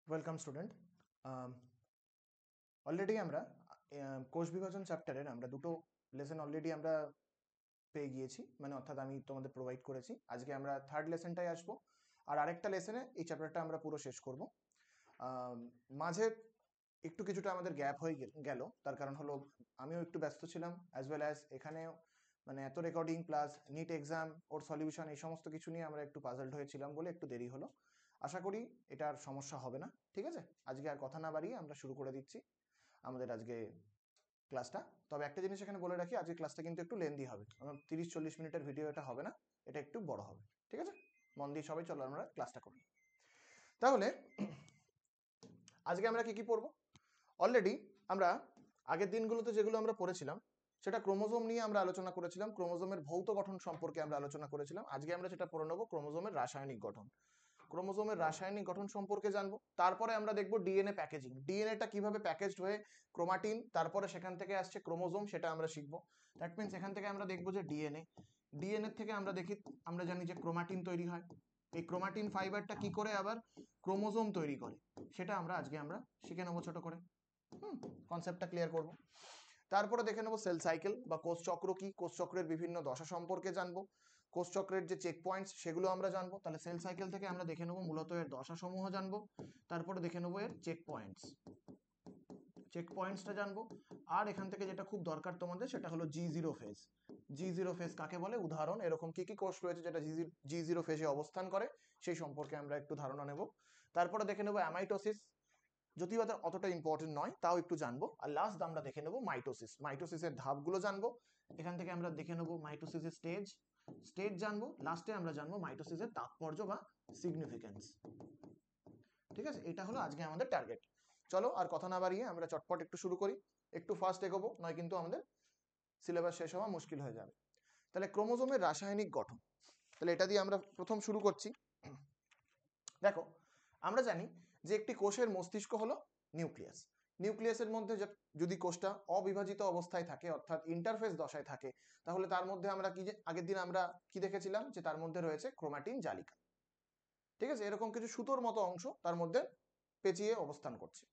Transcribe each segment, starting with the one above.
Welcome student. Already আমরা কোষ বিভাজন চ্যাপ্টারের আমরা দুটো লেসন অলরেডি আমরা পেয়ে গিয়েছি, মানে অর্থাৎ আমি তোমাদের প্রোভাইড করেছি। আজকে আমরা থার্ড লেসনটাই আসবো, আর আরেকটা লেসনে এই চ্যাপ্টারটা আমরা পুরো শেষ করব। মাঝে একটু কিছুটা আমাদের গ্যাপ হয়ে গেল, তার কারণ হলো আমিও একটু ব্যস্ত ছিলাম, অ্যাজ ওয়েল অ্যাজ এখানেও মানে এত রেকর্ডিং প্লাস নিট এক্সাম ওর সলিউশন এই সমস্ত কিছু নিয়ে আমরা একটু পাজলড হয়েছিলাম বলে একটু দেরি হলো। আশা করি এটার সমস্যা হবে না, ঠিক আছে? আজকে আর কথা না বাড়িয়ে আমরা শুরু করে দিচ্ছি আমাদের আজকে ক্লাসটা। তবে একটা জিনিস এখানে বলে রাখি, আজকে ক্লাসটা কিন্তু একটু লেন্দি হবে, 30-40 মিনিটের ভিডিও এটা হবে না, এটা একটু বড় হবে, ঠিক আছে? মন দিয়ে সবাই চলো আমরা ক্লাসটা করি। তাহলে আজকে আমরা কি কি পড়বো? অলরেডি আমরা আগের দিনগুলোতে যেগুলো আমরা পড়েছিলাম সেটা ক্রোমোজোম নিয়ে আমরা আলোচনা করেছিলাম, ক্রোমোজোমের ভৌত গঠন সম্পর্কে আমরা আলোচনা করেছিলাম। আজকে আমরা সেটা পড়ে নেবো ক্রোমোজোমের রাসায়নিক গঠন। ক্রোমোজোমের রাসায়নিক গঠন সম্পর্কে জানবো, তারপরে আমরা দেখবো ডিএনএ প্যাকেজিং, ডিএনএটা কিভাবে প্যাকেজড হয়ে ক্রোমাটিন, তারপরে সেখান থেকে আসছে ক্রোমোজোম, সেটা আমরা শিখবো। দ্যাট মিনস এখান থেকে আমরা দেখবো যে ডিএনএ, ডিএনএ থেকে আমরা জানি যে ক্রোমাটিন তৈরি হয়, এই ক্রোমাটিন ফাইবারটা কি করে আবার ক্রোমোজোম তৈরি করে সেটা আজকে আমরা শিখে নেবো ছোট করে। কনসেপ্টটা ক্লিয়ার করব। তারপরে দেখে নেবো সেল সাইকেল বা কোষ চক্র কি, কোষ চক্রের বিভিন্ন দশা সম্পর্কে জানবো, কোষ চক্রের যে চেক পয়েন্টস সেগুলো আমরা জানবো। তাহলে সেল সাইকেল থেকে আমরা দেখে নেবো মূলত এর দশা সমূহ জানবো, তারপরে দেখে নেবো এর চেক পয়েন্টসটা জানবো। আর এখান থেকে যেটা খুব দরকার তোমাদের সেটা হলো G0 ফেজ। G0 ফেজ কাকে বলে, উদাহরণ এরকম কি কি কোষ রয়েছে যেটা G0 ফেজে অবস্থান করে সেই সম্পর্কে আমরা একটু ধারণা নেব। তারপরে দেখে নেবো অ্যামাইটোসিস, যদিও অতটা ইম্পর্টেন্ট নয় তাও একটু জানবো। আর লাস্ট আমরা দেখে নেবো মাইটোসিস, মাইটোসিসের ধাপগুলো জানবো। এখান থেকে আমরা দেখে নেবো মাইটোসিসের স্টেজ জানবো। লাস্টে আমরা জানবো মাইটোসিসের তাৎপর্য বা সিগনিফিকেন্স। ঠিক আছে, এটা হলো আজকে আমাদের টার্গেট। চলো আর কথা না বাড়িয়ে আমরা চটপট একটু শুরু করি, একটু ফাস্ট এগোবো, নয় কিন্তু আমাদের সিলেবাস শেষ হওয়া মুশকিল হয়ে যাবে। তাহলে ক্রোমোজোমের রাসায়নিক গঠন, তাহলে এটা দিয়ে আমরা প্রথম শুরু করছি। দেখো, আমরা জানি যে একটি কোষের মস্তিষ্ক হলো নিউক্লিয়াস। নিউক্লিয়াসের মধ্যে যদি কোষটা অবিভাজিত অবস্থায় থাকে, অর্থাৎ ইন্টারফেস দশায় থাকে, তাহলে তার মধ্যে আমরা কি, আগের দিন আমরা কি দেখেছিলাম যে তার মধ্যে রয়েছে ক্রোমাটিন জালিকা। ঠিক আছে, এরকম কিছু সুতোর মতো অংশ তার মধ্যে পেঁচিয়ে অবস্থান করছে।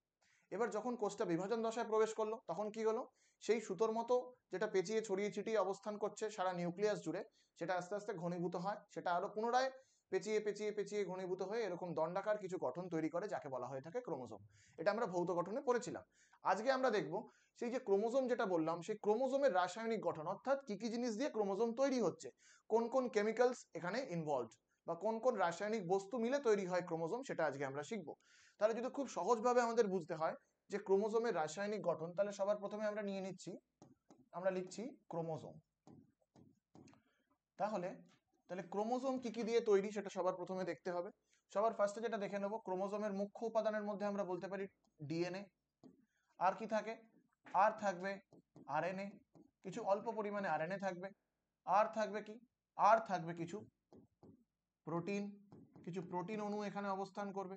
এবার যখন কোষটা বিভাজন দশায় প্রবেশ করলো তখন কি হলো, সেই সুতোর মতো যেটা পেঁচিয়ে ছড়িয়ে ছিটিয়ে অবস্থান করছে সারা নিউক্লিয়াস জুড়ে, সেটা আস্তে আস্তে ঘনীভূত হয়, সেটা আরো পুনরায় পেঁচিয়ে পেঁচিয়ে পেঁচিয়ে ঘনীভূত হয়ে এরকম দণ্ডাকার কিছু গঠন তৈরি করে যাকে বলা হয়ে থাকে ক্রোমোজোম। এটা আমরা ভৌত গঠনে পড়েছিলাম। আজকে আমরা দেখব সেই যে ক্রোমোজোম যেটা বললাম, সেই ক্রোমোজোমের রাসায়নিক গঠন, অর্থাৎ কি কি জিনিস দিয়ে ক্রোমোজোম তৈরি হচ্ছে, কোন কোন কেমিক্যালস এখানে ইনভলভড বা কোন কোন রাসায়নিক বস্তু মিলে তৈরি হয় ক্রোমোজোম, সেটা আজকে আমরা শিখবো। তাহলে যদি খুব সহজভাবে আমাদের বুঝতে হয় যে ক্রোমোজোমের রাসায়নিক গঠন, তাহলে সবার প্রথমে আমরা নিয়ে নিচ্ছি, আমরা লিখছি ক্রোমোজোম। তাহলে তাহলে ক্রোমোজোম কি কি দিয়ে তৈরি সেটা সবার প্রথমে দেখতে হবে। সবার ফার্স্টে যেটা দেখে নেব, ক্রোমোজোমের মুখ্য উপাদানের মধ্যে আমরা বলতে পারি ডিএনএ। আর কি থাকে, আর থাকবে আরএনএ, কিছু অল্প পরিমাণে আরএনএ থাকবে। আর থাকবে কি, আর থাকবে কিছু প্রোটিন, কিছু প্রোটিন অণু এখানে অবস্থান করবে,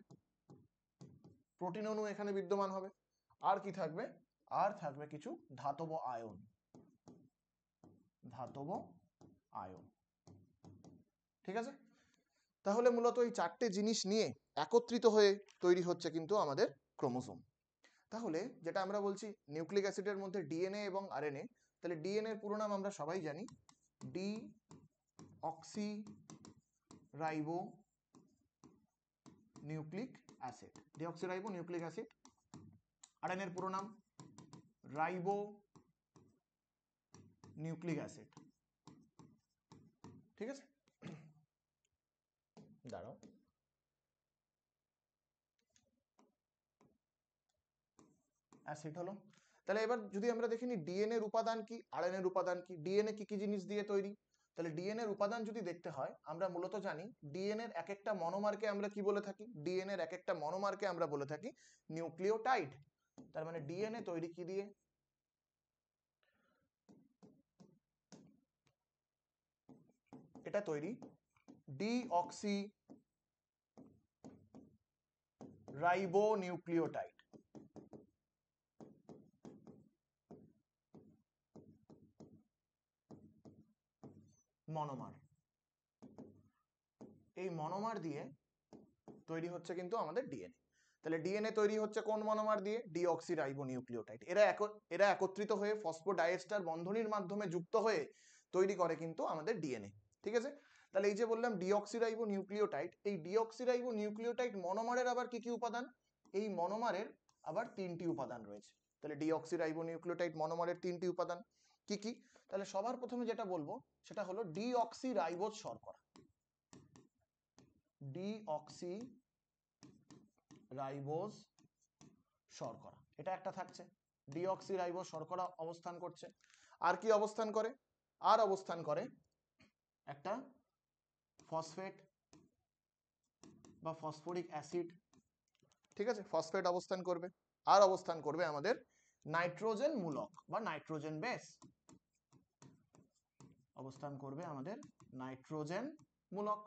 প্রোটিন অণু এখানে বিদ্যমান হবে। আর কি থাকবে, আর থাকবে কিছু ধাতব আয়ন, ধাতব আয়ন। ঠিক আছে, তাহলে মূলত এই চারটে জিনিস নিয়ে একত্রিত হয়ে তৈরি হচ্ছে কিন্তু আমাদের ক্রোমোজোম। তাহলে যেটা আমরা বলছি নিউক্লিক অ্যাসিডের মধ্যে ডিএনএ এবং আরএনএ, তাহলে ডিএনএ এর পুরো নাম আমরা সবাই জানি D oxy ribo nucleic acid, deoxy ribo nucleic acid. RNA এর পুরো নাম রাইবো নিউক্লিক অ্যাসিড। ঠিক আছে, দাঁড়াও, অ্যাসিড হলো। তাহলে এবার যদি আমরা দেখিনি ডিএনএ এর উপাদান কি, আরএনএ এর উপাদান কি, ডিএনএ কি কি জিনিস দিয়ে তৈরি, তাহলে ডিএনএ এর উপাদান যদি দেখতে হয় আমরা মূলত জানি ডিএনএ এর এক একটা মনোমারকে আমরা কি বলে থাকি, ডিএনএ এর এক একটা মনোমারকে আমরা বলে থাকি নিউক্লিওটাইড। তার মানে ডিএনএ তৈরি কি দিয়ে, এটা তৈরি ডিঅক্সি রাইবো নিউক্লিওটাইড। মনোমার, এই মনোমার দিয়ে তৈরি হচ্ছে কিন্তু আমাদের ডিএনএ। তাহলে ডিএনএ তৈরি হচ্ছে কোন মনোমার দিয়ে? ডিঅক্সিরাইবোনিউক্লিওটাইড। এরা একত্রিত হয়ে ফসফোডাইএস্টার বন্ধনীর মাধ্যমে যুক্ত হয়ে তৈরি করে কিন্তু আমাদের ডিএনএ। ঠিক আছে, তাহলে এই যে বললাম ডিঅক্সিরাইবোনিউক্লিওটাইড, এই ডিঅক্সিরাইবোনিউক্লিওটাইড মনোমারের আবার কি কি উপাদান? এই মনোমারের আবার 3টি উপাদান রয়েছে। তাহলে ডিঅক্সিরাইবোনিউক্লিওটাইড মনোমারের 3টি উপাদান কি কি? তাহলে সবার প্রথমে যেটা বলবো সেটা হলো ডিঅক্সিরাইবোজ শর্করা। ডিঅক্সিরাইবোজ শর্করা, এটা একটা থাকছে। ডিঅক্সিরাইবোজ শর্করা অবস্থান করছে। আর কি অবস্থান করে? আর অবস্থান করে একটা ফসফেট বা ফসফরিক অ্যাসিড। ঠিক আছে, ফসফেট অবস্থান করবে। আর অবস্থান করবে আমাদের নাইট্রোজেন মূলক বা নাইট্রোজেন বেস। অবস্থান করবে আমাদের নাইট্রোজেন মূলক।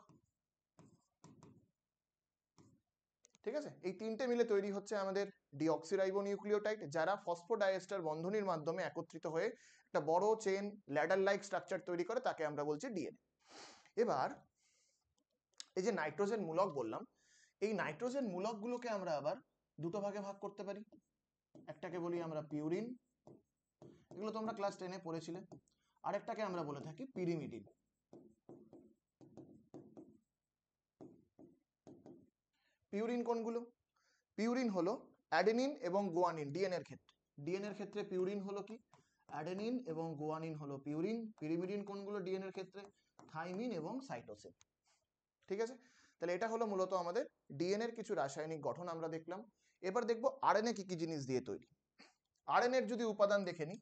ঠিক আছে, এই তিনটে মিলে তৈরি হচ্ছে আমাদের ডিঅক্সিরাইবোনিউক্লিওটাইড, যারা ফসফোডাইএস্টার বন্ধনীর মাধ্যমে একত্রিত হয়ে একটা বড় চেন ল্যাডার লাইক স্ট্রাকচার তৈরি করে, তাকে আমরা বলছি ডিএনএ। এবার এই যে নাইট্রোজেন মূলক বললাম, এই নাইট্রোজেন মূলকগুলোকে আমরা আবার দুটো ভাগে ভাগ করতে পারি। একটাকে বলি আমরা পিউরিন, এগুলো তোমরা ক্লাস 10-এ পড়েছিলে। আরেকটাকে আমরা বলে থাকি পিরিমিডিন। পিউরিন কোনগুলো? পিউরিন হলো অ্যাডেনিন এবং গুয়ানিন ডিএনএর ক্ষেত্রে। ডিএনএর ক্ষেত্রে পিউরিন হলো কি? অ্যাডেনিন এবং গুয়ানিন হলো পিউরিন। পিরিমিডিন কোনগুলো ডিএনএর ক্ষেত্রে? থাইমিন এবং সাইটোসিন। ঠিক আছে, তাহলে এটা হলো মূলত আমাদের ডিএনএর কিছু রাসায়নিক গঠন আমরা দেখলাম। এবার দেখবো আরএনএ কি কি জিনিস দিয়ে তৈরি। আরএনএর যদি উপাদান দেখে নিই,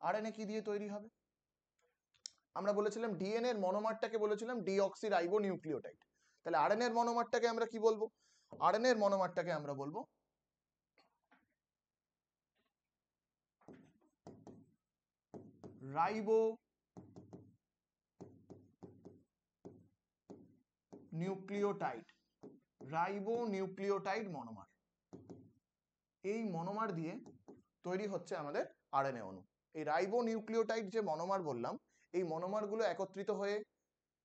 আরএনএ কি দিয়ে তৈরি হবে? আমরা বলেছিলাম ডিএনএ এর মনোমারটাকে বলেছিলাম ডিঅক্সিরাইবোনিউক্লিওটাইড। তাহলে আরএনএ এর মনোমারটাকে আমরা কি বলবো? আরএনএ এর মনোমারটাকে আমরা বলবো রাইবো নিউক্লিওটাইড। Ribonucleotide monomer. এই মনোমার দিয়ে তৈরি হচ্ছে আমাদের আরএনএ অণু। এই রাইবোনিউক্লিওটাইড যে মনোমার বললাম, এই মনোমারগুলো একত্রিত হয়ে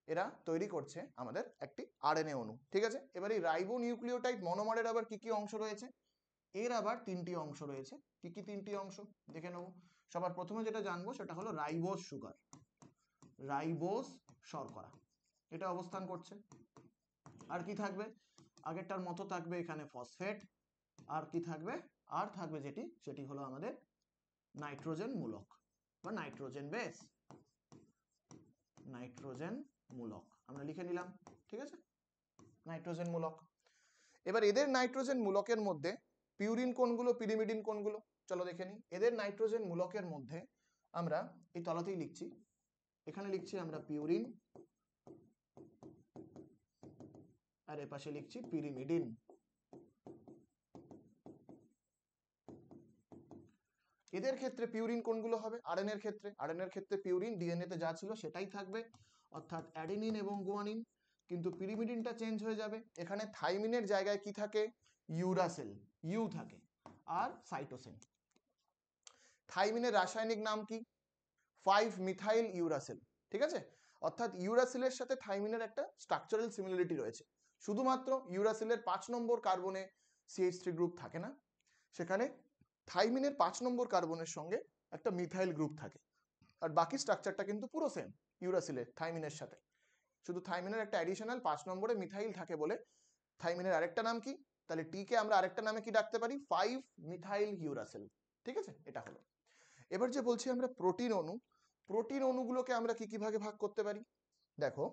এরা তৈরি করছে আমাদের একটি আরএনএ অণু। ঠিক আছে, এবার এই রাইবোনিউক্লিওটাইড মনোমারের আবার কি কি অংশ রয়েছে? এর আবার 3টি অংশ রয়েছে। কি কি 3টি অংশ দেখে নেব। সবার প্রথমে যেটা জানবো সেটা হলো রাইবোজ সুগার, রাইবোজ শর্করা, এটা অবস্থান করছে। আর কি থাকবে? আগেরটার মতো থাকবে এখানে ফসফেট। আর কি থাকবে? আর থাকবে সেটি হলো আমাদের নাইট্রোজেন মূলক বা নাইট্রোজেন বেস। নাইট্রোজেন মূলক আমরা লিখে নিলাম। ঠিক আছে, নাইট্রোজেন মূলক। এবার এদের নাইট্রোজেন মূলকের মধ্যে পিউরিন কোনগুলো, পিরিমিডিন কোনগুলো, চলো দেখে নিই। এদের নাইট্রোজেন মূলকের মধ্যে আমরা এই তলাতেই লিখছি, এখানে লিখছি আমরা পিউরিন, আর এপাশে লিখছি পিরিমিডিন। এদের ক্ষেত্রে পিউরিন কোনগুলো হবে? আরএনএ এর ক্ষেত্রে, আরএনএ এর ক্ষেত্রে পিউরিন ডিএনএ তে যা ছিল সেটাই থাকবে, অর্থাৎ অ্যাডেনিন এবং গুয়ানিন। কিন্তু পিরিমিডিনটা চেঞ্জ হয়ে যাবে, এখানে থাইমিনের জায়গায় কি থাকে? ইউরাসিল, ইউ থাকে, আর সাইটোসিন। থাইমিনের রাসায়নিক নাম কি? 5-মিথাইল ইউরাসিল। ঠিক আছে, অর্থাৎ ইউরাসিলের সাথে থাইমিনের একটা স্ট্রাকচারাল সিমিলারিটি রয়েছে। শুধুমাত্র ইউরাসিলের 5 নম্বর কার্বনে CH3 গ্রুপ থাকে না, সেখানে থাইমিনের 5 নম্বর কার্বনের সঙ্গে একটা মিথাইল গ্রুপ থাকে। আর বাকি স্ট্রাকচারটা কিন্তু পুরো সেম ইউরাসিলের থাইমিনের সাথে, শুধু থাইমিনের একটা অ্যাডিশনাল 5 নম্বরে মিথাইল থাকে বলে থাইমিনের আরেকটা নাম কি? তাহলে টি কে আমরা আরেকটা নামে কি ডাকতে পারি? 5-মিথাইল ইউরাসিল। ঠিক আছে, এটা হলো। এবার যে বলছি আমরা প্রোটিন অণু, প্রোটিন অণুগুলোকে আমরা কি কি ভাগে ভাগ করতে পারি? দেখো,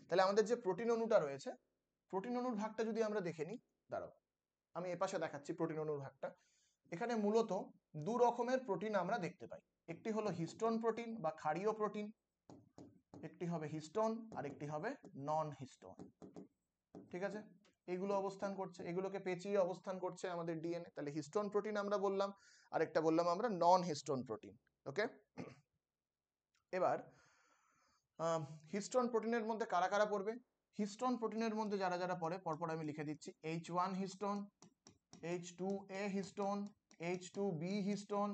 তাহলে আমাদের যে প্রোটিন অণুটা রয়েছে, প্রোটিন অণুর ভাগটা যদি আমরা দেখে নিই, দাঁড়াও আমি এপাশে দেখাচ্ছি প্রোটিন অণুর ভাগটা। এখানে মূলত দু রকমের প্রোটিন আমরা দেখতে পাই। একটি হলো হিস্টোন প্রোটিন বা ক্ষারীয় প্রোটিন, একটি হবে হিস্টোন আর একটি হবে নন হিস্টোন। ঠিক আছে, এগুলো অবস্থান করছে, এগুলোকে পেঁচিয়ে অবস্থান করছে আমাদের ডিএনএ। তাহলে হিস্টোন প্রোটিন আমরা বললাম, আরেকটা বললাম আমরা নন হিস্টোন প্রোটিন। ওকে, এবার হিস্টোন প্রোটিনের মধ্যে কারা কারা পড়বে? হিস্টোন প্রোটিনের মধ্যে যারা যারা পড়ে পরপর আমি লিখে দিচ্ছি। H1 histone, H2A histone, H2B histone,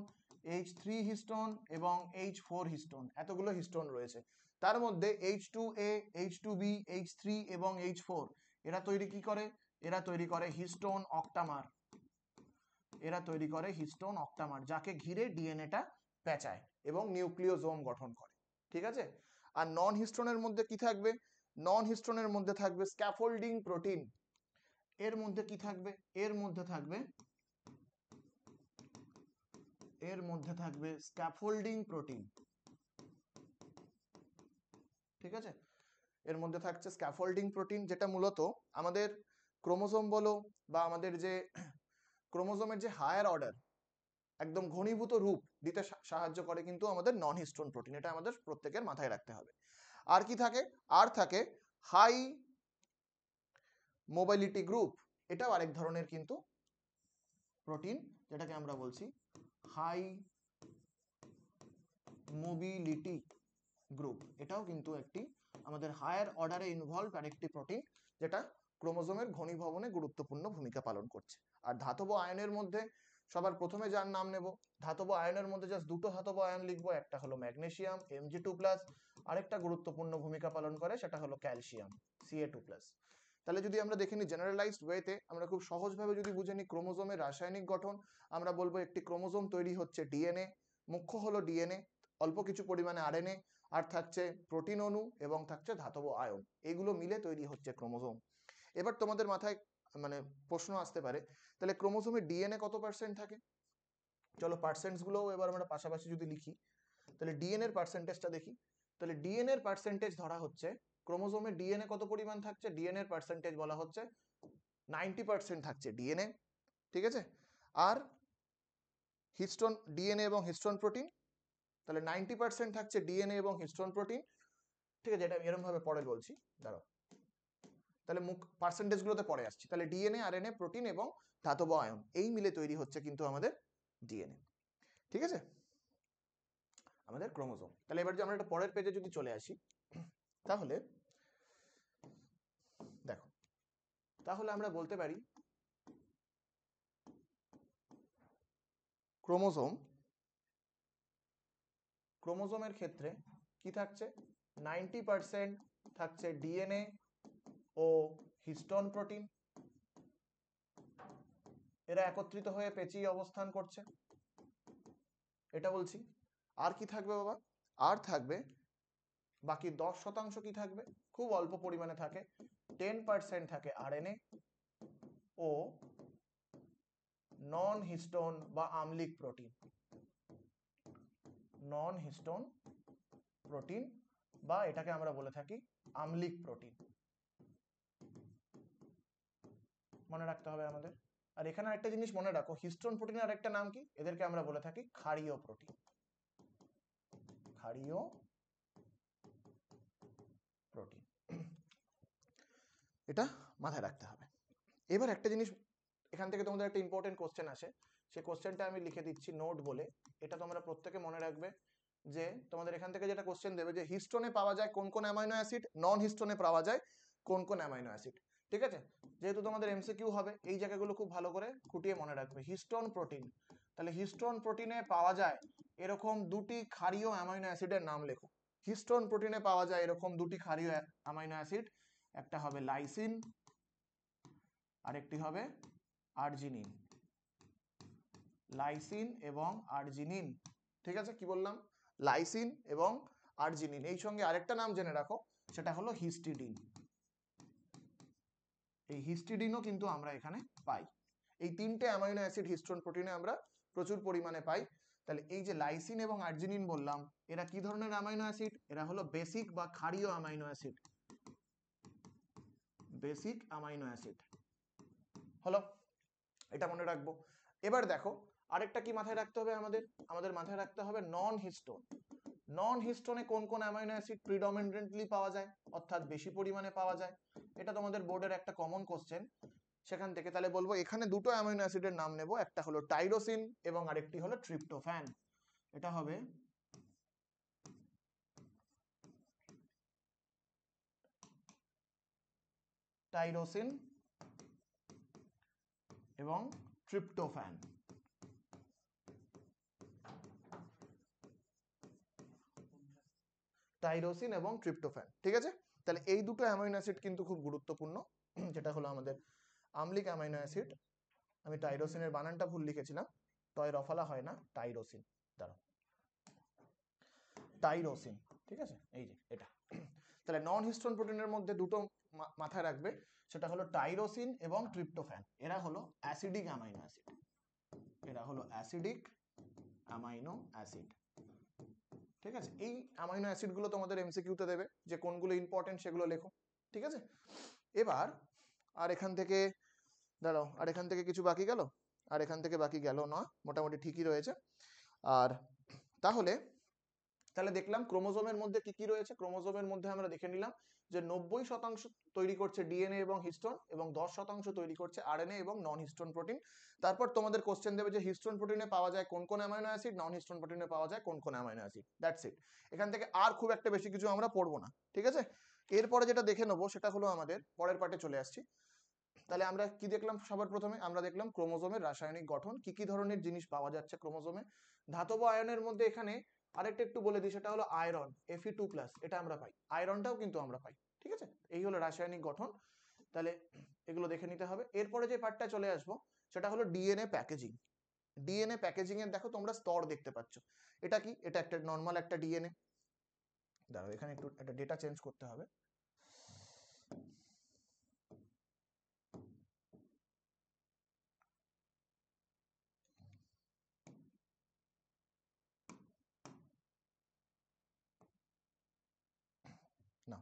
H3 histone এবং H4 হিস্টোন, এতগুলো হিস্টোন রয়েছে। তার মধ্যে H2A, H2B, H3 এবং H4 এরা তৈরি কি করে? এরা তৈরি করে হিস্টোন অক্টামার, এরা তৈরি করে হিস্টোন অক্টামার, যাকে ঘিরে ডিএনএটা পেঁচায় এবং নিউক্লিওজোম গঠন করে। ঠিক আছে, আর নন হিস্টোনের মধ্যে কি থাকবে? নন হিস্টোনের মধ্যে থাকবে স্ক্যাফোল্ডিং প্রোটিন। এর মধ্যে কি থাকবে? এর মধ্যে থাকবে স্ক্যাফোল্ডিং প্রোটিন। ঠিক আছে, এর মধ্যে থাকছে স্ক্যাফোল্ডিং প্রোটিন, যেটা মূলত আমাদের ক্রোমোজোম বলো বা আমাদের যে ক্রোমোজোমের যে হায়ার অর্ডার, একদম ঘনীভূত রূপ দিতে সাহায্য করে কিন্তু আমাদের নন হিস্টোন প্রোটিন। এটা আমাদের প্রত্যেকের মাথায় রাখতে হবে। আর কি থাকে? আর থাকে হাই মোবিলিটি গ্রুপ। এটাও আরেক ধরনের কিন্তু প্রোটিন, যেটাকে আমরা বলছি হাই মোবিলিটি গ্রুপ। এটাও কিন্তু একটি আমাদের হায়ার অর্ডারে ইনভলভ আরেকটি প্রোটিন, যেটা ক্রোমোজোমের ঘনীভবনে গুরুত্বপূর্ণ ভূমিকা পালন করছে। আর ধাতব আয়নের মধ্যে সবার প্রথমে যার নাম নেব, ধাতব আয়নের মধ্যে জাস্ট দুটো ধাতব আয়ন লিখবো, একটা হলো ম্যাগনেসিয়াম Mg2+, আরেকটা গুরুত্বপূর্ণ ভূমিকা পালন করে সেটা হলো ক্যালসিয়াম Ca2+। তাহলে যদি আমরা দেখে নিই জেনারেলাইজড ওয়েতে, আমরা খুব সহজভাবে যদি বুঝে নিই ক্রোমোজোমের রাসায়নিক গঠন, আমরা বলবো একটি ক্রোমোজোম তৈরি হচ্ছে ডিএনএ, মুখ্য হলো ডিএনএ, অল্প কিছু পরিমাণে আরএনএ, আর থাকছে প্রোটিন অণু এবং থাকছে ধাতব আয়ন, এগুলো মিলে তৈরি হচ্ছে ক্রোমোজোম। এবার তোমাদের মাথায় মানে প্রশ্ন আসতে পারে, তাহলে ক্রোমোজোমে ডিএনএ কত পার্সেন্ট থাকে? চলো পার্সেন্টস গুলো এবার আমরা পাশাপাশি যদি লিখি, তাহলে ডিএনএ এর পার্সেন্টেজটা দেখি। তাহলে ডিএনএ এর পার্সেন্টেজ ধরা হচ্ছে, ক্রোমোজোমে ডিএনএ কত পরিমাণ থাকছে, ডিএনএ এর পার্সেন্টেজ বলা হচ্ছে 90% থাকছে ডিএনএ। ঠিক আছে, আর হিস্টোন ডিএনএ এবং হিস্টোন প্রোটিন, তাহলে 90% থাকছে ডিএনএ এবং হিস্টোন প্রোটিন। ঠিক আছে, এটা আমি এরকম ভাবে পরে বলছি, দাঁড়াও, তাহলে মুখ পার্সেন্টেজ গুলোতে পরে আসছি। তাহলে ডিএনএ, আরএনএ, প্রোটিন এবং ধাতব আয়ন এই মিলে তৈরি হচ্ছে কিন্তু আমাদের ডিএনএ। ঠিক আছে, আমাদের ক্রোমোজোম। তাহলে এবার যে আমরা একটা পরের পেজে যদি চলে আসি, তাহলে দেখো, তাহলে আমরা বলতে পারি ক্রোমোজোমের ক্ষেত্রে কি থাকছে? 90% থাকছে ডিএনএ ও হিস্টোন প্রোটিন, এরা একত্রিত হয়ে পেঁচিয়ে অবস্থান করছে, এটা বলছি। আর কি থাকবে বাবা? আর থাকবে বাকি 10% কি থাকবে? খুব অল্প পরিমাণে থাকে, 10% থাকে আরএনএ ও নন হিস্টোন বা আম্লিক প্রোটিন, নন হিস্টোন প্রোটিন বা এটাকে আমরা বলে থাকি আম্লিক প্রোটিন, মনে রাখতে হবে আমাদের। আর এখানে একটা জিনিস মনে রাখো, হিস্টোন প্রোটিনের আরেকটা নাম কি? এদেরকে আমরা বলে থাকি ক্ষারীয় প্রোটিন, ক্ষারীয় প্রোটিন, এটা মাথায় রাখতে হবে। এবার একটা জিনিস, এখান থেকে তোমাদের একটা ইম্পর্টেন্ট কোশ্চেন আসে, সেই কোশ্চেনটা আমি লিখে দিচ্ছি নোট বলে, এটা তোমরা প্রত্যেকে মনে রাখবে যে তোমাদের এখান থেকে যেটা কোশ্চেন দেবে যে হিস্টোনে পাওয়া যায় কোন কোন অ্যামাইনো অ্যাসিড, নন হিস্টোনে পাওয়া যায় কোন কোন অ্যামাইনো অ্যাসিড। ঠিক আছে, যেহেতু তোমাদের এমসিকিউ হবে, এই জায়গাগুলো খুব ভালো করে খুঁটিয়ে মনে রাখবে। হিস্টোন প্রোটিন, তাহলে হিস্টোন প্রোটিনে পাওয়া যায় এরকম দুটি ক্ষারীয় অ্যামাইনো অ্যাসিডের নাম লেখো। হিস্টোন প্রোটিনে পাওয়া যায় এরকম দুটি ক্ষারীয় অ্যামাইনো অ্যাসিড, একটা হবে লাইসিন, আরেকটি হবে আর্জিনিন, লাইসিন এবং আর্জিনিন। ঠিক আছে, কি বললাম? লাইসিন এবং আর্জিনিন। এই সঙ্গে আরেকটা নাম জেনে রাখো, সেটা হলো হিস্টিডিন। এই হিস্টিডিনও কিন্তু আমরা এখানে পাই। এই তিনটে অ্যামাইনো অ্যাসিড হিস্টোন প্রোটিনে আমরা প্রচুর পরিমাণে পাই। তাহলে এই যে লাইসিন এবং আর্জিনিন বললাম, এরা কি ধরনের অ্যামাইনো অ্যাসিড? এরা হলো বেসিক বা ক্ষারীয় amino acid, basic amino acid হলো, এটা মনে রাখবো। এবার দেখো আরেকটা কি মাথায় রাখতে হবে আমাদের, আমাদের মাথায় রাখতে হবে নন হিস্টোন। নন হিস্টোনে কোন কোন অ্যামাইনো অ্যাসিড প্রিডমিনেন্টলি পাওয়া যায়, অর্থাৎ বেশি পরিমাণে পাওয়া যায়? এটা তোমাদের বোর্ডের একটা কমন কোশ্চেন সেখান থেকে। তাহলে বলবো এখানে দুটো অ্যামাইনো অ্যাসিডের নাম নেব, একটা হলো টাইরোসিন এবং আরেকটি হলো ট্রিপ্টোফ্যান। এটা হবে টাইরোসিন এবং ট্রিপ্টোফ্যান। টাইরোসিন এবং ট্রিপ্টোফ্যান, ঠিক আছে। তাহলে এই দুটো অ্যামাইনো অ্যাসিড কিন্তু খুব গুরুত্বপূর্ণ, যেটা হলো আমাদের আম্লিক অ্যামাইনো অ্যাসিড, আমি টাইরোসিনের বানানটা ভুল লিখেছিলাম, টয় রফালা হয় না, টাইরোসিন, দাঁড়াও, টাইরোসিন, ঠিক আছে, এই যে এটা। তাহলে নন হিস্টোন প্রোটিনের মধ্যে দুটো মাথায় রাখবে, সেটা হলো টাইরোসিন এবং ট্রিপ্টোফ্যান, এরা হলো অ্যাসিডিক অ্যামাইনো অ্যাসিড, এরা হলো অ্যাসিডিক অ্যামাইনো অ্যাসিড, ঠিক আছে। এই অ্যামাইনো অ্যাসিড গুলো তোমাদের এমসিকিউতে দেবে, যে কোনগুলো ইম্পর্টেন্ট সেগুলো লেখো, ঠিক আছে। এবার আর এখান থেকে দাঁড়াও, আর এখান থেকে কিছু বাকি গেল, আর এখান থেকে বাকি গেল না, মোটামুটি ঠিকই রয়েছে। আর তাহলে দেখলাম ক্রোমোজোমের মধ্যে কি কি রয়েছে। ক্রোমোজোমের মধ্যে আমরা দেখে নিলাম যে 90% তৈরি করছে ডিএনএ এবং হিস্টোন, এবং 10% তৈরি করছে আরএনএ এবং নন হিস্টোন প্রোটিন। তারপর তোমাদের কোশ্চেন দেবে যে হিস্টোন প্রোটিনে পাওয়া যায় কোন কোন অ্যামাইনো অ্যাসিড, নন হিস্টোন প্রোটিনে পাওয়া যায় কোন কোন অ্যামাইনো অ্যাসিড, দ্যাটস ইট। এখান থেকে আর খুব একটা বেশি কিছু আমরা পড়বো না, ঠিক আছে। এরপরে যেটা দেখে নেবো সেটা হলো আমাদের পরের পার্টে চলে আসছি। তাহলে আমরা কি দেখলাম? সবার প্রথমে আমরা দেখলাম ক্রোমোজোমের রাসায়নিক গঠন, কি কি ধরনের জিনিস পাওয়া যাচ্ছে ক্রোমোজোমে। ধাতব আয়নের মধ্যে এখানে আরেকটা একটু বলে দিই, সেটা হলো আয়রন, Fe2+, এটা আমরা পাই, আয়রনটাও কিন্তু আমরা পাই, ঠিক আছে। এই হলো রাসায়নিক গঠন, তাহলে এগুলো দেখে নিতে হবে। এরপরে যে পার্টটা চলে আসবো সেটা হলো ডিএনএ প্যাকেজিং। ডিএনএ প্যাকেজিং এর দেখো তোমরা স্তর দেখতে পাচ্ছ, এটা কি? এটা একটা নর্মাল একটা ডিএনএ, দাঁড়াও এখানে একটু একটা ডেটা চেঞ্জ করতে হবে। না,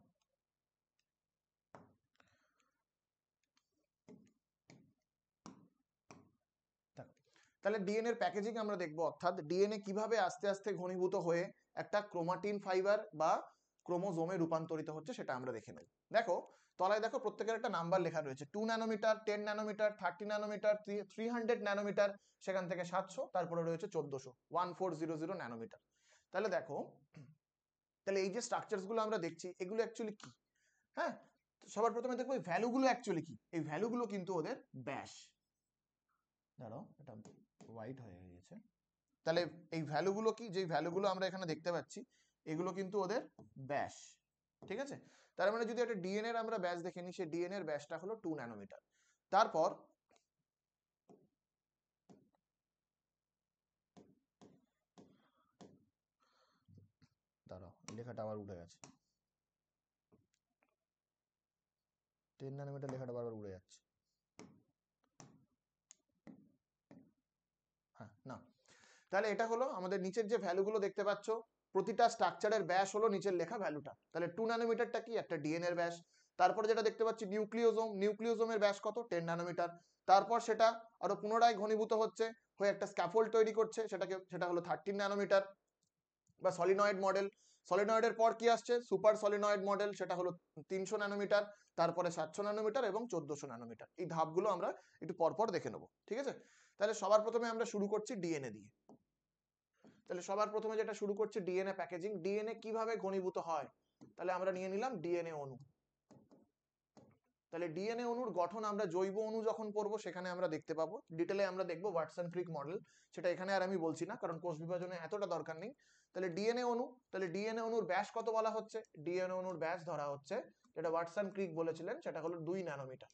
তাহলে ডিএনএ এর প্যাকেজিং আমরা দেখবো, অর্থাৎ ডিএনএ কিভাবে আস্তে আস্তে ঘনীভূত হয়ে একটা ক্রোমাটিন ফাইবার বা ক্রোমোজোমে রূপান্তরিত হচ্ছে সেটা আমরা দেখে নেব। দেখো তলায় দেখো প্রত্যেকের একটা নাম্বার লেখা রয়েছে, 2 ন্যানোমিটার, 10 ন্যানোমিটার, 30 ন্যানোমিটার, 300 ন্যানোমিটার, সেখান থেকে 700, তারপরে রয়েছে 1400, 1400 ন্যানোমিটার। তাহলে দেখো, তাহলে এই যে স্ট্রাকচারস গুলো আমরা দেখছি এগুলো অ্যাকচুয়ালি কি? হ্যাঁ, সবার প্রথমে দেখবো এই ভ্যালুগুলো অ্যাকচুয়ালি কি। এই ভ্যালুগুলো কিন্তু ওদের ব্যাস, দাঁড়াও এটা হোয়াইট হয়ে গেছে। তাহলে এই ভ্যালুগুলো কি, যে ভ্যালুগুলো আমরা এখানে দেখতে পাচ্ছি এগুলো কিন্তু ওদের ব্যাস, ঠিক আছে। তার মানে যদি একটা ডিএনএ এর আমরা ব্যাস দেখে নিই, সেই ডিএনএ এর ব্যাসটা হলো 2 ন্যানোমিটার। তারপর দাঁড়াও লেখাটা আবার উঠে গেছে, 10 ন্যানোমিটার লেখাটা বারবার উড়ে যাচ্ছে, হ্যাঁ না। তাহলে এটা হলো আমাদের নিচের যে ভ্যালুগুলো দেখতে পাচ্ছ, প্রতিটা স্ট্রাকচারের ব্যাস হলো নিচের লেখা ভ্যালুটা। তাহলে 2 ন্যানোমিটারটা কি? একটা ডিএনএ এর ব্যাস। তারপরে যেটা দেখতে পাচ্ছি নিউক্লিওজোম, নিউক্লিওজোমের ব্যাস কত? 10 ন্যানোমিটার। তারপর সেটা আরো পুনরায় ঘনীভূত হচ্ছে হয়ে একটা স্ক্যাফোল্ড তৈরি করছে, সেটা হলো 13 ন্যানোমিটার বা সলিনয়েড মডেল। সলিনয়েডের পর কি আসছে? সুপার সলিনয়েড মডেল, সেটা হলো 300 ন্যানোমিটার, তারপরে 700 ন্যানোমিটার এবং 1400 ন্যানোমিটার। এই ধাপগুলো আমরা একটু পরপর দেখে নেবো, ঠিক আছে। তাহলে সবার প্রথমে আমরা শুরু করছি ডিএনএ দিয়ে। তাহলে সবার প্রথমে যেটা শুরু করছে ডিএনএ প্যাকেজিং। ডিএনএ কিভাবে ঘনীভূত হয়? তাহলে আমরা নিয়ে নিলাম ডিএনএ অণু। তাহলে ডিএনএ অণুর গঠন আমরা জৈব অণু যখন পড়বো সেখানে আমরা দেখতে পাবো, ডিটেলে আমরা দেখবো ওয়াটসন ক্রিক মডেল, সেটা এখানে আর আমি বলছি না কারণ কোষ বিভাজনে এতটা দরকার নেই। তাহলে ডিএনএ অণু, তাহলে ডিএনএ অণুর ব্যাস কত বলা হচ্ছে? ডিএনএ অণুর ব্যাস ধরা হচ্ছে, যেটা ওয়াটসন ক্রিক বলেছিলেন, সেটা হলো 2 ন্যানোমিটার।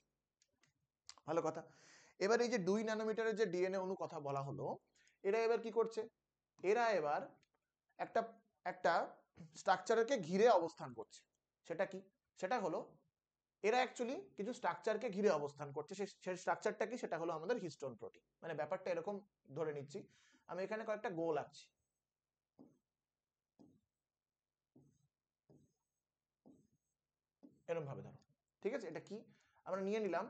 ভালো কথা। এবার এই যে 2 ন্যানোমিটারের যে ডিএনএ অণু কথা বলা হলো, এরা এবার কি করছে? এরা এবার একটা একটা স্ট্রাকচারকে ঘিরে অবস্থান করছে। সেটা কি? সেটা হলো এরা অ্যাকচুয়ালি কিছু স্ট্রাকচারকে ঘিরে অবস্থান করছে। সেই স্ট্রাকচারটা কি? সেটা হলো আমাদের হিস্টোন প্রোটিন। মানে ব্যাপারটা এরকম ধরে নিচ্ছি, আমি এখানে কয়েকটা গোল আঁকছি, এরকম ভাবে ধরো, ঠিক আছে। এটা কি? আমরা নিয়ে নিলাম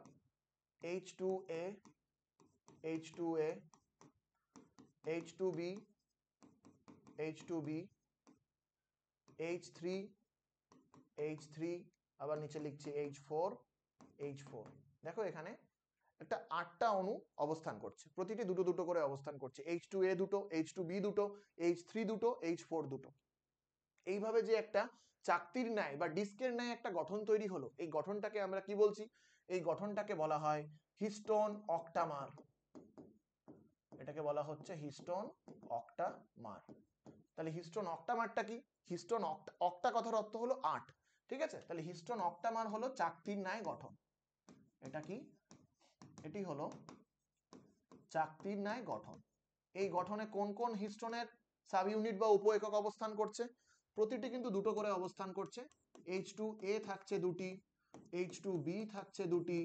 H2A, H2A, H2B, H2B, H3, H3, আবার নিচে লিখছি H4, H4। দেখো এখানে একটা 8টা অণু অবস্থান করছে, প্রতিটি দুটো দুটো করে অবস্থান করছে। H2A দুটো, H2B দুটো, H3 দুটো, H4 দুটো। এইভাবে যে একটা চাকতির ন্যায় বা ডিস্কের ন্যায় একটা গঠন তৈরি হলো, এই গঠনটাকে আমরা কি বলছি? এই গঠনটাকে বলা হয় হিস্টোন অক্টামার। এটাকে বলা হচ্ছে হিস্টোন অক্টামার। তাহলে হিস্টোন অক্টামারটা কি? হিস্টোন অক্টা কথার অর্থ হলো 8, ঠিক আছে। তাহলে হিস্টোন অক্টামার হলো চাকতির ন্যায় গঠন। এটা কি? এটি হলো চাকতির ন্যায় গঠন। এই গঠনে কোন কোন হিস্টোনের সাব ইউনিট বা উপ একক অবস্থান করছে? প্রতিটি কিন্তু দুটো করে অবস্থান করছে। H2A থাকছে দুটি, H2B থাকছে দুটি,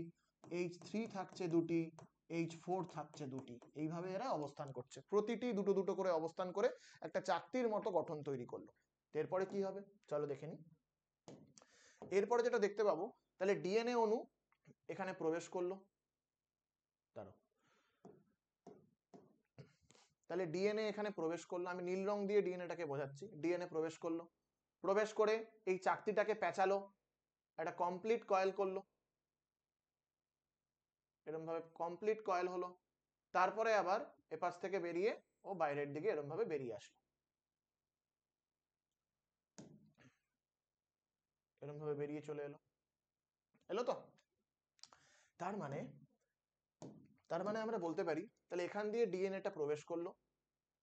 H3 থাকছে দুটি, H4 থাকছে দুটি। এইভাবে এরা অবস্থান করছে, প্রতিটি দুটো দুটো করে অবস্থান করে একটা চাকতির মতো গঠন তৈরি করলো। এরপরে কি হবে চলো দেখে নিই। এরপরে যেটা দেখতে পাবো, তাহলে ডিএনএ অণু এখানে প্রবেশ করলো। তাহলে ডিএনএ এখানে প্রবেশ করলো, আমি নীল রং দিয়ে ডিএনএটাকে বোঝাচ্ছি। ডিএনএ প্রবেশ করলো, প্রবেশ করে এই চাকতিটাকে পেঁচালো, একটা কমপ্লিট কয়েল করলো, এরকম ভাবে কমপ্লিট কয়েল হলো। তারপরে আবার এপাশ থেকে বেরিয়ে ও বাইরের দিকে এরকম ভাবে বেরিয়ে আসলো, এরকম ভাবে বেরিয়ে চলে এলো। এলো তো? তার মানে আমরা বলতে পারি তাহলে এখান দিয়ে ডিএনএটা প্রবেশ করলো,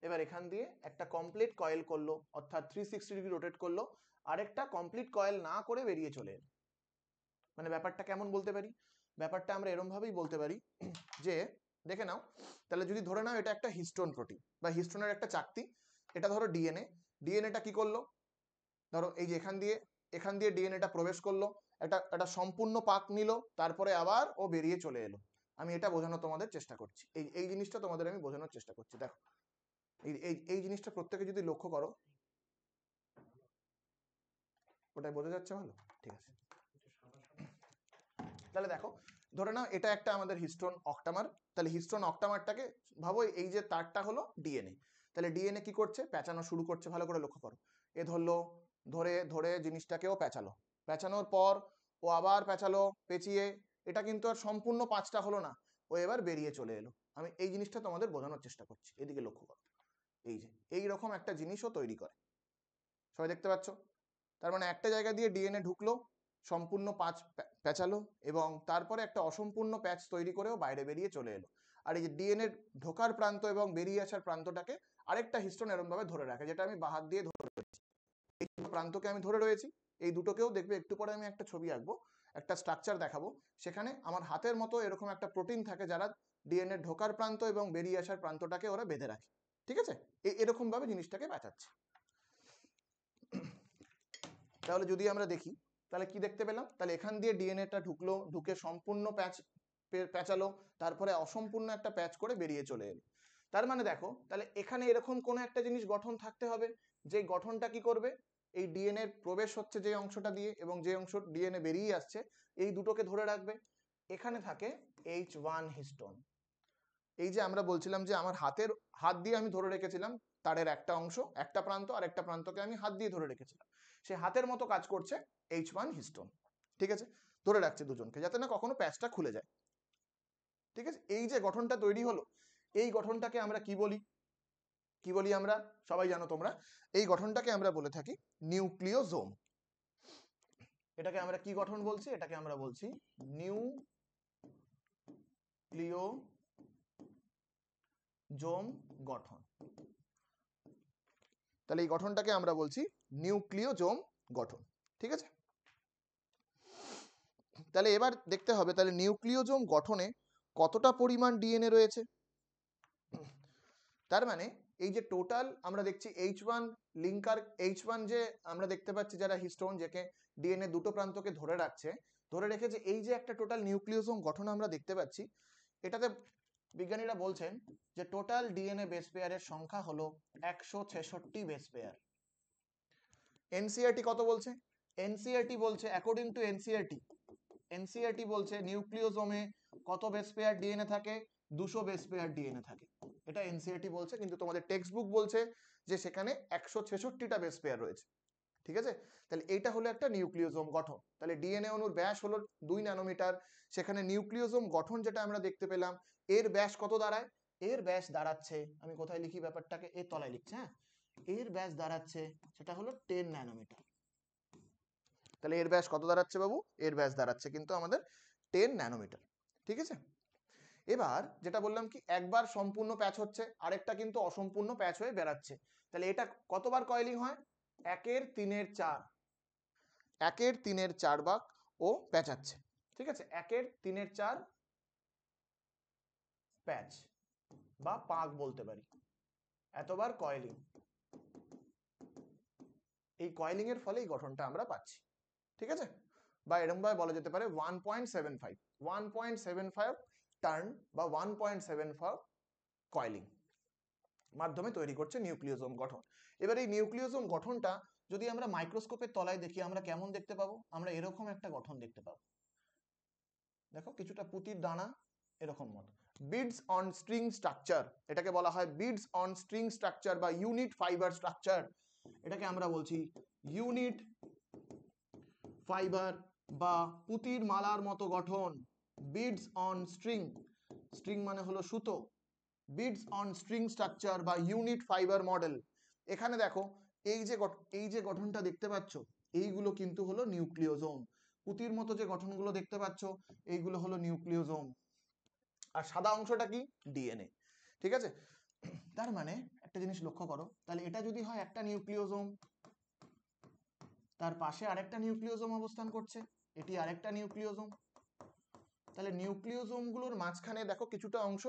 এবার এখান দিয়ে একটা কমপ্লিট কয়েল করলো, অর্থাৎ 360 ডিগ্রি রোটেট করলো, আরেকটা কমপ্লিট কয়েল না করে বেরিয়ে চলে এলো। মানে ব্যাপারটা কেমন বলতে পারি? ব্যাপারটা আমরা এরকম ভাবেই বলতে পারি যে, দেখে নাও, তাহলে যদি ধরে নাও এটা একটা হিস্টোন প্রোটিন বা হিস্টোনের একটা চাকতি, এটা ধরো ডিএনএ। ডিএনএটা কি করলো, ধরো এই যে এখান দিয়ে ডিএনএটা প্রবেশ করলো, একটা সম্পূর্ণ পাক নিল, তারপরে আবার ও বেরিয়ে চলে এলো। আমি এটা বোঝানোর তোমাদের চেষ্টা করছি, এই জিনিসটা তোমাদের আমি বোঝানোর চেষ্টা করছি। দেখো এই জিনিসটা প্রত্যেকে যদি লক্ষ্য করো, ওটাই বোঝা যাচ্ছে ভালো? ঠিক আছে, তাহলে দেখো, ধরে নাও এটা একটা আমাদের হিস্টোন অক্টামার। তাহলে হিস্টোন অক্টামারটাকে ভাবো, এই যে তারটা হলো ডিএনএ। তাহলে ডিএনএ কি করছে? পেঁচানো শুরু করছে। ভালো করে লক্ষ্য করো, এ ধরলো, ধরে ধরে জিনিসটাকেও পেঁচালো, পেঁচানোর পর ও আবার পেঁচালো, পেঁচিয়ে, এটা কিন্তু আর সম্পূর্ণ পাঁচটা হলো না, ও এবার বেরিয়ে চলে এলো। আমি এই জিনিসটা তোমাদের বোঝানোর চেষ্টা করছি, এদিকে লক্ষ্য করো। এই যে এইরকম একটা জিনিসও তৈরি করে, সবাই দেখতে পাচ্ছ? তার মানে একটা জায়গা দিয়ে ডিএনএ ঢুকলো, সম্পূর্ণ পাঁচ প্যাঁচালো, এবং তারপরে একটা অসম্পূর্ণ প্যাচ তৈরি করেও বাইরে বেরিয়ে চলে এলো। আর এই যে ডিএনএ ঢোকার প্রান্ত এবং বেরিয়ে আসার প্রান্তটাকে আরেকটা হিস্টোন এরকম ভাবে ধরে রাখে, যেটা আমি বাহাত দিয়ে ধরে রয়েছি। এই প্রান্তকে আমি ধরে রয়েছি, এই দুটোকেও দেখবে একটু পরে আমি একটা ছবি আঁকবো, একটা স্ট্রাকচার দেখাবো, সেখানে আমার হাতের মতো এরকম একটা প্রোটিন থাকে, যারা ডিএনএ ঢোকার প্রান্ত এবং বেরিয়ে আসার প্রান্তটাকে ওরা বেঁধে রাখে। ঠিক আছে, এরকম ভাবে জিনিসটাকে বাঁচাচ্ছে। তাহলে যদি আমরা দেখি, তাহলে কি দেখতে পেলাম? তাহলে এখান দিয়ে ডিএনএটা ঢুকলো, ঢুকে সম্পূর্ণ প্যাঁচালো, তারপরে অসম্পূর্ণ একটা প্যাচ করে বেরিয়ে চলে এলো। তার মানে দেখো, তাহলে এখানে এরকম কোনো একটা জিনিস গঠন থাকতে হবে, যে গঠনটা কি করবে, এই ডিএনএ প্রবেশ হচ্ছে যে অংশটা দিয়ে এবং যে অংশ ডিএনএ বেরিয়ে আসছে, এই দুটোকে ধরে রাখবে। এখানে থাকে H1 হিস্টোন। এই যে আমরা বলছিলাম যে আমার হাত দিয়ে আমি ধরে রেখেছিলাম তারের একটা অংশ, একটা প্রান্ত, আর একটা প্রান্তকে আমি হাত দিয়ে ধরে রেখেছিলাম, সে হাতের মতো কাজ করছে H1 হিস্টোন। ঠিক আছে, ধরে রাখছে দুজনকে, যাতে না কখনো প্যাচটা খুলে যায়। ঠিক আছে, এই যে গঠনটা তৈরি হলো, এই গঠনটাকে আমরা কি বলি? কি বলি আমরা? সবাই জানো তোমরা, এই গঠনটাকে আমরা বলে থাকি নিউক্লিওজোম। এটাকে আমরা কি গঠন বলছি? এটাকে আমরা বলছি নিউক্লিওজোম গঠন। তাহলে এই গঠনটাকে আমরা বলছি নিউক্লিওজোম গঠন। ঠিক আছে, তাহলে এবার দেখতে হবে, তাহলে নিউক্লিওজোম গঠনে কতটা পরিমাণ ডিএনএ রয়েছে। তার মানে এই যে টোটাল আমরা দেখছি H1 লিঙ্কার, H1 যে আমরা দেখতে পাচ্ছি যারা হিস্টোন, যাকে ডিএনএ দুটো প্রান্তকে ধরে রাখছে, ধরে রেখেছে, এই যে একটা টোটাল নিউক্লিওজোম গঠন আমরা দেখতে পাচ্ছি, এটাতে বিজ্ঞানীরা বলছেন যে টোটাল ডিএনএ বেস পেয়ারের সংখ্যা হলো 166 বেস পেয়ার। এনসিআরটি কত বলছে? এনসিআরটি বলছে, অ্যাকর্ডিং টু এনসিআরটি বলছে নিউক্লিওজোমে কত বেস পেয়ার ডিএনএ থাকে? 200 বেস পেয়ার ডিএনএ থাকে। এটা এনসিআরটি বলছে, কিন্তু তোমাদের টেক্সট বুক বলছে যে সেখানে 166টা বেস পেয়ার রয়েছে। ঠিক আছে, তাহলে এইটা হলো একটা নিউক্লিওজোম গঠন। তাহলে ডিএনএ অণুর ব্যাস হলো 2 ন্যানোমিটার, সেখানে নিউক্লিওজোম গঠন যেটা আমরা দেখতে পেলাম, এর ব্যাস কত দাঁড়ায়? এর ব্যাস দাঁড়াচ্ছে, আমি কোথায় লিখি ব্যাপারটাকে, এর তলায় লিখছি, হ্যাঁ, এর ব্যাস দাঁড়াচ্ছে, সেটা হলো 10 ন্যানোমিটার। তাহলে এর ব্যাস কত দাঁড়াচ্ছে বাবু? এর ব্যাস দাঁড়াচ্ছে কিন্তু আমাদের 10 ন্যানোমিটার। ঠিক আছে, এবার যেটা বললাম কি, একবার সম্পূর্ণ প্যাচ হচ্ছে, আরেকটা কিন্তু অসম্পূর্ণ প্যাচ হয়ে বেরাচ্ছে। তাহলে এটা কতবার কয়েলিং হয়? 1/3 1/3 বার ও প্যাচাচ্ছে। ঠিক আছে, 1/3 প্যাচ বা পাক বলতে পারি, এতবার কয়েলিং। এই কয়েলিং এর ফলে এই গঠনটা আমরা পাচ্ছি, ঠিক আছে? বা এরকম ভাবে বলা যেতে পারে 1.75 টার্ন বা 1.75 কয়েলিং মাধ্যমে তৈরি করছে নিউক্লিওজোম গঠন। এবার এই নিউক্লিওজোম গঠনটা যদি আমরা মাইক্রোস্কোপের তলায় দেখি আমরা কেমন দেখতে পাবো? আমরা এরকম একটা গঠন দেখতে পাবো, দেখো কিছুটা পুঁতির দানা এরকম মতো। বিডস অন স্ট্রিং স্ট্রাকচার, এটাকে বলা হয় বিডস অন স্ট্রিং স্ট্রাকচার বা ইউনিট ফাইবার স্ট্রাকচার। এটাকে আমরা বলছি ইউনিট ফাইবার বা পুঁতির মালার মতো গঠন। বিডস অন স্ট্রিং, স্ট্রিং মানে হলো সুতো, বিডস অন স্ট্রিং স্ট্রাকচার বা ইউনিট ফাইবার মডেল। এখানে দেখো এই যে গঠনটা দেখতে পাচ্ছ এইগুলো কিন্তু হলো নিউক্লিওজোম। পুঁতির মতো যে গঠনগুলো দেখতে পাচ্ছ এইগুলো হলো নিউক্লিওজোম, আর সাদা অংশটা কি? ডিএনএ, ঠিক আছে? তার মানে একটা জিনিস লক্ষ্য করো, তাহলে এটা যদি হয় একটা নিউক্লিওজোম, তার পাশে আরেকটা নিউক্লিওজোম অবস্থান করছে, এটি আরেকটা নিউক্লিওজোম। তাহলে নিউক্লিওজোম গুলোর মাঝখানে দেখো কিছুটা অংশ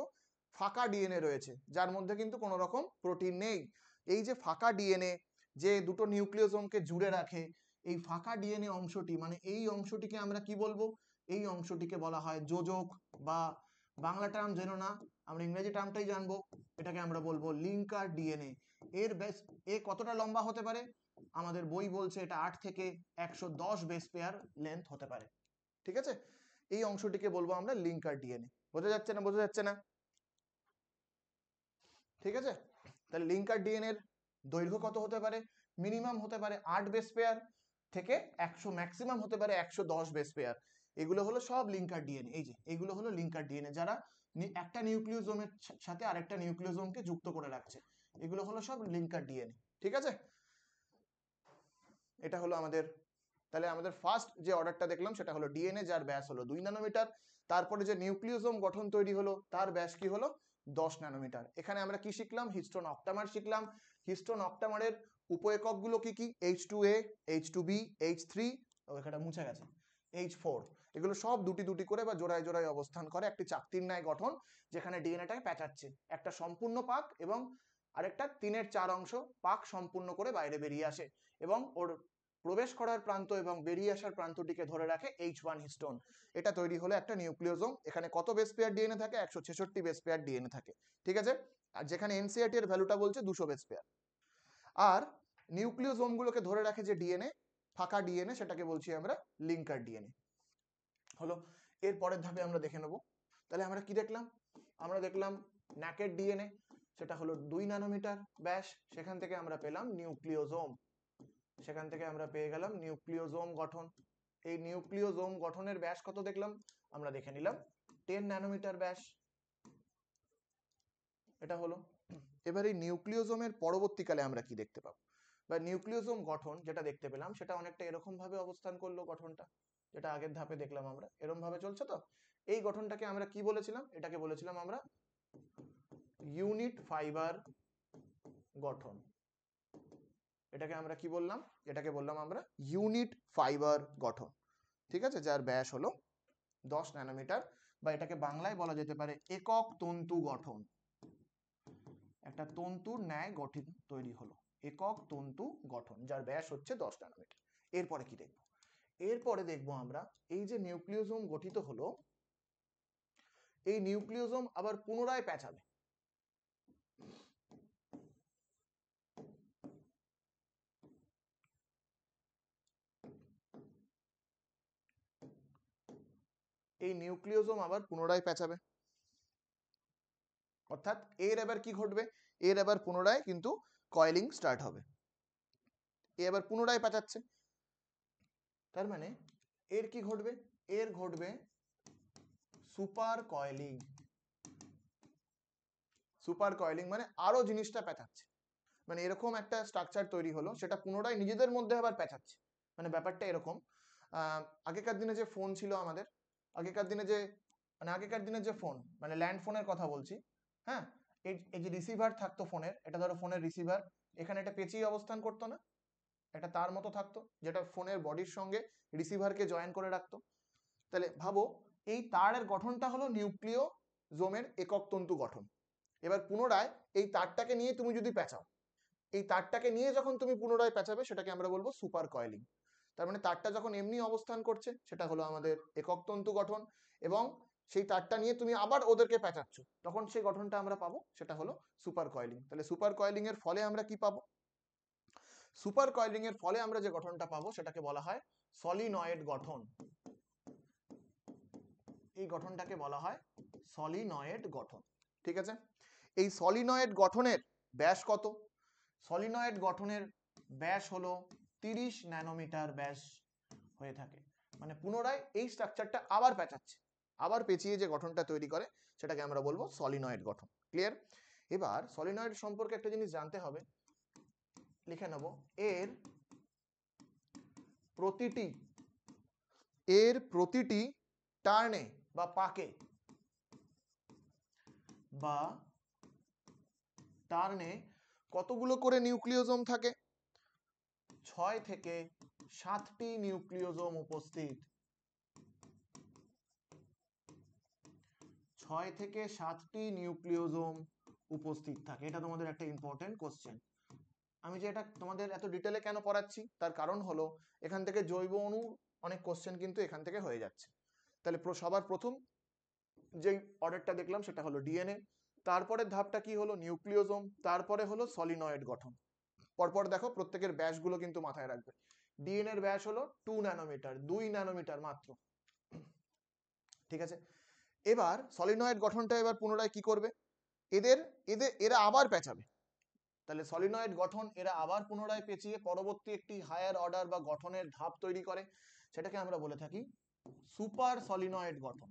ফাঁকা ডিএনএ রয়েছে, যার মধ্যে কিন্তু কোনো রকম প্রোটিন নেই। এই যে ফাঁকা ডিএনএ যে দুটো নিউক্লিওজোমকে জুড়ে রাখে, এই ফাঁকা ডিএনএ অংশটি মানে এই অংশটিকে আমরা কি বলবো? এই অংশটিকে বলা হয় যোজক, বা বাংলা টার্ম জেনো না, আমরা ইংরেজি টার্মটাই জানবো, এটাকে আমরা বলবো লিঙ্কার ডিএনএ। এর বেস এ কতটা লম্বা হতে পারে? আমাদের বই বলছে এটা 8 থেকে 110 বেস পেয়ার লেন্থ হতে পারে, ঠিক আছে? এই অংশটিকে বলবো আমরা লিঙ্কার ডিএনএ। বোঝা যাচ্ছে না? বোঝা যাচ্ছে না? ঠিক আছে, তাহলে লিঙ্কার ডিএনএ এর দৈর্ঘ্য কত হতে পারে? মিনিমাম হতে পারে 8 বেস পেয়ার থেকে 100, ম্যাক্সিমাম হতে পারে 110 বেস পেয়ার। এগুলো হলো সব লিঙ্কার ডিএনএ। এই যে এগুলো হলো লিঙ্কার ডিএনএ, যারা একটা নিউক্লিওজোমের সাথে আরেকটা নিউক্লিওজোমকে যুক্ত করে রাখছে, এগুলো হলো সব লিঙ্কার ডিএনএ, ঠিক আছে? এটা হলো আমাদের, তাহলে আমাদের ফার্স্ট যে অর্ডারটা দেখলাম সেটা হলো ডিএনএ, যার ব্যাস হলো 2 ন্যানোমিটার। তারপরে যে নিউক্লিওজোম গঠন তৈরি হলো তার ব্যাস কি হলো? 10 ন্যানোমিটার। এখানে আমরা কি শিখলাম? হিস্টোন অক্টামার শিখলাম। হিস্টোন অক্টামারের উপএককগুলো কি কি? H2A, H2B, H3, এখানে মুছে গেছে, H4। এগুলো সব দুটি দুটি করে বা জোড়ায় জোড়ায় অবস্থান করে একটি চাকতির ন্যায় গঠন, যেখানে ডিএনএটাকে প্যাঁচাচ্ছে। একটা সম্পূর্ণ পাক এবং আরেকটা 3/4 অংশ পাক সম্পূর্ণ করে বাইরে বেরিয়ে আসে, এবং ওর প্রবেশ করার প্রান্ত এবং বেরিয়ে আসার প্রান্তটিকে ধরে রাখে H1 হিস্টোন। এটা তৈরি হলো একটা নিউক্লিওজোম। এখানে কত বেস পেয়ার ডিএনএ থাকে? 166 বেস পেয়ার ডিএনএ থাকে, ঠিক আছে? আর যেখানে এনসিআরটি এর ভ্যালুটা বলছে 200 বেস পেয়ার। আর নিউক্লিওজোম গুলোকে ধরে রাখে যে ডিএনএ, ফাঁকা ডিএনএ, সেটাকে বলছি আমরা লিঙ্কার ডিএনএ। হলো, এর পরের ধাপে আমরা দেখে নেব। তাহলে আমরা কি দেখলাম? আমরা দেখলাম ন্যাকেড ডিএনএ, সেটা হলো 2 ন্যানোমিটার ব্যাস। সেখান থেকে আমরা পেলাম নিউক্লিওজোম, সেখান থেকে আমরা পেয়ে গেলাম নিউক্লিওজোম গঠন। এই নিউক্লিওজোম গঠনের ব্যাস কত দেখলাম? আমরা দেখে নিলাম 10 ন্যানোমিটার ব্যাস, এটা হলো। এবার এই নিউক্লিওজোমের পরবর্তীকালে আমরা কি দেখতে পাবো? বা নিউক্লিওজোম গঠন যেটা দেখতে পেলাম সেটা অনেকটা এরকম ভাবে অবস্থান করলো গঠনটা, যেটা আগের ধাপে দেখলাম আমরা, এরকম ভাবে চলছে। তো এই গঠনটাকে আমরা কি বলেছিলাম? এটাকে বলেছিলাম আমরা ইউনিট ফাইবার গঠন। এটাকে আমরা কি বললাম? এটাকে বললাম আমরা ইউনিট ফাইবার গঠন, ঠিক আছে? যার ব্যাস হলো 10 ন্যানোমিটার, বা এটাকে বাংলায় বলা যেতে পারে একক তন্তু গঠন। একটা তন্তুর ন্যায় গঠিত তৈরি হলো একক তন্তু গঠন, যার ব্যাস হচ্ছে 10 ন্যানোমিটার। এরপরে কি দেখবো? এরপরে দেখবো আমরা এই যে নিউক্লিওজোম গঠিত হলো, এই নিউক্লিওজোম আবার পুনরায় প্যাঁচাবে। এই নিউক্লিওজোম আবার পুনরায় প্যাঁচাবে, অর্থাৎ এর এবার কি ঘটবে? এর এবার পুনরায় কিন্তু কয়েলিং স্টার্ট হবে। এ এবার পুনরায় প্যাঁচাচ্ছে, তার মানে এর কি ঘটবে? এর ঘটবে সুপার কয়েলিং। সুপার কয়েলিং মানে আরো জিনিসটা প্যাঁচাচ্ছে, মানে এরকম একটা স্ট্রাকচার তৈরি হলো, সেটা পুনরায় নিজেদের মধ্যে আবার প্যাঁচাচ্ছে। মানে ব্যাপারটা এরকম, আগেকার দিনে যে ফোন ছিল আমাদের, আগেকার দিনে যে আগেকার দিনের যে ফোন, মানে ল্যান্ড ফোনের কথা বলছি, হ্যাঁ, এই যে রিসিভার থাকতো ফোনের, এটা ধরো ফোনের রিসিভার, এখানে একটা পেঁচিয়ে অবস্থান করতো না, একটা তার মতো থাকতো যেটা ফোনের বডির সঙ্গে রিসিভারকে জয়েন করে রাখতো। তাহলে ভাবো এই তারের গঠনটা হলো নিউক্লিও জোমের একক তন্তু গঠন। এবার পুনরায় এই তারটাকে নিয়ে তুমি যদি পেঁচাও, এই তারটাকে নিয়ে যখন তুমি পুনরায় পেঁচাবে সেটাকে আমরা বলবো সুপার কয়েলিং। তার মানে তারটা যখন এমনি অবস্থান করছে সেটা হলো আমাদের একক তন্তু গঠন, এবং সেই তারটা নিয়ে তুমি আবার ওদেরকে পেঁচাচ্ছ, তখন সেই গঠনটা আমরা পাবো, সেটা হলো সুপার কয়েলিং। তাহলে সুপার কয়েলিং এর ফলে আমরা কি পাবো? সুপার কয়েলিং এর ফলে আমরা যে গঠনটা পাবো সেটাকে বলা হয় সলিনয়েড গঠন। এই গঠনটাকে বলা হয় সলিনয়েড গঠন। ঠিক আছে, এই সলিনয়েড গঠনের ব্যাস কত? সলিনয়েড গঠনের ব্যাস হলো 30 ন্যানোমিটার ব্যাস হয়ে থাকে। মানে পুনরায় এই স্ট্রাকচারটা আবার পেঁচাচ্ছে, আবার পেঁচিয়ে যে গঠনটা তৈরি করে সেটাকে আমরা বলবো সলিনয়েড গঠন। ক্লিয়ার? এবার সলিনয়েড সম্পর্কে একটা জিনিস জানতে হবে, লিখে নেব, এর প্রতিটি টার্নে বা পাকে বা টার্নে কতগুলো করে নিউক্লিওজোম থাকে? 6 থেকে 7টি নিউক্লিওজোম উপস্থিত। 6 থেকে 7টি নিউক্লিওজোম উপস্থিত থাকে। এটা তোমাদের একটা ইম্পর্টেন্ট কোশ্চেন। আমি যে এটা তোমাদের এত ডিটেলে কেন পড়াচ্ছি তার কারণ হলো এখান থেকে জৈব অণু অনেক কোশ্চেন কিন্তু এখান থেকে হয়ে যাচ্ছে। তাহলে সবার প্রথম যেই অর্ডারটা দেখলাম সেটা হলো ডিএনএ, তারপরের ধাপটা কি হলো নিউক্লিওজোম, তারপরে হলো সলিনয়েড গঠন। পরপর দেখো, প্রত্যেকের ব্যাসগুলো কিন্তু মাথায় রাখবে। ডিএনএ এর ব্যাস হলো 2 ন্যানোমিটার, 2 ন্যানোমিটার মাত্র। ঠিক আছে, এবার সলিনয়েড গঠনটা এবার পুনরায় কি করবে? এরা আবার পেঁচাবে। তাহলে সলিনয়েড গঠন এরা আবার পুনরায় পেঁচিয়ে পরবর্তী একটি হায়ার অর্ডার বা গঠনের ধাপ তৈরি করে, সেটাকে আমরা বলে থাকি সুপার সলিনয়েড গঠন।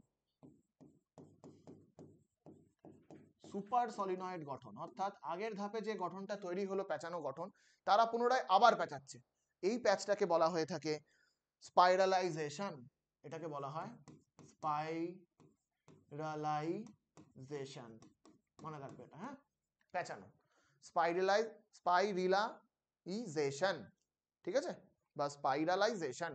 সুপার সলিনয়েড গঠন অর্থাৎ আগের ধাপে যে গঠনটা তৈরি হলো পেঁচানো গঠন, তারা পুনরায় আবার পেঁচাচ্ছে। এই প্যাচটাকে বলা হয়ে থাকে স্পাইরালাইজেশন। এটাকে বলা হয় স্পাইরালাইজেশন, মনে রাখবে এটা। হ্যাঁ, পেঁচানো, স্পাইরালাইজেশন, ঠিক আছে, বা স্পাইরালাইজেশন।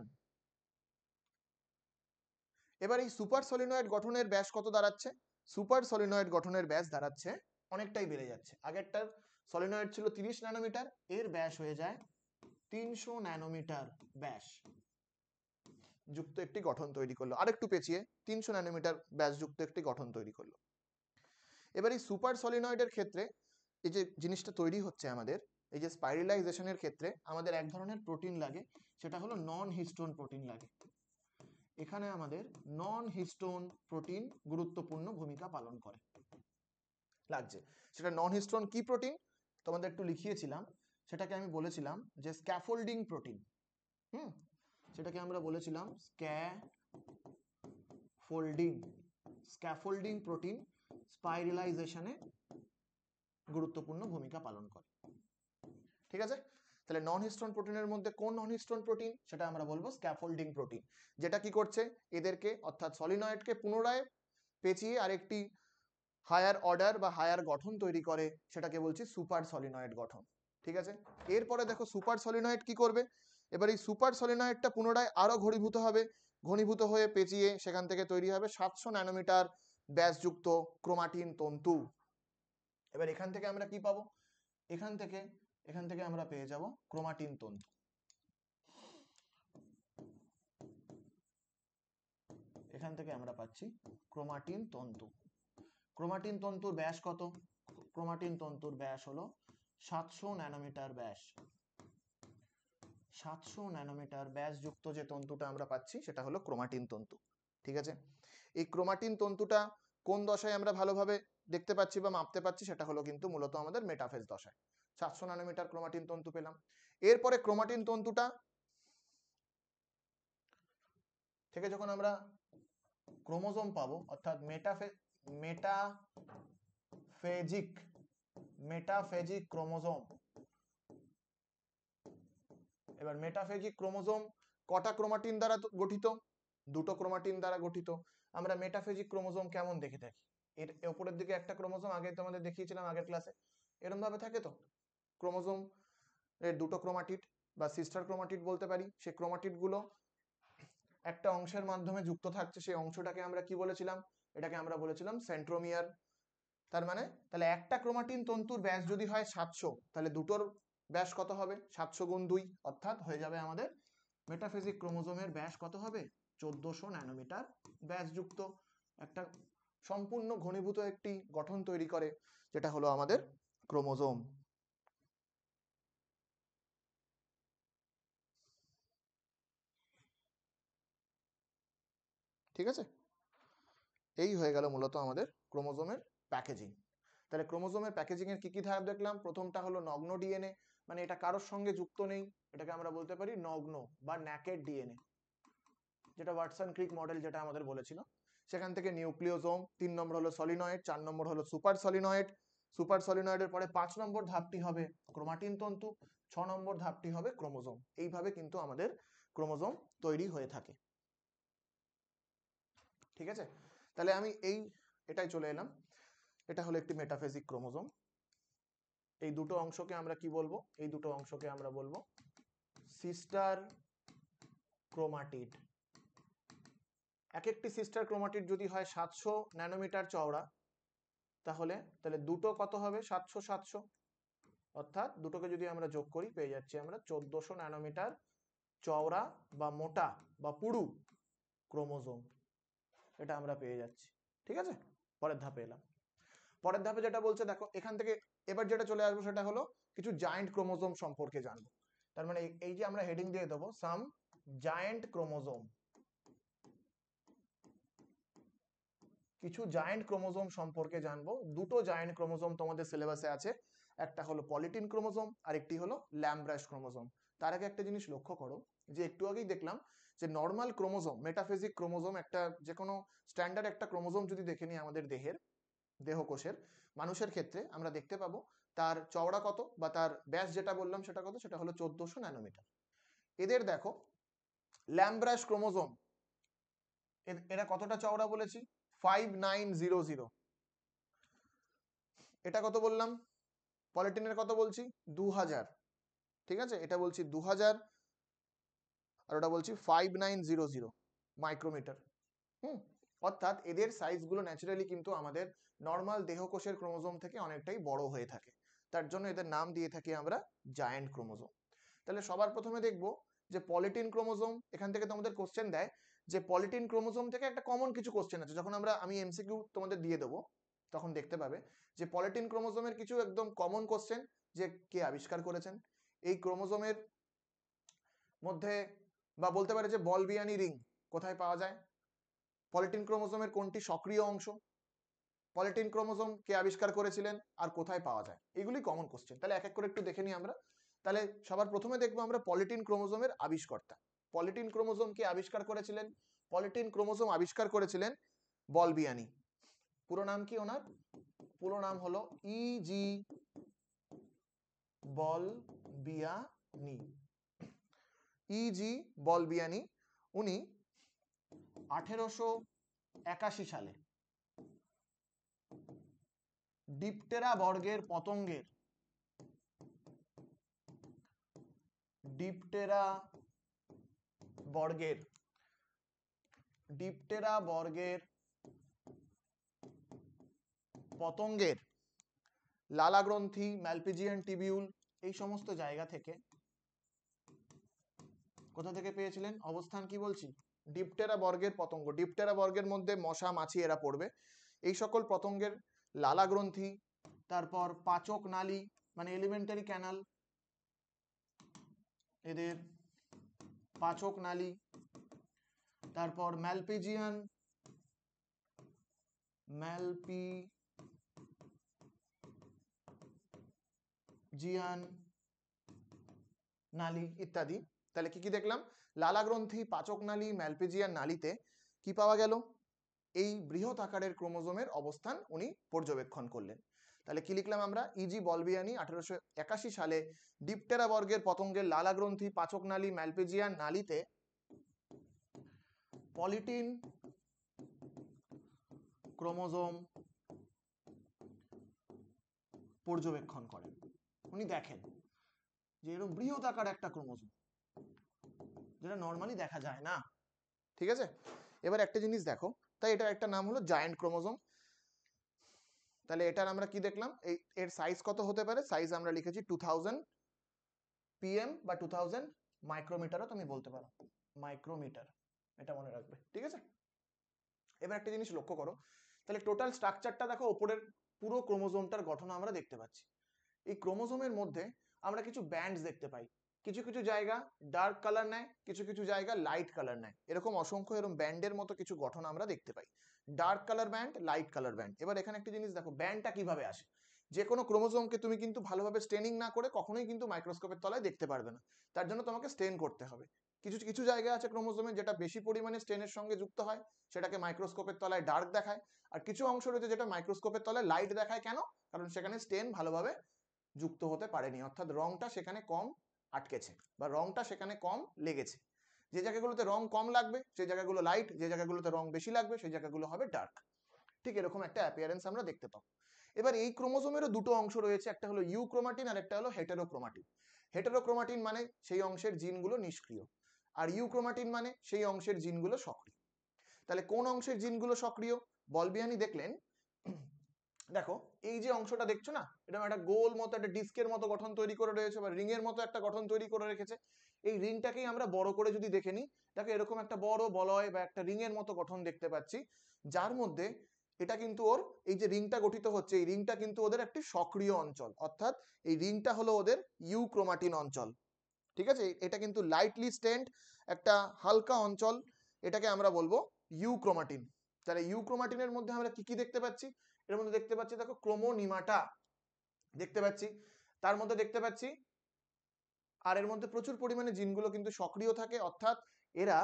এবার এই সুপার সলিনয়েড গঠনের ব্যাস কত দাঁড়াচ্ছে? সুপার সলিনয়েড গঠনের ব্যাস দাঁড়াচ্ছে অনেকটাই বেড়ে যাচ্ছে। আগেরটার সলিনয়েড ছিল 30 ন্যানোমিটার, এর ব্যাস হয়ে যায় 300 ন্যানোমিটার ব্যাস যুক্ত একটি গঠন তৈরি করলো। আরেকটু পেঁচিয়ে 300 ন্যানোমিটার ব্যাস যুক্ত একটি গঠন তৈরি করলো। এবার এই সুপার সলিনয়েডের ক্ষেত্রে এই যে জিনিসটা তৈরি হচ্ছে আমাদের, এই যে স্পাইরালাইজেশনের ক্ষেত্রে আমাদের এক ধরনের প্রোটিন লাগে, সেটা হলো নন হিস্টোন প্রোটিন লাগে। এখানে আমাদের নন হিস্টোন প্রোটিন গুরুত্বপূর্ণ ভূমিকা পালন করে লাগছে। সেটা নন হিস্টোন কি প্রোটিন তোমাদের একটু লিখিয়েছিলাম, সেটাকে আমি বলেছিলাম যে স্ক্যাফোল্ডিং প্রোটিন। সেটাকে আমরা বলেছিলাম স্ক্যাফোল্ডিং প্রোটিন স্পাইরালাইজেশনে গুরুত্বপূর্ণ ভূমিকা পালন করে। ঠিক আছে, তাহলে নন হিস্টোন প্রোটিনের মধ্যে কোন নন হিস্টোন প্রোটিন? সেটা আমরা বলবো স্ক্যাফোল্ডিং প্রোটিন, যেটা কি করছে এদেরকে অর্থাৎ সলিনয়েডকে পুনরায় পেঁচিয়ে আরেকটি হায়ার অর্ডার বা হায়ার গঠন তৈরি করে, সেটাকে বলছি সুপার সলিনয়েড গঠন। ঠিক আছে, এরপরে দেখো সুপার সলিনয়েড কি করবে? এবার এই সুপার সলিনয়েডটা পুনরায় আরো ঘনীভূত হয়ে পেঁচিয়ে সেখান থেকে তৈরি হবে 700 ন্যানোমিটার ব্যাসযুক্ত ক্রোমাটিন তন্তু। এবার এখান থেকে আমরা কি পাবো? এখান থেকে আমরা পেয়ে যাব ক্রোমাটিন তন্তু। এখান থেকে আমরা পাচ্ছি ক্রোমাটিন তন্তু। ক্রোমাটিন তন্তুর ব্যাস কত? ক্রোমাটিন তন্তুর ব্যাস হলো 700 ন্যানোমিটার ব্যাস। 700 ন্যানোমিটার ব্যাসযুক্ত যে তন্তুটা আমরা পাচ্ছি সেটা হলো ক্রোমাটিন তন্তু। ঠিক আছে, এই ক্রোমাটিন তন্তুটা কোন দশায় আমরা ভালোভাবে দেখতে পাচ্ছি বা মাপতে পাচ্ছি? সেটা হলো কিন্তু মূলত আমাদের মেটাফেজ দশায়। 700 ন্যানোমিটার ক্রোমাটিন তন্তু পেলাম। এরপরে ক্রোমাটিন তন্তুটা থেকে যখন আমরা ক্রোমোজোম পাবো, অর্থাৎ মেটাফেজিক ক্রোমোজোম। এবার মেটাফেজিক ক্রোমোজোম কটা ক্রোমাটিন দ্বারা গঠিত? দুটো ক্রোমাটিন দ্বারা গঠিত। আমরা মেটাফেজিক ক্রোমোজোম কেমন দেখে থাকি? এর উপরের দিকে একটা ক্রোমোজোম, আগে তোমাদের দেখিয়েছিলাম আগের ক্লাসে, এরকম ভাবে থাকে তো ক্রোমোজোম এর দুটো ক্রোমাটিড বা সিস্টার ক্রোমাটিড বলতে পারি। সেই ক্রোমাটিড গুলো একটা অংশের মাধ্যমে যুক্ত থাকছে, সেই অংশটাকে আমরা কি বলেছিলাম? এটাকে আমরা বলেছিলাম সেন্ট্রোমিয়ার। তার মানে তাহলে একটা ক্রোমাটিন তন্তুর ব্যাস যদি হয় 700, তাহলে দুটোর ব্যাস কত হবে? 700 গুণ 2, অর্থাৎ হয়ে যাবে আমাদের মেটাফেজিক ক্রোমোজোমের ব্যাস কত হবে? 1400 ন্যানোমিটার ব্যাসযুক্ত একটা সম্পূর্ণ ঘনীভূত একটি গঠন তৈরি করে, যেটা হলো আমাদের ক্রোমোজোম। ঠিক আছে, এই হয়ে গেল মূলত আমাদের ক্রোমোজোমের প্যাকেজিং। তাহলে ক্রোমোজোমের প্যাকেজিং এর কি কি ধাপ দেখলাম? প্রথমটা হলো নগ্ন ডিএনএ, মানে এটা কারোর সঙ্গে যুক্ত নেই, এটাকে আমরা বলতে পারি নগ্ন বা ন্যাকেড ডিএনএ, যেটা ওয়াটসন ক্রিক মডেল যেটা আমাদের বলেছিল। সেখান থেকে নিউক্লিওজোম, 3 নম্বর হলো সলিনয়েড, 4 নম্বর হলো সুপার সলিনয়েড। সুপার সলিনয়েডের পরে 5 নম্বর ধাপটি হবে ক্রোমাটিন তন্তু, 6 নম্বর ধাপটি হবে ক্রোমোজোম। এইভাবে কিন্তু আমাদের ক্রোমোজোম তৈরি হয়ে থাকে। ঠিক আছে, তাহলে আমি এটাই চলে এলাম। এটা হলো একটি মেটাফেজিক ক্রোমোজোম। এই দুটো অংশকে আমরা কি বলবো? এই দুটো অংশকে আমরা বলবো সিস্টার ক্রোমাটিড। এক একটি সিস্টার ক্রোমাটিড যদি হয় 700 ন্যানোমিটার চওড়া, তাহলে দুটো কত হবে? 700 700, অর্থাৎ দুটোকে যদি আমরা যোগ করি পেয়ে যাচ্ছি আমরা 1400 ন্যানোমিটার চওড়া বা মোটা বা পুরু ক্রোমোজোম, এটা আমরা পেয়ে যাচ্ছি। ঠিক আছে, পরের ধাপে এলাম। পরের ধাপে যেটা বলছে দেখো, এখান থেকে এবার যেটা চলে আসবো সেটা হলো কিছু জায়েন্ট ক্রোমোজোম সম্পর্কে জানবো। তার মানে এই যে আমরা হেডিং দিয়ে দেবো সাম জায়েন্ট ক্রোমোজোম, কিছু জায়েন্ট ক্রোমোজোম সম্পর্কে জানবো। দুটো জায়েন্ট ক্রোমোজোম তোমাদের সিলেবাসে আছে, একটা হলো পলিটিন ক্রোমোজোম আর একটি হলো ল্যাম্ব্রাশ ক্রোমোজোম। তার আগে একটা জিনিস লক্ষ্য করো, যে একটু আগেই দেখলাম যে নর্মাল ক্রোমোজোম, মেটাফেজিক ক্রোমোজোম, একটা যে কোনো স্ট্যান্ডার্ড একটা ক্রোমোজোম যদি দেখে নিই আমাদের দেহকোষের, মানুষের ক্ষেত্রে আমরা দেখতে পাবো তার চওড়া কত বা তার ব্যাস যেটা বললাম সেটা কত, সেটা হলো 1400 ন্যানোমিটার। এদের দেখো ল্যাম্ব্রাশ ক্রোমোজোম, এরা কতটা চওড়া বলেছি? 5900। এটা কত বললাম? পলিটিনের কত বলছি? 2000। ঠিক আছে, এটা বলছি 2000 আর ওটা বলছি 5900 মাইক্রোমিটার। অর্থাৎ এদের সাইজগুলো ন্যাচারালি কিন্তু আমাদের নর্মাল দেহকোষের ক্রোমোজোম থেকে অনেকটাই বড় হয়ে থাকে, তার জন্য এদের নাম দিয়ে থাকি আমরা জায়ান্ট ক্রোমোজোম। তাহলে সবার প্রথমে দেখবো যে পলিটিন ক্রোমোজোম। এখান থেকে তোমাদের কোশ্চেন দেয় যে পলিটিন ক্রোমোজোম থেকে একটা কমন কিছু কোশ্চেন আছে, যখন আমি এমসিকিউ তোমাদের দিয়ে দেবো তখন দেখতে পাবে যে পলিটিন ক্রোমোজোমের কিছু একদম কমন কোশ্চেন, যে কে আবিষ্কার করেছেন, এই ক্রোমোজোমের মধ্যে, বা বলতে পারে যে বল বিয়ানি রিং কোথায় পাওয়া যায়, পলিটিন ক্রোমোজোমের কোনটি সক্রিয় অংশ, পলিটিন ক্রোমোজোম কে আবিষ্কার করেছিলেন আর কোথায় পাওয়া যায়, এগুলি কমন কোশ্চেন। তাহলে এক এক করে একটু দেখে নিই আমরা। তাহলে সবার প্রথমে দেখবো আমরা পলিটিন ক্রোমোজোমের আবিষ্কর্তা। পলিটিন ক্রোমোজোম কে আবিষ্কার করেছিলেন? পলিটিন ক্রোমোজোম আবিষ্কার করেছিলেন বল বিয়ানি। পুরো নাম কি ওনার? পুরো নাম হলো ইজি বল বিয়ানি। ইজি বল বিয়ানি। উনি 1881 সালে ডিপটেরা বর্গের পতঙ্গের ডিপটেরা বর্গের পতঙ্গের লালা গ্রন্থি, ম্যালপিজিয়ান টিবিউল, এই সমস্ত জায়গা থেকে, কোথা থেকে পেয়েছিলেন? অবস্থান কি বলছি? ডিপটেরা বর্গের পতঙ্গ। ডিপটেরা বর্গের মধ্যে মশা, মাছি এরা পড়বে। এই সকল পতঙ্গের লালা গ্রন্থি, তারপর পাচক নালী মানে এলিমেন্টারি ক্যানাল, এদের পাচক নালী, তারপর ম্যালপিজিয়ান নালী ইত্যাদি। তাহলে কি কি দেখলাম? লালা গ্রন্থি, পাচক নালী, ম্যালপিজিয়ান নালীতে কি পাওয়া গেল? এই বৃহৎ আকারের ক্রোমোজোমের অবস্থান উনি পর্যবেক্ষণ করলেন। তাহলে কি লিখলাম আমরা? ইজি বলবিয়ানি 1881 সালে ডিপটেরা বর্গের পতঙ্গের লালা গ্রন্থি, পাচক নালী, ম্যালপিজিয়ান নালীতে পলিটিন ক্রোমোজোম পর্যবেক্ষণ করেন। উনি দেখেন যে এরকম বৃহৎ আকার একটা ক্রোমোজোম, যেটা নর্মালি দেখা যায় না। ঠিক আছে, এবার একটা জিনিস দেখো, তাই এটার একটা নাম হলো জায়ান্ট ক্রোমোজোম। তাহলে এটার আমরা কি দেখলাম, এর সাইজ কত হতে পারে, সাইজ আমরা লিখেছি 2000 পিএম বা 2000 মাইক্রোমিটারও তুমি বলতে পারো, মাইক্রোমিটার, এটা মনে রাখবে, ঠিক আছে। এবার একটা জিনিস লক্ষ্য করো, তাহলে টোটাল স্ট্রাকচারটা দেখো, উপরের পুরো ক্রোমোজোমটার গঠন আমরা দেখতে পাচ্ছি। এই ক্রোমোজোমের মধ্যে আমরা কিছু ব্যান্ডস দেখতে পাই, কিছু কিছু জায়গা ডার্ক কালার নেয়, কিছু কিছু জায়গা লাইট কালার নেয়, এরকম অসংখ্য এরকম ব্যান্ডের মতো কিছু গঠন আমরা দেখতে পাই, dark colour band, light colour band. এবার এখানে একটা জিনিস দেখো, ব্যান্ডটা কিভাবে আসে। যে কোনো ক্রোমোজোমকে তুমি কিন্তু ভালোভাবে স্টেনিং না করে কখনোই কিন্তু মাইক্রোস্কোপের তলায় দেখতে পারবে না, তার জন্য তোমাকে স্টেন করতে হবে। কিছু কিছু জায়গা আছে ক্রোমোজোমে যেটা বেশি পরিমাণে স্টেনের সঙ্গে যুক্ত হয়, সেটাকে মাইক্রোস্কোপের তলায় ডার্ক দেখায়। আর কিছু অংশ রয়েছে যেটা মাইক্রোস্কোপের তলায় লাইট দেখায়, কেন, কারণ সেখানে স্টেন ভালোভাবে যুক্ত হতে পারেনি, অর্থাৎ রংটা সেখানে কম আটকেছে বা রংটা সেখানে কম লেগেছে। যে জায়গাগুলোতে রং কম লাগবে সেই জায়গাগুলো লাইট, যে জায়গাগুলোতে রং বেশি লাগবে সেই জায়গাগুলো হবে ডার্ক। ঠিক এরকম একটা অ্যাপিয়ারেন্স আমরা দেখতে পাবো। এবার এই ক্রোমোজোমেরও দুটো অংশ রয়েছে, একটা হলো ইউক্রোমাটিন আর একটা হলো হেটেরোক্রোমাটিন। হেটেরোক্রোমাটিন মানে সেই অংশের জিনগুলো নিষ্ক্রিয়, আর ইউক্রোমাটিন মানে সেই অংশের জিনগুলো সক্রিয়। তাহলে কোন অংশের জিনগুলো সক্রিয়, বলবিয়ানি দেখলেন, দেখো এই যে অংশটা দেখছো না, এটা একটা গোল মতো একটা ডিস্কের মতো গঠন তৈরি করে রয়েছে বা রিং এর মতো একটা গঠন তৈরি করে রেখেছে। এই রিংটাকেই আমরা বড় করে যদি দেখে নিই, দেখো এরকম একটা বড় বলয় বা একটা রিং এর মতো গঠন দেখতে পাচ্ছি, যার মধ্যে এটা কিন্তু ওর এই যে রিংটা গঠিত হচ্ছে, এই রিংটা কিন্তু ওদের একটি সক্রিয় অঞ্চল, অর্থাৎ এই রিংটা হলো ওদের ইউক্রোমাটিন অঞ্চল। ঠিক আছে, এটা কিন্তু লাইটলি স্টেন্ড একটা হালকা অঞ্চল, এটাকে আমরা বলবো ইউক্রোমাটিন। তাহলে ইউক্রোমাটিনের মধ্যে আমরা কি কি দেখতে পাচ্ছি, এর মধ্যে দেখতে পাচ্ছি দেখো ক্রোমোনিমাটা দেখতে পাচ্ছি, তার মধ্যে দেখতে পাচ্ছি, আর এর মধ্যে প্রচুর পরিমাণে জিনগুলো কিন্তু সক্রিয় থাকে, অর্থাৎ এরা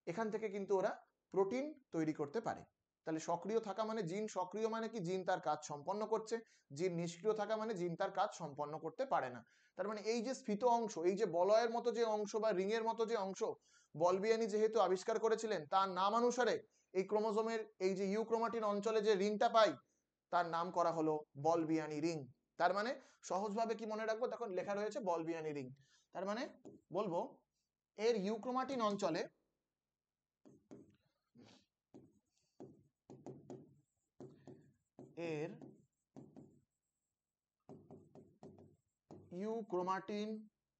এখান থেকে কিন্তু ওরা প্রোটিন তৈরি করতে পারে। তাহলে সক্রিয় থাকা মানে জিন সক্রিয় মানে কি, জিন তার কাজ সম্পন্ন করছে, জিন নিষ্ক্রিয় থাকা মানে জিন তার কাজ সম্পন্ন করতে পারে না। তার মানে এই যে স্ফীত অংশ, এই যে বলয়ের মতো যে অংশ বা রিং এর মতো যে অংশ বলবিয়ানি যেহেতু আবিষ্কার করেছিলেন, তার নাম অনুসারে এই ক্রোমোজোমের এই যে ইউক্রোমাটিন অঞ্চলে যে রিংটা পাই, তার নাম করা হলো বলবিয়ানি রিং। তার মানে সহজভাবে কি মনে রাখবো, তখন লেখা রয়েছে বলবিয়ানি রিং। তার মানে বলবো এর ইউক্রোমাটিন অঞ্চলে এর ইউক্রোমাটিন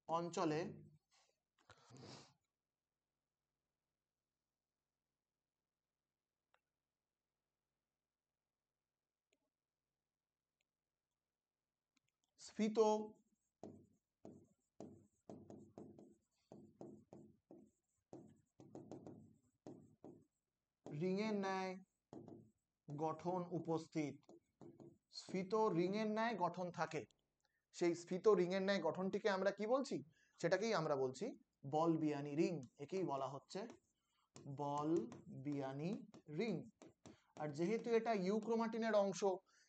অঞ্চলে স্ফীত রিংয়ের ন্যায় গঠন উপস্থিত, স্ফীত রিংয়ের ন্যায় গঠন থাকে, সেই স্ফীত রিংয়ের ন্যায় গঠনটিকে আমরা কি বলছি, সেটাকেই আমরা বলছি বলবিয়ানি রিং। একেই বলা হচ্ছে বলবিয়ানি রিং। আর যেহেতু এটা ইউক্রোমাটিনের অংশ,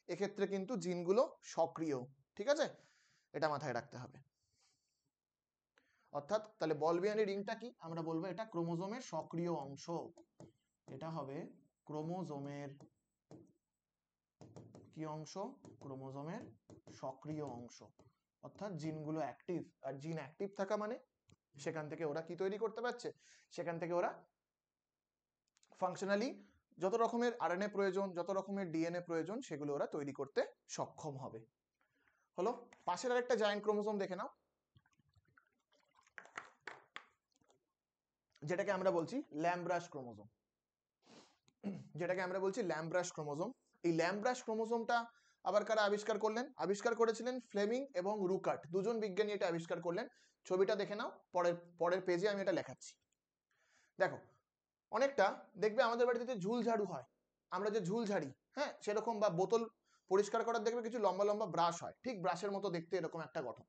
এক্ষেত্রে কিন্তু জিনগুলো সক্রিয়, ঠিক আছে, এটা মাথায় রাখতে হবে। অর্থাৎ তাহলে বলবিয়ানি রিংটা কি, আমরা বলবো এটা ক্রোমোজোমের সক্রিয় অংশ, এটা হবে ক্রোমোজোমের কি অংশ, ক্রোমোজোমের সক্রিয় অংশ, অর্থাৎ জিনগুলো অ্যাক্টিভ। আর জিন অ্যাক্টিভ থাকা মানে সেখান থেকে ওরা কি তৈরি করতে পারছে, সেখান থেকে ওরা ফাংশনালি যত রকমের আরএনএ প্রয়োজন, যত রকমের ডিএনএ প্রয়োজন, সেগুলো ওরা তৈরি করতে সক্ষম হবে। হলো, পাশের আরেকটা জায়ান্ট ক্রোমোজোম দেখে নাও, যেটাকে আমরা বলছি ল্যাম্ব্রাস ক্রোমোজোম, যেটাকে আমরা বলছি ল্যাম্ব্রাস ক্রোমোজোম। এই ল্যাম্ব্রাস ক্রোমোজোমটা আবার কারা আবিষ্কার করলেন, আবিষ্কার করেছিলেন ফ্লেমিং এবং রুকার্ট, দুজন বিজ্ঞানী এটা আবিষ্কার করলেন। ছবিটা দেখে নাও, পরের পেজে আমি এটা লেখাচ্ছি। দেখো অনেকটা দেখবে আমাদের বাড়িতে ঝুল ঝাড়ু হয়, আমরা যে ঝুল ঝাড়ি, হ্যাঁ সেরকম, বা বোতল পরিষ্কার করার দেখবে কিছু লম্বা লম্বা ব্রাশ হয়, ঠিক ব্রাশের মতো দেখতে এরকম একটা গঠন,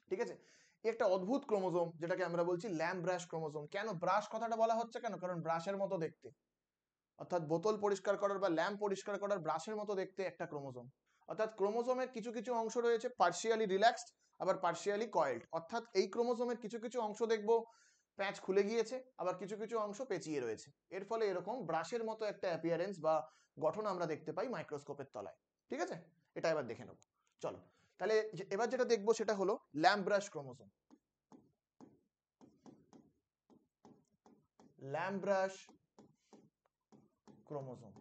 ঠিক আছে। একটা অদ্ভুত ক্রোমোজোম যেটাকে আমরা বলছি ল্যাম্ব্রাস ক্রোমোজোম। কেন ব্রাশ কথাটা বলা হচ্ছে, কেন, কারণ ব্রাশের মতো দেখতে, অর্থাৎ বোতল পরিষ্কার করার বা ল্যাম্প পরিষ্কার করার ব্রাশের মতো দেখতে একটা ক্রোমোজোম। অর্থাৎ ক্রোমোজোমের কিছু কিছু অংশ রয়েছে পার্শিয়ালি রিল্যাক্সড, আবার পার্শিয়ালি কয়েলড, অর্থাৎ এই ক্রোমোজোমের কিছু কিছু অংশ দেখবো প্যাচ খুলে গিয়েছে, আবার কিছু কিছু অংশ পেঁচিয়ে রয়েছে, এর ফলে এরকম ব্রাশের মতো একটা অ্যাপিয়ারেন্স বা গঠন আমরা দেখতে পাই মাইক্রোস্কোপের তলায়, ঠিক আছে। এটা এবার দেখে নেব, চলো। তাহলে এবার যেটা দেখবো সেটা হলো ল্যাম্ব্রাস ক্রোমোজোম। ল্যাম্ব্রাস ক্রোমোজোম।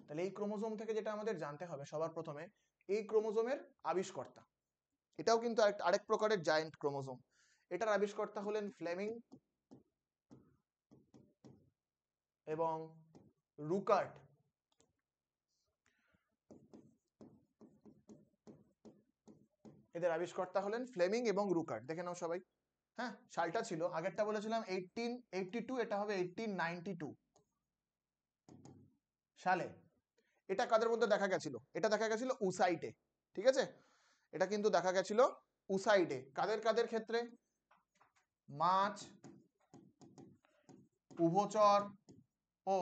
তাহলে এই ক্রোমোজোম থেকে যেটা আমাদের জানতে হবে সবার প্রথমে, এই ক্রোমোজোমের আবিষ্কর্তা, এটাও কিন্তু আরেক প্রকারের জায়ান্ট ক্রোমোজোম। এটার আবিষ্কর্তা হলেন ফ্লেমিং এবং রুকার্ট। এদের আবিষ্কর্তা হলেন ফ্লেমিং এবং রুকার্ট। দেখে নাও সবাই। হ্যাঁ, সালটা ছিল, আগেরটা বলেছিলাম 1882, এটা হবে 1892 সালে। এটা কাদের মধ্যে দেখা গেছিল? এটা দেখা গেছিল উসাইটে, ঠিক আছে? এটা কিন্তু দেখা গেছিল উসাইটে। কাদের কাদের ক্ষেত্রে? মাছ, উভচর ও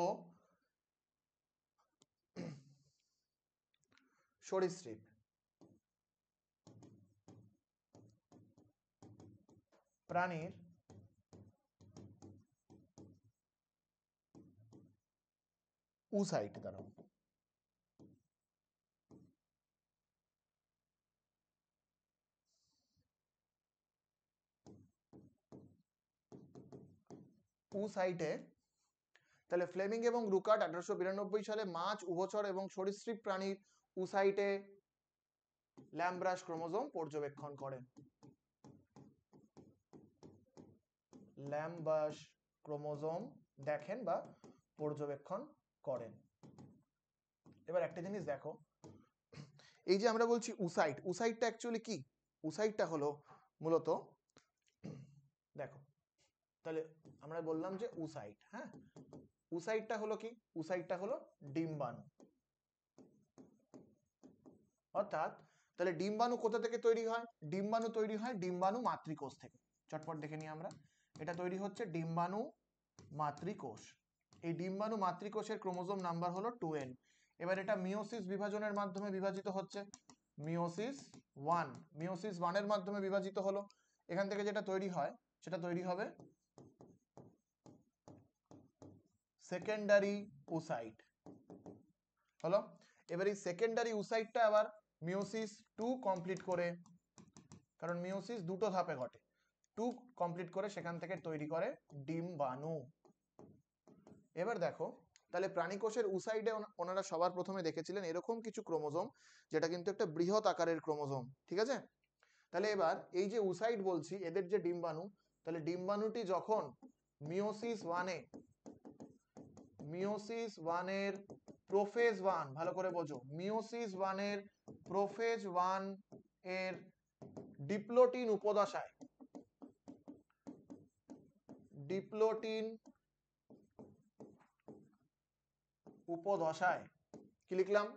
সরীসৃপ। প্রাণীর উসাইট দ্বারা। উসাইটে, তাহলে ফ্লেমিং এবং রুকার্ট 1892 সালে মাছ, উভচর এবং সরীসৃপ প্রাণীর উসাইটে ল্যাম্ব্রাস ক্রোমোজোম পর্যবেক্ষণ করেন। ল্যাম্বাস ক্রোমোজোম দেখেন বা পর্যবেক্ষণ করেন। এবার একটা জিনিস দেখো, এই যে আমরা বলছি উসাইট, উসাইটটা অ্যাকচুয়ালি কি? উসাইটটা হলো মূলত, দেখো তাহলে আমরা বললাম যে উসাইট, হ্যাঁ, উসাইটটা হলো কি? উসাইটটা হলো ডিম্বাণু। অর্থাৎ তাহলে ডিম্বাণু কোথা থেকে তৈরি হয়? ডিম্বাণু তৈরি হয় ডিম্বাণু মাতৃকোষ থেকে। চটপট দেখে নিই আমরা, এটা তৈরি হচ্ছে ডিম্বাণু মাতৃকোষ। এই ডিম্বাণু মাতৃকোষের ক্রোমোজোম নাম্বার হলো 2n। এবার এটা মিওসিস বিভাজনের মাধ্যমে বিভাজিত হচ্ছে, মিওসিস 1। মিওসিস 1 এর মাধ্যমে বিভাজিত হলো। এখান থেকে যেটা তৈরি হয় সেটা তৈরি হবে সেকেন্ডারি উসাইট হলো। এবার এই সেকেন্ডারি উসাইটটা আবার মিওসিস 2 কমপ্লিট করে, কারণ মিওসিস দুটো ধাপে ঘটে, 2 কমপ্লিট করে সেখান থেকে তৈরি করে ডিম্বাণু। এবার দেখো, তাহলে প্রাণী কোষের উসাইডে ওনারা সবার প্রথমে দেখেছিলেন এরকম কিছু ক্রোমোজোম, যেটা কিন্তু একটা বৃহৎ আকারের ক্রোমোজোম, ঠিক আছে? তাহলে এবার এই যে উসাইড বলছি, এদের যে ডিম্বাণু, তাহলে ডিম্বাণুটি যখন মিওসিস 1 এর প্রোফেজ 1, ভালো করে বোঝো, মিওসিস 1 এর প্রোফেজ 1 এর ডিপ্লোটিন উপদশায়, ডিপ্লোটিন উপদশায় কি লিখলাম?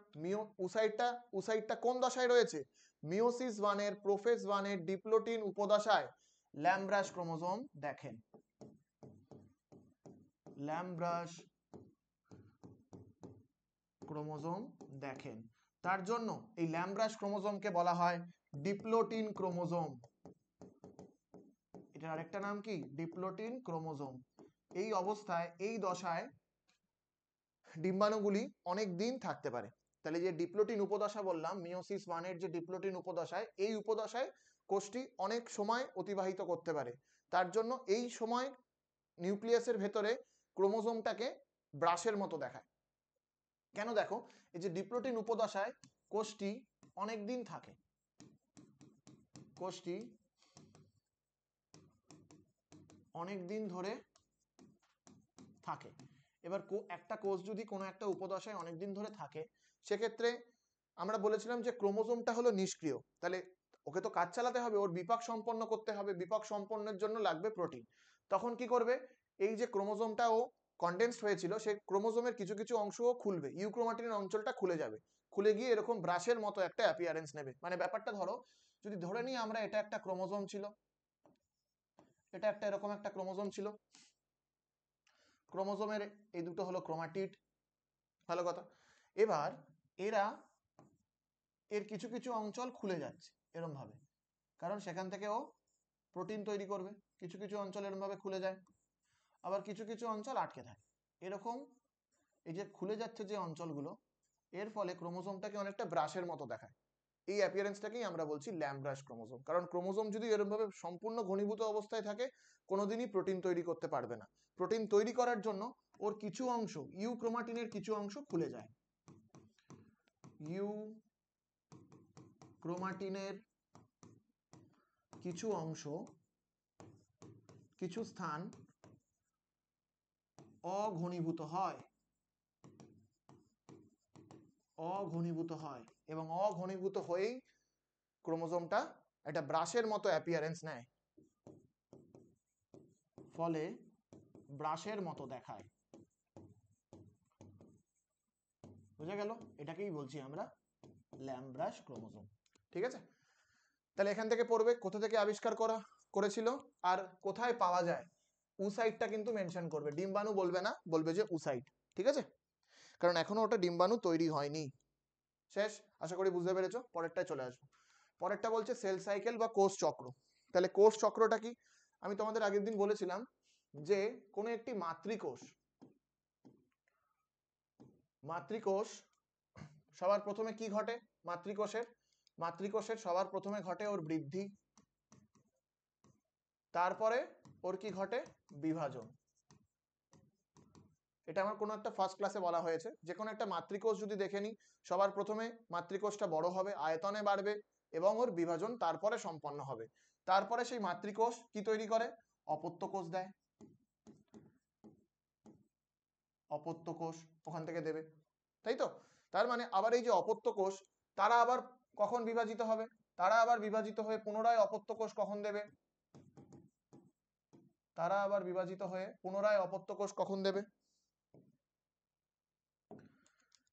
উসাইটটা কোন দশায় রয়েছে? মিওসিস 1 এর প্রোফেজ 1 এর ডিপ্লোটিন উপদশায় ল্যাম্ব্রাস ক্রোমোজোম দেখেন। ল্যাম্ব্রাস ক্রোমোজোম দেখেন, তার জন্য এই ল্যাম্ব্রাস ক্রোমোজোমকে বলা হয় ডিপ্লোটিন ক্রোমোজোম। এটার আরেকটা নাম কি? Diplotene chromosome. এই অবস্থায়, এই দশায় ডিম্বাণুগুলি অনেক দিন থাকতে পারে। তাহলে যে ডিপ্লোটিন উপদশা বললাম, মিওসিস 1 এর যে ডিপ্লোটিন উপদশায়, এই উপদশায় কোষটি অনেক সময় অতিবাহিত করতে পারে। তার জন্য এই সময় নিউক্লিয়াসের ভেতরে ক্রোমোজোমটাকে ব্রাশের মতো দেখায়। কেন? দেখো, এই যে ডিপ্লোটিন উপদশায় কোষটি অনেক দিন থাকে, কোষটি অনেক দিন ধরে থাকে। এবার একটা কোষ যদি কোনো একটা উপদশায় অনেকদিন ধরে থাকে, সেক্ষেত্রে আমরা বলেছিলাম যে ক্রোমোজোমটা হলো নিষ্ক্রিয়, তাহলে ওকে তো কাজ চালাতে হবে, ওর বিপাক সম্পন্ন করতে হবে, বিপাক সম্পন্নের জন্য লাগবে প্রোটিন। তখন কি করবে? এই যে ক্রোমোজোমটা ও কনডেন্সড হয়েছিল, সেই ক্রোমোজোমের কিছু কিছু অংশও খুলবে, ইউক্রোমাটিনের অঞ্চলটা খুলে যাবে, খুলে গিয়ে এরকম ব্রাশের মতো একটা অ্যাপিয়ারেন্স নেবে। মানে ব্যাপারটা ধরো, যদি ধরে নিই আমরা এটা একটা ক্রোমোজোম ছিল, এটা একটা এরকম একটা ক্রোমোজোম ছিল, ক্রোমোজোমের এই দুটো হলো ক্রোমাটিড, ভালো কথা। এবার এর কিছু কিছু অঞ্চল খুলে যাচ্ছে এরম ভাবে, কারণ সেখান থেকে ও প্রোটিন তৈরি করবে। কিছু কিছু অঞ্চল এরম ভাবে খুলে যায়, আবার কিছু কিছু অঞ্চল আটকে থাকে। এরকম এই যে খুলে যাচ্ছে যে অঞ্চলগুলো, এর ফলে ক্রোমোজোমটাকে অনেকটা ব্রাশের মতো দেখায়। এই অ্যাপিয়ারেন্সটাকেই আমরা বলছি ল্যাম্ব্রাস ক্রোমোজোম। কারণ ক্রোমোজোম যদি এরকম ভাবে সম্পূর্ণ ঘনীভূত অবস্থায় থাকে, কোনোদিনই প্রোটিন তৈরি করতে পারবে না। প্রোটিন তৈরি করার জন্য ওর কিছু অংশ, ইউক্রোমাটিনের কিছু অংশ খুলে যায়, ইউক্রোমাটিনের কিছু অংশ, কিছু স্থান অঘনীভূত হয়, অঘনীভূত হয়, এবং অঘনীভূত হয়েই ক্রোমোজোমটা একটা ব্রাশের মতো অ্যাপিয়ারেন্স নেয়, ফলে ব্রাশের মতো দেখায়। বুঝা গেল? এটাকেই বলছি আমরা ল্যামব্রাশ ক্রোমোজোম। ঠিক আছে, তাহলে এখান থেকে পড়বে কোথা থেকে আবিষ্কার করেছিল আর কোথায় পাওয়া যায়। উসাইটটা কিন্তু মেনশন করবে, ডিম্বাণু বলবে না, বলবে যে উসাইট। ঠিক আছে, কারণ এখনো ওটা ডিম্বাণু তৈরি হয়নি। শেষ, আশা করি বুঝতে পেরেছো। পরেরটায় চলে আসবো। পরেরটা বলছে সেল সাইকেল বা কোষ চক্র। তাহলে কোষ চক্রটা কি? আমি তোমাদের আগের দিন বলেছিলাম যে কোনো একটি মাতৃকোষ সবার প্রথমে কি ঘটে? মাতৃকোষের সবার প্রথমে ঘটে ওর বৃদ্ধি, তারপরে ওর কি ঘটে? বিভাজন। এটা আমার কোনো একটা ফার্স্ট ক্লাসে বলা হয়েছে, যে কোনো একটা মাতৃকোষ যদি দেখে নিই, সবার প্রথমে মাতৃকোষটা বড় হবে, আয়তনে বাড়বে, এবং ওর বিভাজন তারপরে সম্পন্ন হবে। তারপরে সেই মাতৃকোষ কি তৈরি করে? অপত্য কোষ দেয়, অপত্য কোষ ওখান থেকে দেবে, তাই তো? তার মানে আবার এই যে অপত্য কোষ, তারা আবার কখন বিভাজিত হবে? তারা আবার বিভাজিত হয়ে পুনরায় অপত্য কোষ কখন দেবে? তারা আবার বিভাজিত হয়ে পুনরায় অপত্য কোষ কখন দেবে?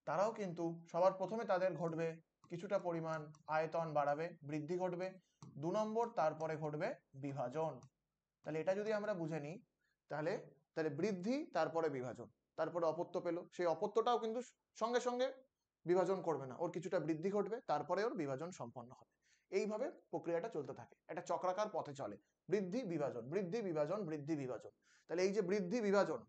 তারাও কিন্তু সবার প্রথমে তাদের ঘটবে কিছুটা পরিমাণ আয়তন বাড়াবে, বৃদ্ধি ঘটবে, 2 নম্বর তারপরে ঘটবে বিভাজন। তাহলে এটা যদি আমরা বুঝে নিই, তাহলে বৃদ্ধি, তারপরে বিভাজন, তারপরে অপত্য পেল। সেই অপত্যটাও কিন্তু সঙ্গে সঙ্গে বিভাজন করবে না, ওর কিছুটা বৃদ্ধি ঘটবে, তারপরে ওর বিভাজন সম্পন্ন হবে। এইভাবে প্রক্রিয়াটা চলতে থাকে, একটা চক্রাকার পথে চলে, বৃদ্ধি বিভাজন, বৃদ্ধি বিভাজন, বৃদ্ধি বিভাজন। তাহলে এই যে বৃদ্ধি বিভাজন,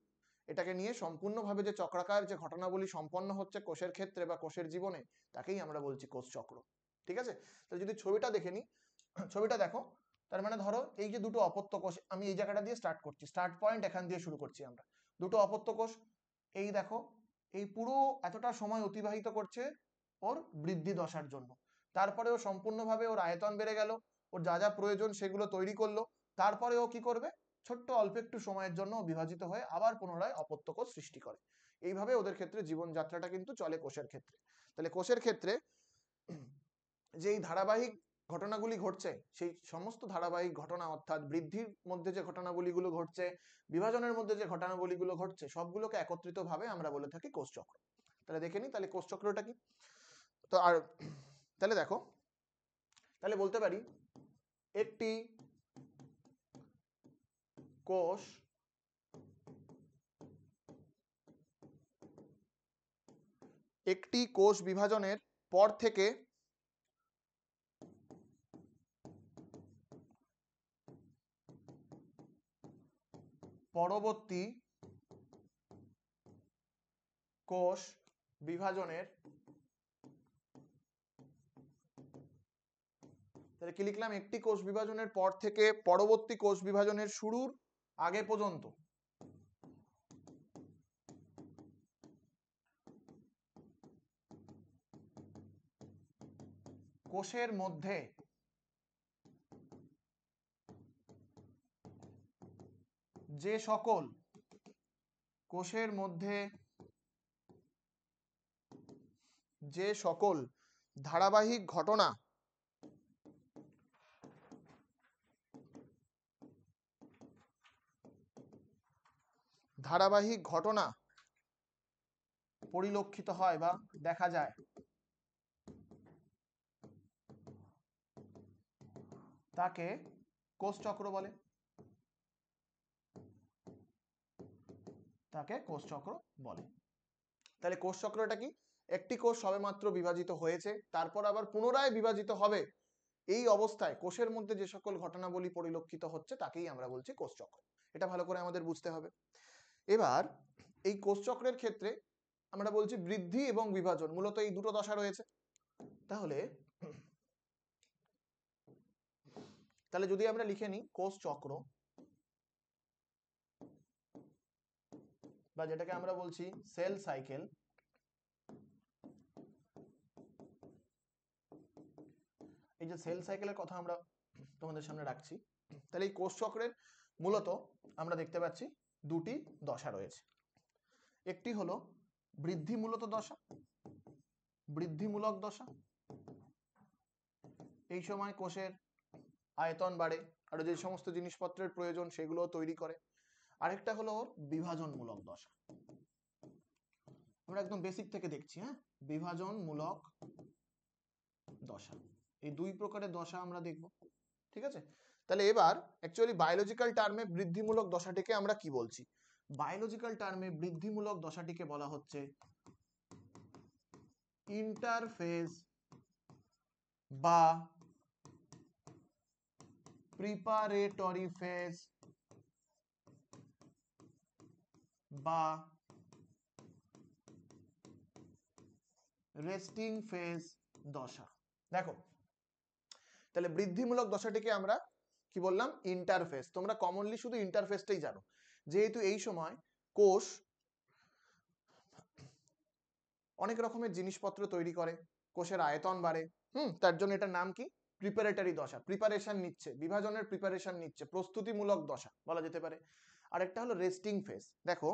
এটাকে নিয়ে সম্পূর্ণভাবে যে চক্রাকার যে ঘটনাবলী সম্পন্ন হচ্ছে কোষের ক্ষেত্রে বা কোষের জীবনে, তাকেই আমরা বলছি কোষ চক্র। ঠিক আছে, তাহলে যদি ছবিটা দেখে নিই, ছবিটা দেখো। তার মানে ধরো এই যে দুটো অপত্য কোষ, আমি এই জায়গাটা দিয়ে স্টার্ট করছি, স্টার্ট পয়েন্ট এখান দিয়ে শুরু করছি আমরা। দুটো অপত্য কোষ, এই দেখো, এই পুরো এতটা সময় অতিবাহিত করছে ওর বৃদ্ধি দশার জন্য। তারপরে ও সম্পূর্ণভাবে ওর আয়তন বেড়ে গেল, ওর যা যা প্রয়োজন সেগুলো তৈরি করলো। তারপরে ও কি করবে? ছোট্ট অল্প একটু সময়ের জন্য বিভাজিত হয়ে আবার পুনরায় অপত্য কোষ সৃষ্টি করে। এইভাবে ওদের ক্ষেত্রে জীবনযাত্রাটা কিন্তু চলে কোষের ক্ষেত্রে। তাহলে কোষের ক্ষেত্রে যেই ধারাবাহিক ঘটনাগুলি ঘটছে, সেই সমস্ত ধারাবাহিক ঘটনা, অর্থাৎ বৃদ্ধির মধ্যে যে ঘটনাবলীগুলো ঘটছে, বিভাজনের মধ্যে যে ঘটনাবলীগুলো ঘটছে, সবগুলোকে একত্রিত ভাবে আমরা বলে থাকি কোষ চক্র। তাহলে দেখে নিই, তাহলে কোষ চক্রটা কি। তো আর তাহলে দেখো, তাহলে বলতে পারি একটি কোষ বিভাজনের পর থেকে পরবর্তী কোষ বিভাজনের, তাহলে কি লিখলাম? একটি কোষ বিভাজনের পর থেকে পরবর্তী কোষ বিভাজনের শুরুর আগে পর্যন্ত কোষের মধ্যে যে সকল ধারাবাহিক ঘটনা পরিলক্ষিত হয় বা দেখা যায়, তাকে কোষ চক্র বলে। তাহলে কোষ চক্রটা কি? একটি কোষ সবেমাত্র বিভাজিত হয়েছে, তারপর আবার পুনরায় বিভাজিত হবে, এই অবস্থায় কোষের মধ্যে যে সকল ঘটনাবলী পরিলক্ষিত হচ্ছে তাকেই আমরা বলছি কোষ চক্র। এটা ভালো করে আমাদের বুঝতে হবে। এবার এই কোষ চক্রের ক্ষেত্রে আমরা বলছি বৃদ্ধি এবং বিভাজন, মূলত এই দুটো দশা রয়েছে। তাহলে যদি আমরা লিখে নিই কোষ চক্র, বা যেটাকে আমরা বলছি সেল সাইকেল, এই যে সেল সাইকেলের কথা আমরা তোমাদের সামনে রাখছি, তাহলে এই কোষ চক্রের মূলত আমরা দেখতে পাচ্ছি দুটি দশা রয়েছে। একটি হলো বৃদ্ধিমূলক দশা, বৃদ্ধিমূলক দশা, এই সময় কোষের আয়তন বাড়ে, আর যে সমস্ত জিনিসপত্রের প্রয়োজন সেগুলো তৈরি করে। আরেকটা হলো বিভাজনমূলক দশা, আমরা একদম বেসিক থেকে দেখছি। হ্যাঁ, বিভাজনমূলক দশা, এই দুই প্রকারের দশা আমরা দেখব। ঠিক আছে, তাহলে এবার অ্যাকচুয়ালি বায়োলজিক্যাল টার্মে বৃদ্ধিমূলক দশাটিকে আমরা কি বলছি? বায়োলজিক্যাল টার্মে বৃদ্ধিমূলক দশাটিকে বলা হচ্ছে ইন্টারফেজ বা প্রিপারেটরি ফেজ বা রেস্টিং ফেজ দশা। দেখো, তাহলে বৃদ্ধিমূলক দশাটিকে আমরা কি বললাম? ইন্টারফেজ। তোমরা কমনলি শুধু ইন্টারফেজটাই জানো, যেহেতু এই সময় কোষ অনেক রকমের জিনিসপত্র তৈরি করে, কোষের আয়তন বাড়ে, তার জন্য এটার নাম কি? প্রিপারেটরি দশা, প্রিপারেশন নিচ্ছে, বিভাজনের প্রিপারেশন নিচ্ছে, প্রস্তুতিমূলক দশা বলা যেতে পারে। আর একটা হলো রেস্টিং ফেজ। দেখো,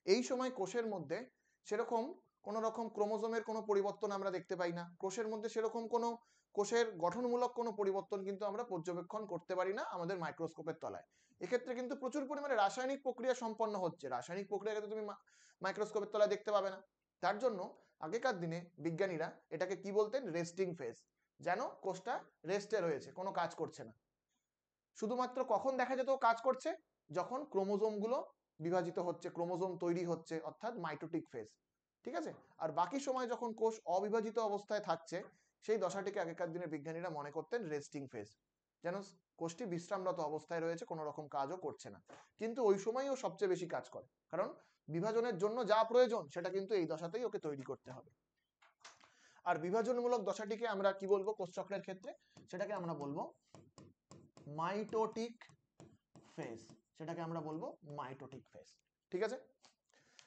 এই সময় কোষের মধ্যে সেরকম কোন রকম ক্রোমোজোমের কোনো পরিবর্তন আমরা দেখতে পাই না, কোষের মধ্যে সেরকম কোনো কোষের গঠনমূলক কোনো পরিবর্তন কিন্তু আমরা পর্যবেক্ষণ করতে পারি না আমাদের মাইক্রোস্কোপের তলায়। এক্ষেত্রে কিন্তু প্রচুর পরিমাণে রাসায়নিক প্রক্রিয়া সম্পন্ন হচ্ছে, রাসায়নিক প্রক্রিয়াকে তুমি মাইক্রোস্কোপের তলায় দেখতে পাবে না। তার জন্য আগেকার দিনে বিজ্ঞানীরা এটাকে কি বলতেন? রেস্টিং ফেজ, যেন কোষটা রেস্টে রয়েছে, কোনো কাজ করছে না। শুধুমাত্র কখন দেখা যেত কাজ করছে? যখন ক্রোমোজোম গুলো বিভাজিত হচ্ছে, ক্রোমোজোম তৈরি হচ্ছে, অর্থাৎ মাইটোটিক ফেজ। ঠিক আছে, আর বাকি সময় যখন কোষ অবিভাজিত অবস্থায় থাকছে, সেই দশাটিকে আগেকার দিনে বিজ্ঞানীরা মনে করতেন রেস্টিং ফেজ, যেন কোষটি বিশ্রামরত অবস্থায় রয়েছে, কোনো রকম কাজও করছে না। কিন্তু ওই সময়ও সবচেয়ে বেশি কাজ করে, কারণ বিভাজনের জন্য যা প্রয়োজন সেটা কিন্তু এই দশাতেই ওকে তৈরি করতে হবে। আর বিভাজনমূলক দশাটিকে আমরা কি বলবো কোষচক্রের ক্ষেত্রে? সেটাকে আমরা বলবো মাইটোটিক ফেজ, সেটাকে আমরা বলবো মাইটোটিক ফেজ। ঠিক আছে,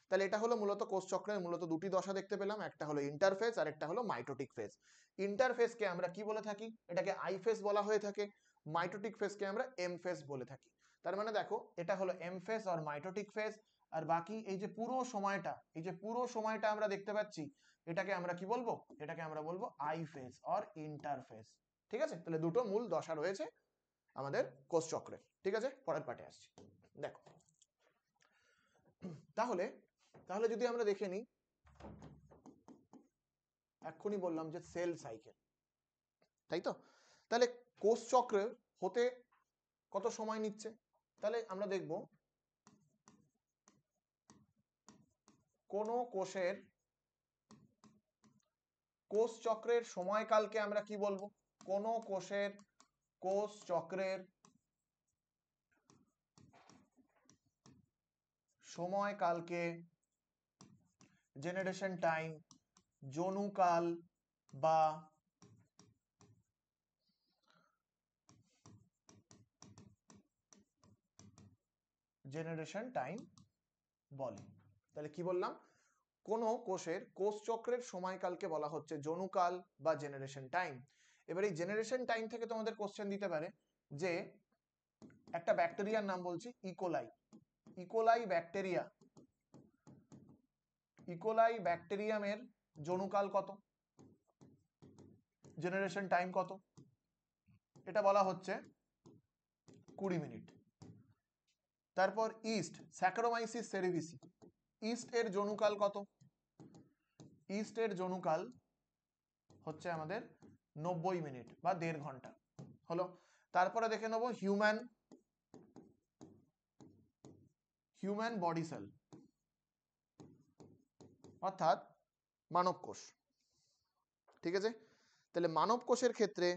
তাহলে এটা হলো মূলত কোষচক্রের মূলত দুটি দশা দেখতে পেলাম, একটা হলো ইন্টারফেজ আর একটা হলো মাইটোটিক ফেজ। ইন্টারফেজকে আমরা কি বলে থাকি? এটাকে আই ফেজ বলা হয়ে থাকে। মাইটোটিক ফেজকে আমরা এম ফেজ বলে থাকি। তার মানে দেখো, এটা হলো এম ফেজ আর মাইটোটিক ফেজ, আর বাকি এই যে পুরো সময়টা, এই যে পুরো সময়টা আমরা দেখতে পাচ্ছি, এটাকে আমরা কি বলবো? এটাকে আমরা বলবো আই ফেজ আর ইন্টারফেজ। ঠিক আছে, তাহলে দুটো মূল দশা রয়েছে আমাদের কোষচক্রে। ঠিক আছে, পরের পার্টে আসছি। দেখো, তাহলে তাহলে যদি আমরা দেখে নিই, এক্ষুনি বললাম যে সেল সাইকেল, তাই তো? তাহলে কোষ চক্র হতে কত সময় নিচ্ছে? তাহলে আমরা দেখব কোন কোষের কোষ চক্রের সময়কালকে আমরা কি বলবো? কোন কোষের কোষ চক্রের সময়কালকে জেনারেশন টাইম, জনুকাল বা জেনারেশন টাইম বলে। তাহলে কি বললাম? কোন কোষের কোষ চক্রের সময়কালকে বলা হচ্ছে জনুকাল বা জেনারেশন টাইম। এবার এই জেনারেশন টাইম থেকে তোমাদের কোশ্চেন দিতে পারে যে একটা ব্যাকটেরিয়ার নাম বলছি ইকোলাই, ইকোলাই ব্যাকটেরিয়া, ইকোলাই ব্যাকটেরিয়ামের জনুকাল কত, জেনারেশন টাইম কত? এটা বলা হচ্ছে 20 মিনিট। তারপর ইস্ট, স্যাকারোমাইসিস সেরিভিসি, ইস্ট এর জনুকাল কত? ইস্ট এর জনুকাল হচ্ছে আমাদের 90 মিনিট বা 1.5 ঘন্টা হলো। তারপরে দেখে নেব হিউম্যান, হিউম্যান বডি সেল, অর্থাৎ মানব কোষ। ঠিক আছে, তাহলে মানব কোষের ক্ষেত্রে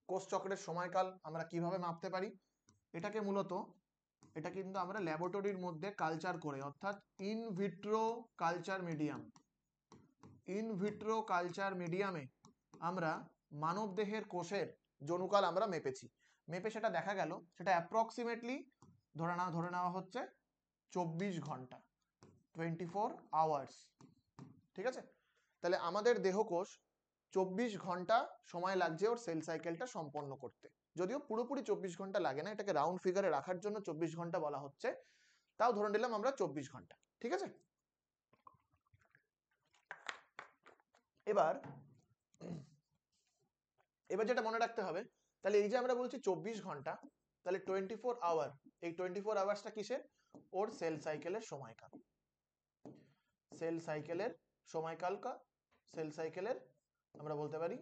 কোষ চক্রের সময়কাল আমরা কিভাবে মাপতে পারি? এটাকে মূলত, এটা কিন্তু আমরা ল্যাবরেটরির মধ্যে কালচার করে, অর্থাৎ in vitro culture medium, in vitro culture মিডিয়ামে আমরা মানব দেহের কোষের জনুকাল আমরা মেপেছি। মেপে সেটা দেখা গেল, সেটা অ্যাপ্রক্সিমেটলি ধরে নেওয়া হচ্ছে 24 ঘন্টা, 24 আওয়ার্স। ঠিক আছে, তাহলে আমাদের দেহকোষ 24 ঘন্টা সময় লাগছে ওর সেল সাইকেলটা সম্পন্ন করতে। যদিও পুরোপুরি 24 ঘন্টা লাগে না, এটাকে রাউন্ড ফিগারে রাখার জন্য 24 ঘন্টা বলা হচ্ছে, তাও ধরে নিলাম আমরা 24 ঘন্টা। ঠিক আছে, এবার যেটা মনে রাখতে হবে, তাহলে এই যে আমরা বলছি 24 ঘন্টা, তাহলে 24 আওয়ার, এই 24 আওয়ার্সটা কিসের? ওর সেল সাইকেলের সময়কাল। সেল সাইকেলের সময়কাল সেল সাইকেলের আমরা বলতে পারি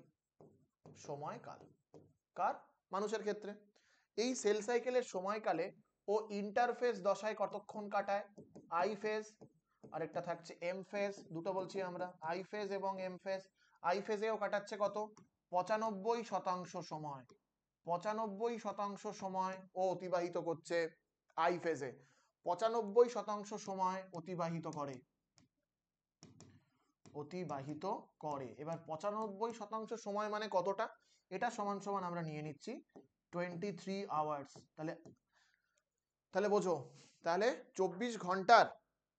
সময়কাল। কার? মানুষের ক্ষেত্রে। এই সেল সাইকেলের সময়কালে ও ইন্টারফেজ দশায় কতক্ষণ কাটায়? আই ফেজ, আরেকটা থাকছে এম ফেজ, দুটো বলছি আমরা, আই ফেজ এবং এম ফেজ। আই ফেজেও কাটাচ্ছে কত? 95% সময়। 95% সময় ও অতিবাহিত করছে আই ফেজে। 95% সময় অতিবাহিত করে। এবার 95% সময় মানে কতটা? এটা সমান সমান আমরা নিয়ে নিচ্ছি 23 আওয়ার্স। তাহলে বোঝো, তাহলে 24 ঘন্টার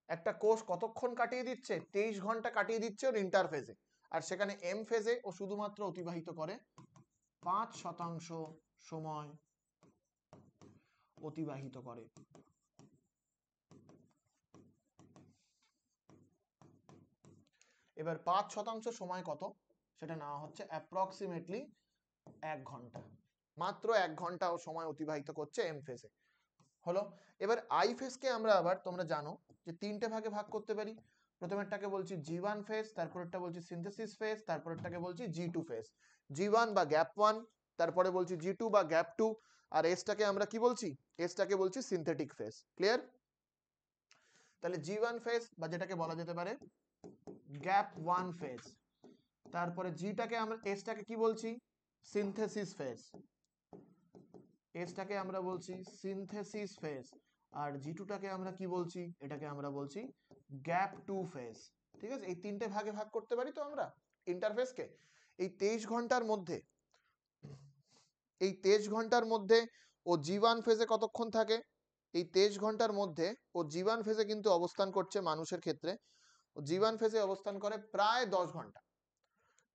একটা কোষ কতক্ষণ কাটিয়ে দিচ্ছে? 23 ঘন্টা কাটিয়ে দিচ্ছে ওর ইন্টারফেজে। আর সেখানে এম ফেজে ও শুধুমাত্র অতিবাহিত করে 5% সময় অতিবাহিত করে। এবার 5% সময় কত? সেটা নেওয়া হচ্ছে অ্যাপ্রক্সিমেটলি 1 ঘন্টা। মাত্র 1 ঘন্টা ও সময় অতিবাহিত করছে এম ফেজে। হলো। এবার আই ফেজকে আমরা আবার, তোমরা জানো যে 3টে ভাগে ভাগ করতে পারি। প্রথমেরটাকে বলছি জি1 ফেজ, তারপরেরটা বলছি সিনথেসিস ফেজ, তারপরেরটাকে বলছি জি2 ফেজ। জি1 বা গ্যাপ 1, তারপরে বলছি জি2 বা গ্যাপ 2, আর এসটাকে আমরা কি বলছি? এসটাকে বলছি সিনথেটিক ফেজ। ক্লিয়ার? তাহলে জি1 ফেজ বা যেটাকে বলা যেতে পারে গ্যাপ 1 ফেজ, তারপরে জিটাকে আমরা, এসটাকে কি বলছি? Synthesis phase. এসটাকে আমরা বলছি সিনথেসিস ফেজ, আর জি2টাকে আমরা কি বলছি? এটাকে আমরা বলছি গ্যাপ 2 ফেজ। ঠিক আছে, এই 3টে ভাগে ভাগ করতে পারি তো আমরা ইন্টারফেসকে। এই 23 ঘন্টার মধ্যে, ও জি1 ফেজে কতক্ষণ থাকে? এই 23 ঘন্টার মধ্যে ও জি1 ফেজে কিন্তু অবস্থান করছে মানুষের ক্ষেত্রে। ও জি1 ফেজে অবস্থান করে প্রায় 10 ঘন্টা।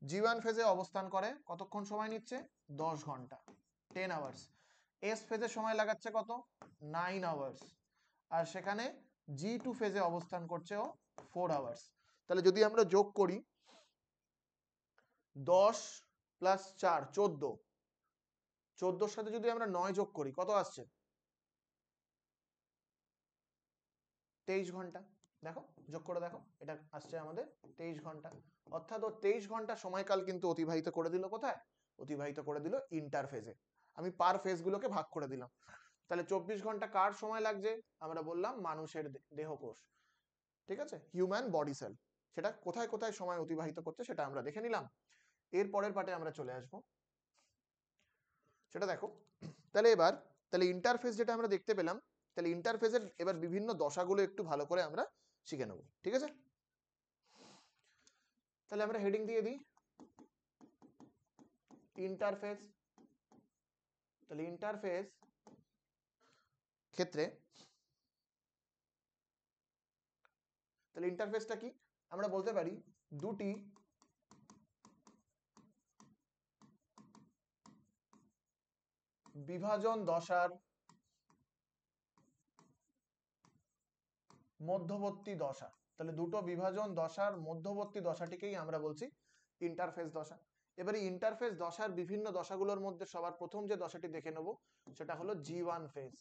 জি1 ফেজে অবস্থান করে কতক্ষণ সময় নিচ্ছে? 10 ঘন্টা, 10 আওয়ার্স। এস ফেজে সময় লাগাচ্ছে কত? 9 আওয়ার্স। আর সেখানে জি2 ফেজে অবস্থান করছে ও 4 আওয়ার্স। তাহলে যদি আমরা যোগ করি 10 প্লাস 4 14, 14 সাথে যদি আমরা 9 যোগ করি কত আসছে? 23 ঘন্টা। দেখো, যোগ করে দেখো, এটা আসছে আমাদের 23 ঘন্টা। অর্থাৎ ও 23 ঘন্টা সময়কাল কিন্তু অতিবাহিত করে দিল কোথায়? অতিবাহিত করে দিল ইন্টারফেজে। আমি পার ফেজ গুলোকে ভাগ করে দিলাম। তাহলে 24 ঘন্টা কার সময় লাগছে? আমরা বললাম মানুষের দেহকোষ। ঠিক আছে, হিউম্যান বডি সেল। সেটা কোথায় কোথায় সময় অতিবাহিত করছে সেটা আমরা দেখে নিলাম। এর পরের পার্টে আমরা চলে আসব, সেটা দেখো। তাহলে ইন্টারফেস যেটা আমরা দেখতে পেলাম, তাহলে ইন্টারফেসের এবার বিভিন্ন দশাগুলো একটু ভালো করে আমরা শিখে নেব। ঠিক আছে, তাহলে আমরা হেডিং দিয়ে দিই ইন্টারফেস। তাহলে ইন্টারফেস ক্ষেত্রে, তাহলে ইন্টারফেসটা কি? আমরা বলতে পারি দুটি বিভাজন দশার মধ্যবর্তী দশা। তাহলে দুটো বিভাজন দশার মধ্যবর্তী দশাটিকেই আমরা বলছি ইন্টারফেস দশা। এবারে ইন্টারফেস দশার বিভিন্ন দশাগুলোর মধ্যে সবার প্রথম যে দশাটি দেখে নেব সেটা হলো জি1 ফেজ।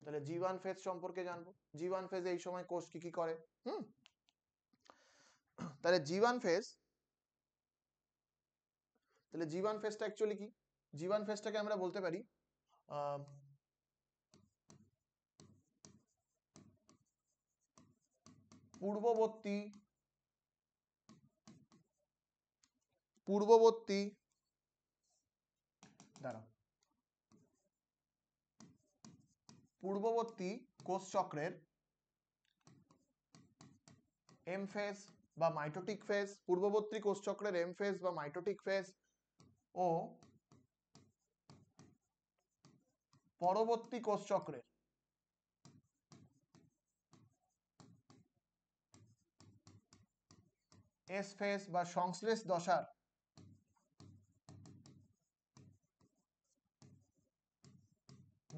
তাহলে জি1 ফেজ সম্পর্কে জানবো। জি1 ফেজে এই সময় কোষ কি কি করে? তাহলে জি1 ফেজ, তাহলে জি1 ফেজটা অ্যাকচুয়ালি কি? জি1 ফেজটাকে আমরা বলতে পারি পূর্ববর্তী কোষ চক্রের এম ফেজ বা মাইটোটিক ফেজ, পূর্ববর্তী কোষ চক্রের এম ফেজ বা মাইটোটিক ফেজ ও পরবর্তী কোষ চক্রের এস ফেজ বা সংশ্লেষ দশার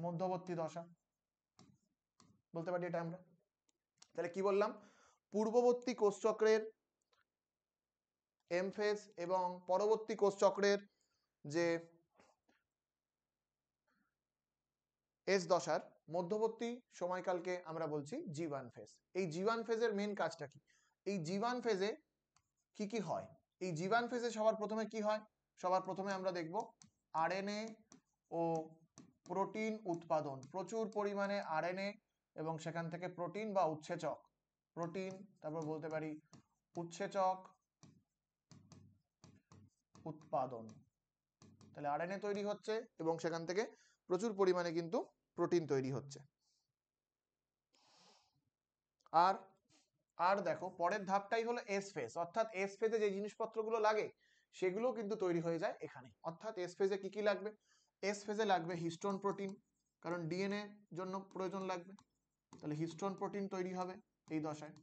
মধ্যবর্তী দশা বলতে পারি এটা আমরা। তাহলে কি বললাম, পূর্ববর্তী কোষচক্রের এম ফেজ এবং পরবর্তী কোষচক্রের যে এস দশার মধ্যবর্তী সময়কালকে আমরা বলছি জি1 ফেজ। এই জি1 ফেজের মেন কাজটা কি? এই জি1 ফেজে কি কি হয়? এই জি1 ফেজে সবার প্রথমে কি হয়? সবার প্রথমে আমরা দেখব আরএনএ ও প্রোটিন উৎপাদন, প্রচুর পরিমাণে আরএনএ এবং সেখান থেকে প্রোটিন বা উৎসেচক, প্রোটিন তারপর বলতে পারি উৎসেচক উৎপাদন। তাহলে আরএনএ তৈরি হচ্ছে এবং সেখান থেকে প্রচুর পরিমাণে কিন্তু প্রোটিন তৈরি হচ্ছে। আর আর দেখো পরের ধাপটাই হলো এস ফেজ, অর্থাৎ এস ফেজে যে জিনিসপত্রগুলো লাগে সেগুলো কিন্তু তৈরি হয়ে যায় এখানে। অর্থাৎ এস ফেজে কি কি লাগবে? এস ফেজে লাগবে হিস্টোন প্রোটিন, কারণ ডিএনএ জন্য প্রয়োজন লাগবে, তাহলে হিস্টোন প্রোটিন তৈরি হবে এই দশায়।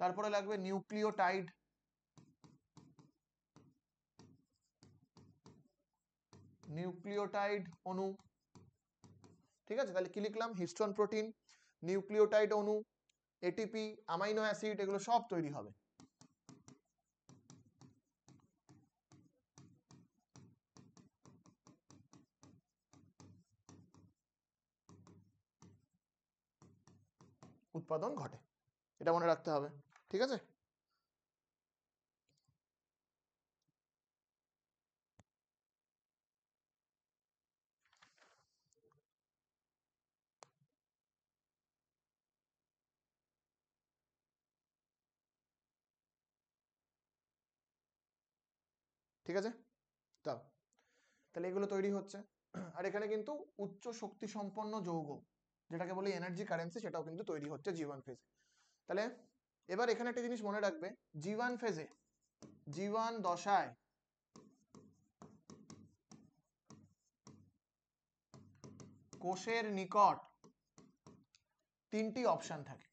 তারপরে লাগবে নিউক্লিওটাইড, নিউক্লিওটাইড অণু। ঠিক আছে, তাহলে কি লিখলাম? হিস্টোন প্রোটিন, নিউক্লিওটাইড অণু, এটিপি, অ্যামাইনো অ্যাসিড, এগুলো সব তৈরি হবে। উৎপাদন ঘটে, এটা মনে রাখতে হবে। ঠিক আছে, ঠিক আছে। তাহলে এগুলো তৈরি হচ্ছে। আর এখানে কিন্তু উচ্চ শক্তি সম্পন্ন যৌগ, যেটাকে বলি এনার্জি কারেন্সি, সেটাও কিন্তু তৈরি হচ্ছে জি1 ফেজে। তাহলে এবার এখানে একটা জিনিস মনে রাখবে, জি1 ফেজে, জি1 দশায় কোষের নিকট তিনটি অপশন থাকে।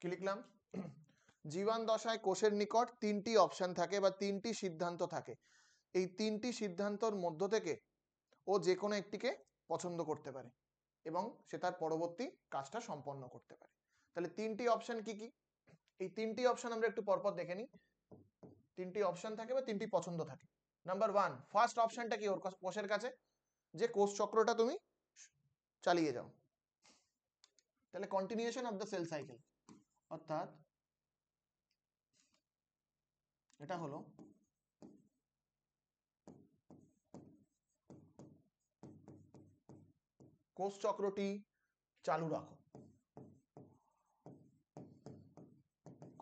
কি লিখলাম? জি1 দশায় কোষের নিকট তিনটি অপশন থাকে বা তিনটি সিদ্ধান্ত থাকে। এই তিনটি সিদ্ধান্তর মধ্য থেকে ও যে কোনো একটিকে পছন্দ করতে পারে এবং সে তার পরবর্তী কাজটা সম্পন্ন করতে পারে। তাহলে তিনটি অপশন কি কি? এই তিনটি অপশন আমরা একটু পরপর দেখে নিই। তিনটি অপশন থাকে বা তিনটি পছন্দ থাকে। নাম্বার 1, ফার্স্ট অপশনটা কি ওর কোষের কাছে? যে কোষ চক্রটা তুমি চালিয়ে যাও, তাহলে continuation of the cell cycle, অর্থাৎ এটা হলো কোষ চক্রটি চালু রাখো,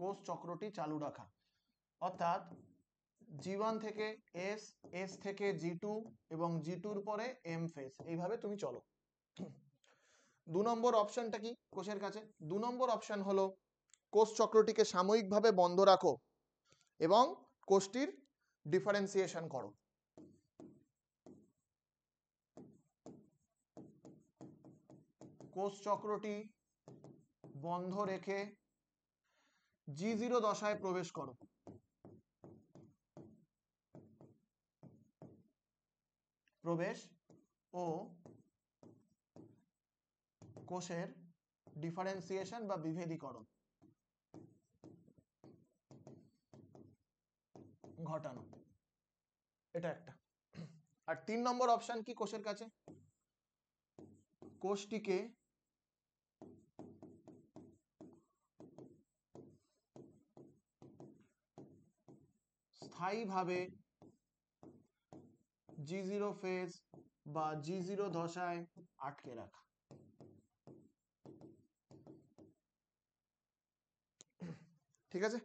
কোষ চক্রটি চালু রাখা, অর্থাৎ জি1 থেকে এস, এস থেকে জি2 এবং জি2-র পরে এম ফেজ, এইভাবে তুমি চলো। 2 নম্বর অপশনটা কি কোষের কাছে? 2 নম্বর অপশন হলো কোষ চক্রটিকে সাময়িকভাবে বন্ধ রাখো এবং কোষটির ডিফারেন্সিয়েশন করো। কোষ চক্রটি বন্ধ রেখে জি0 দশায় প্রবেশ করো। প্রবেশ ও কোষের ডিফারেন্সিয়েশন বা বিভেদীকরণ ঘটানো, এটা একটা। আর 3 নম্বর অপশন কি কোষের কাছে? কোষটিকে স্থায়ীভাবে জি0 ফেজ বা জি0 দশায় আটকে রাখা। ঠিক আছে,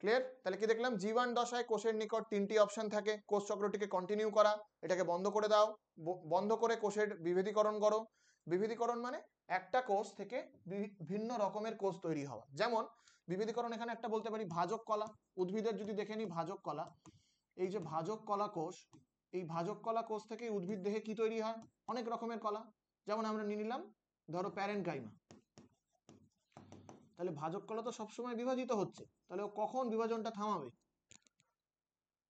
ক্লিয়ার? তাহলে কি দেখলাম? জি1 দশায় কোষের নিকট তিনটি অপশন থাকে, কোষ চক্রটিকে কন্টিনিউ করা, এটাকে বন্ধ করে দাও, বন্ধ করে কোষের বিভেদীকরণ করো। বিভেদীকরণ মানে একটা কোষ থেকে ভিন্ন রকমের কোষ তৈরি হওয়া। যেমন বিভেদীকরণ এখানে একটা বলতে পারি ভাজক কলা, উদ্ভিদের যদি দেখে নিই ভাজক কলা, এই যে ভাজক কলা কোষ, এই ভাজক কলা কোষ থেকে উদ্ভিদ দেহে কি তৈরি হয়? অনেক রকমের কলা। যেমন আমরা নিয়ে নিলাম ধরো প্যারেনকাইমা। তাহলে ভাজক কলা তো সবসময় বিভাজিত হচ্ছে, তাহলে ও কখন বিভাজনটা থামাবে?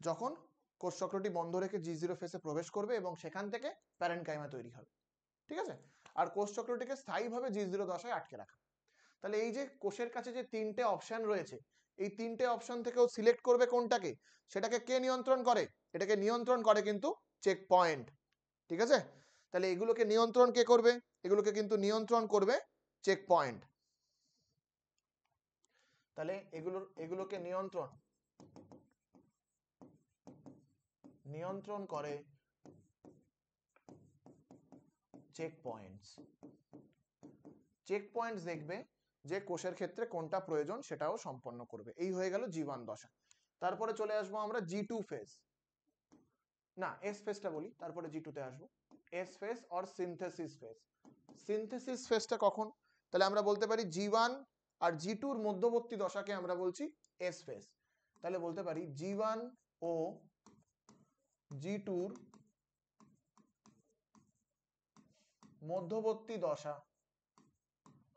যখন কোষ চক্রটি বন্ধ রেখে G0 ফেজে প্রবেশ করবে এবং সেখান থেকে প্যারেনকাইমা তৈরি হবে। ঠিক আছে? আর কোষ চক্রটিকে স্থায়ীভাবে G0 দশায় আটকে রাখা। তাহলে এই যে কোষের কাছে যে তিনটে অপশন রয়েছে, এই তিনটে অপশন থেকেও সিলেক্ট করবে কোনটাকে, সেটাকে কে নিয়ন্ত্রণ করে? এটাকে নিয়ন্ত্রণ করে কিন্তু চেক পয়েন্ট। ঠিক আছে? তাহলে এগুলোকে নিয়ন্ত্রণ কে করবে? এগুলোকে কিন্তু নিয়ন্ত্রণ করবে চেক পয়েন্ট। তাহলে এগুলোকে নিয়ন্ত্রণ করে চেক পয়েন্টস। চেক পয়েন্টস দেখবে যে কোষের ক্ষেত্রে কোনটা প্রয়োজন সেটাও সম্পন্ন করবে। এই হয়ে গেল G1 দশা। তারপরে চলে আসবো আমরা G2 ফেজ, না এস ফেজটা বলি, তারপরে G2 তে আসবো। S phase or synthesis phase. Synthesis ফেজটা কখন? তাহলে আমরা বলতে পারি G1 আর G2 এর মধ্যবর্তী দশাকে আমরা বলছি এস ফেজ। তাহলে বলতে পারি G1 ও G2 এর মধ্যবর্তী দশা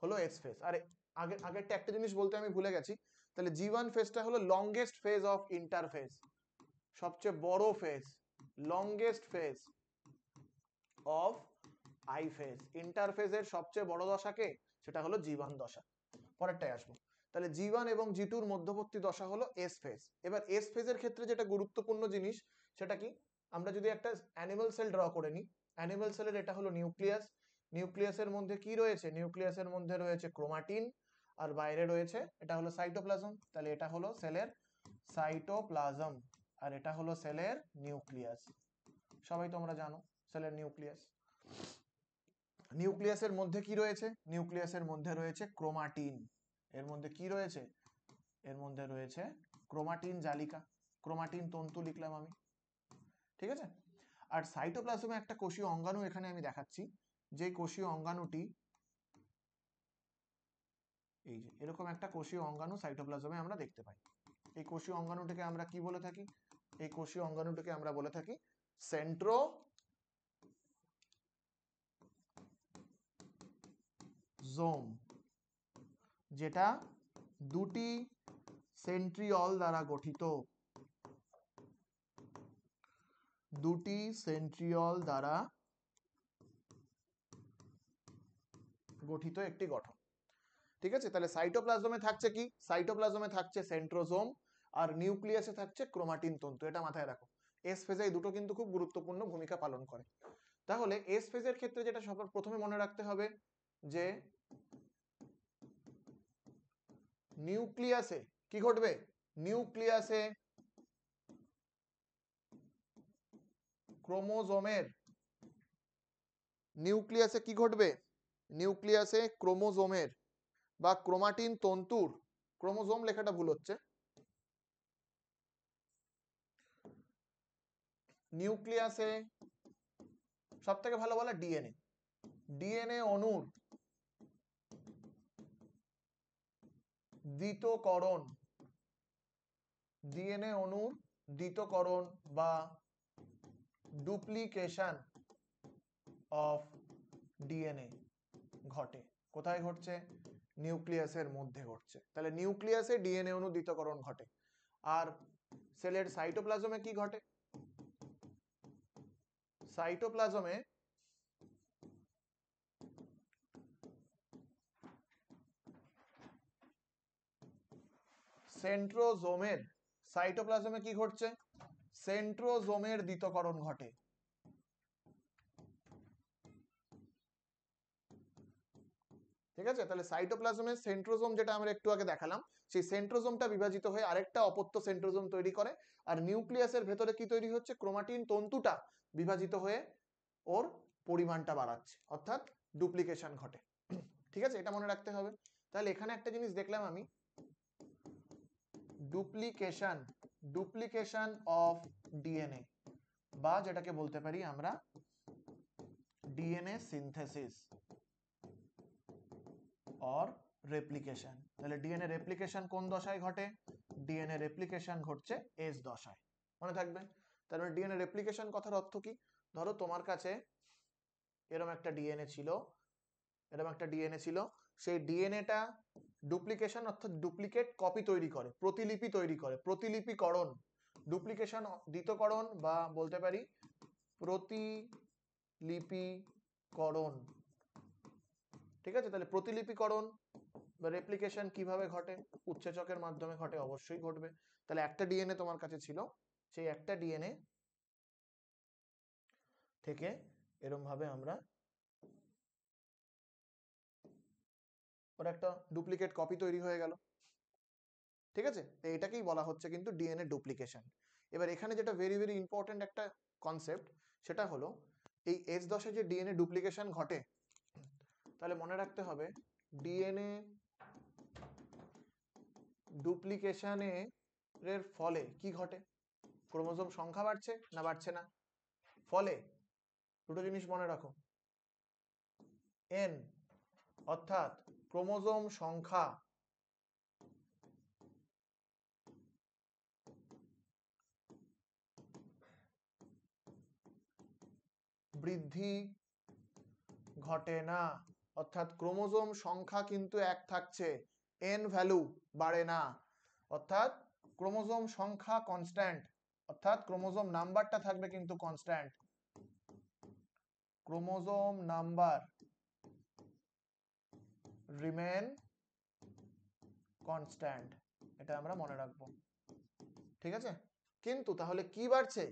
হলো এস ফেজ। আর আগেরটা একটা জিনিস বলতে আমি ভুলে গেছি। তাহলে G1 ফেজটা হলো লংগেস্ট ফেজ অফ ইন্টারফেজ, সবচেয়ে বড় phase, longest phase of I phase. ইন্টারফেজের সবচেয়ে বড় দশাকে, সেটা হলো G1 দশা। পরেরটাই আসবো। তাহলে G1 এবং G2 এর মধ্যবর্তী দশা হলো এস ফেজ। এবার এস ফেজের ক্ষেত্রে যেটা গুরুত্বপূর্ণ জিনিস সেটা কি? আমরা যদি একটা অ্যানিমাল সেল ড্র করে নিই, অ্যানিমাল সেলের এটা হলো নিউক্লিয়াস। নিউক্লিয়াসের মধ্যে কি রয়েছে? নিউক্লিয়াসের মধ্যে রয়েছে ক্রোমাটিন, আর বাইরে রয়েছে এটা হলো সাইটোপ্লাজম। তাহলে এটা হলো সেলের সাইটোপ্লাজম, আর এটা হলো সেলের নিউক্লিয়াস। সবাই তোমরা জানো সেলের নিউক্লিয়াস। নিউক্লিয়াসের মধ্যে কি রয়েছে? নিউক্লিয়াসের মধ্যে রয়েছে ক্রোমাটিন। এর মধ্যে কি রয়েছে? এর মধ্যে রয়েছে ক্রোমাটিন জালিকা, ক্রোমাটিন তন্তু লিখলাম আমি। ঠিক আছে? আর সাইটোপ্লাজমে একটা কোষীয় অঙ্গাণু এখানে আমি দেখাচ্ছি, যে কোষীয় অঙ্গাণুটি এই যে এরকম একটা কোষীয় অঙ্গাণু সাইটোপ্লাজমে আমরা দেখতে পাই। এই কোষীয় অঙ্গাণুটিকে আমরা কি বলে থাকি? এই কোষীয় অঙ্গাণুটিকে আমরা বলে থাকি সেন্ট্রোজোম, যেটা দুটি সেন্ট্রিওল দ্বারা গঠিত, দুটি সেন্ট্রিওল দ্বারা গঠিত একটি গঠন। ঠিক আছে? তাহলে সাইটোপ্লাজমে থাকছে কি? সাইটোপ্লাজমে থাকছে সেন্ট্রোজোম, আর নিউক্লিয়াসে থাকছে ক্রোমাটিন তন্তু। এটা মাথায় রাখো। এস ফেজে এই দুটো কিন্তু খুব গুরুত্বপূর্ণ ভূমিকা পালন করে। তাহলে এস ফেজের ক্ষেত্রে যেটা সবার প্রথমে মনে রাখতে হবে যে নিউক্লিয়াসে কি ঘটবে? নিউক্লিয়াসে ক্রোমোজোমের, নিউক্লিয়াসে কি ঘটবে? নিউক্লিয়াসে ক্রোমোজোমের বা ক্রোমাটিন তন্তুর, ক্রোমোজোম লেখাটা ভুল হচ্ছে, নিউক্লিয়াসে সব থেকে ভালো বলা ডিএনএ, ডিএনএ অণুর দ্বিতকরণ, ডিএনএ অণুর দ্বিতকরণ বা ডুপ্লিকেশন অফ ডিএনএ ঘটে। কোথায় ঘটছে? নিউক্লিয়াসের মধ্যে ঘটছে। তাহলে নিউক্লিয়াসে ডিএনএ অণু দ্বিতকরণ ঘটে। আর সেলের সাইটোপ্লাজমে কি ঘটে? সাইটোপ্লাজমে সেন্ট্রোজোমের, সাইটোপ্লাজমে কি ঘটছে? সেন্ট্রোজোমের দ্বিতকরণ ঘটে। ঠিক আছে? তাহলে সাইটোপ্লাজমের সেন্ট্রোজোম যেটা আমরা একটু আগে দেখালাম, সেই সেন্ট্রোজোমটা বিভাজিত হয়ে আরেকটা অপত্য সেন্ট্রোজোম তৈরি করে। আর নিউক্লিয়াসের ভেতরে কি তৈরি হচ্ছে? ক্রোমাটিন তন্তুটা বিভাজিত হয়ে ওর পরিমাণটা বাড়াচ্ছে, অর্থাৎ ডুপ্লিকেশন ঘটে। ঠিক আছে? এটা মনে রাখতে হবে। তাহলে এখানে একটা জিনিস দেখলাম আমি, ডুপ্লিকেশন, ডুপ্লিকেশন অফ ডিএনএ, বা যেটাকে বলতে পারি আমরা ডিএনএ সিনথেসিস অর রেপ্লিকেশন। তাহলে ডিএনএ রেপ্লিকেশন কোন দশায় ঘটে? ডিএনএ রেপ্লিকেশন ঘটছে এস দশায়। মনে থাকবে। তার মানে ডিএনএ রেপ্লিকেশন কথার অর্থ কি? ধরো তোমার কাছে এরকম একটা ডিএনএ ছিল, সেই ডিএনএটা ডুপ্লিকেশন অর্থাৎ ডুপ্লিকেট কপি তৈরি করে, প্রতিলিপি তৈরি করে, প্রতিলিপিকরণ, ডুপ্লিকেশন দ্বিতীয়করণ বা বলতে পারি প্রতিলিপিকরণ। ঠিক আছে, তাহলে প্রতিলিপিকরণ বা রেপ্লিকেশন কিভাবে ঘটে? উৎসেচকের মাধ্যমে ঘটে, অবশ্যই ঘটবে। তাহলে একটা ডিএনএ তোমার কাছে ছিল, সেই একটা ডিএনএ থেকে এরকম ভাবে আমরা ওর একটা ডুপ্লিকেট কপি তৈরি হয়ে গেল। ঠিক আছে, তো এটাকেই বলা হচ্ছে কিন্তু ডিএনএ ডুপ্লিকেশন। এবার এখানে যেটা ভেরি ভেরি ইম্পর্টেন্ট একটা কনসেপ্ট, সেটা হলো এই S10 যে ডিএনএ ডুপ্লিকেশন ঘটে, তাহলে মনে রাখতে হবে ডিএনএ ডুপ্লিকেশনের ফলে কি ঘটে? ক্রোমোজোম সংখ্যা বাড়ছে না বাড়ছে না? ফলে দুটো জিনিস মনে রাখো, এন অর্থাৎ ক্রোমোজোম সংখ্যা বৃদ্ধি ঘটে না, অর্থাৎ ক্রোমোজোম সংখ্যা কিন্তু এক থাকছে, এন ভ্যালু বাড়ে না, অর্থাৎ ক্রোমোজোম সংখ্যা কনস্ট্যান্ট, অর্থাৎ ক্রোমোজোম নাম্বারটা থাকবে কিন্তু constant, chromosome number remain constant, এটা আমরা মনে রাখবো। ঠিক আছে, কিন্তু তাহলে কি বাড়ছে?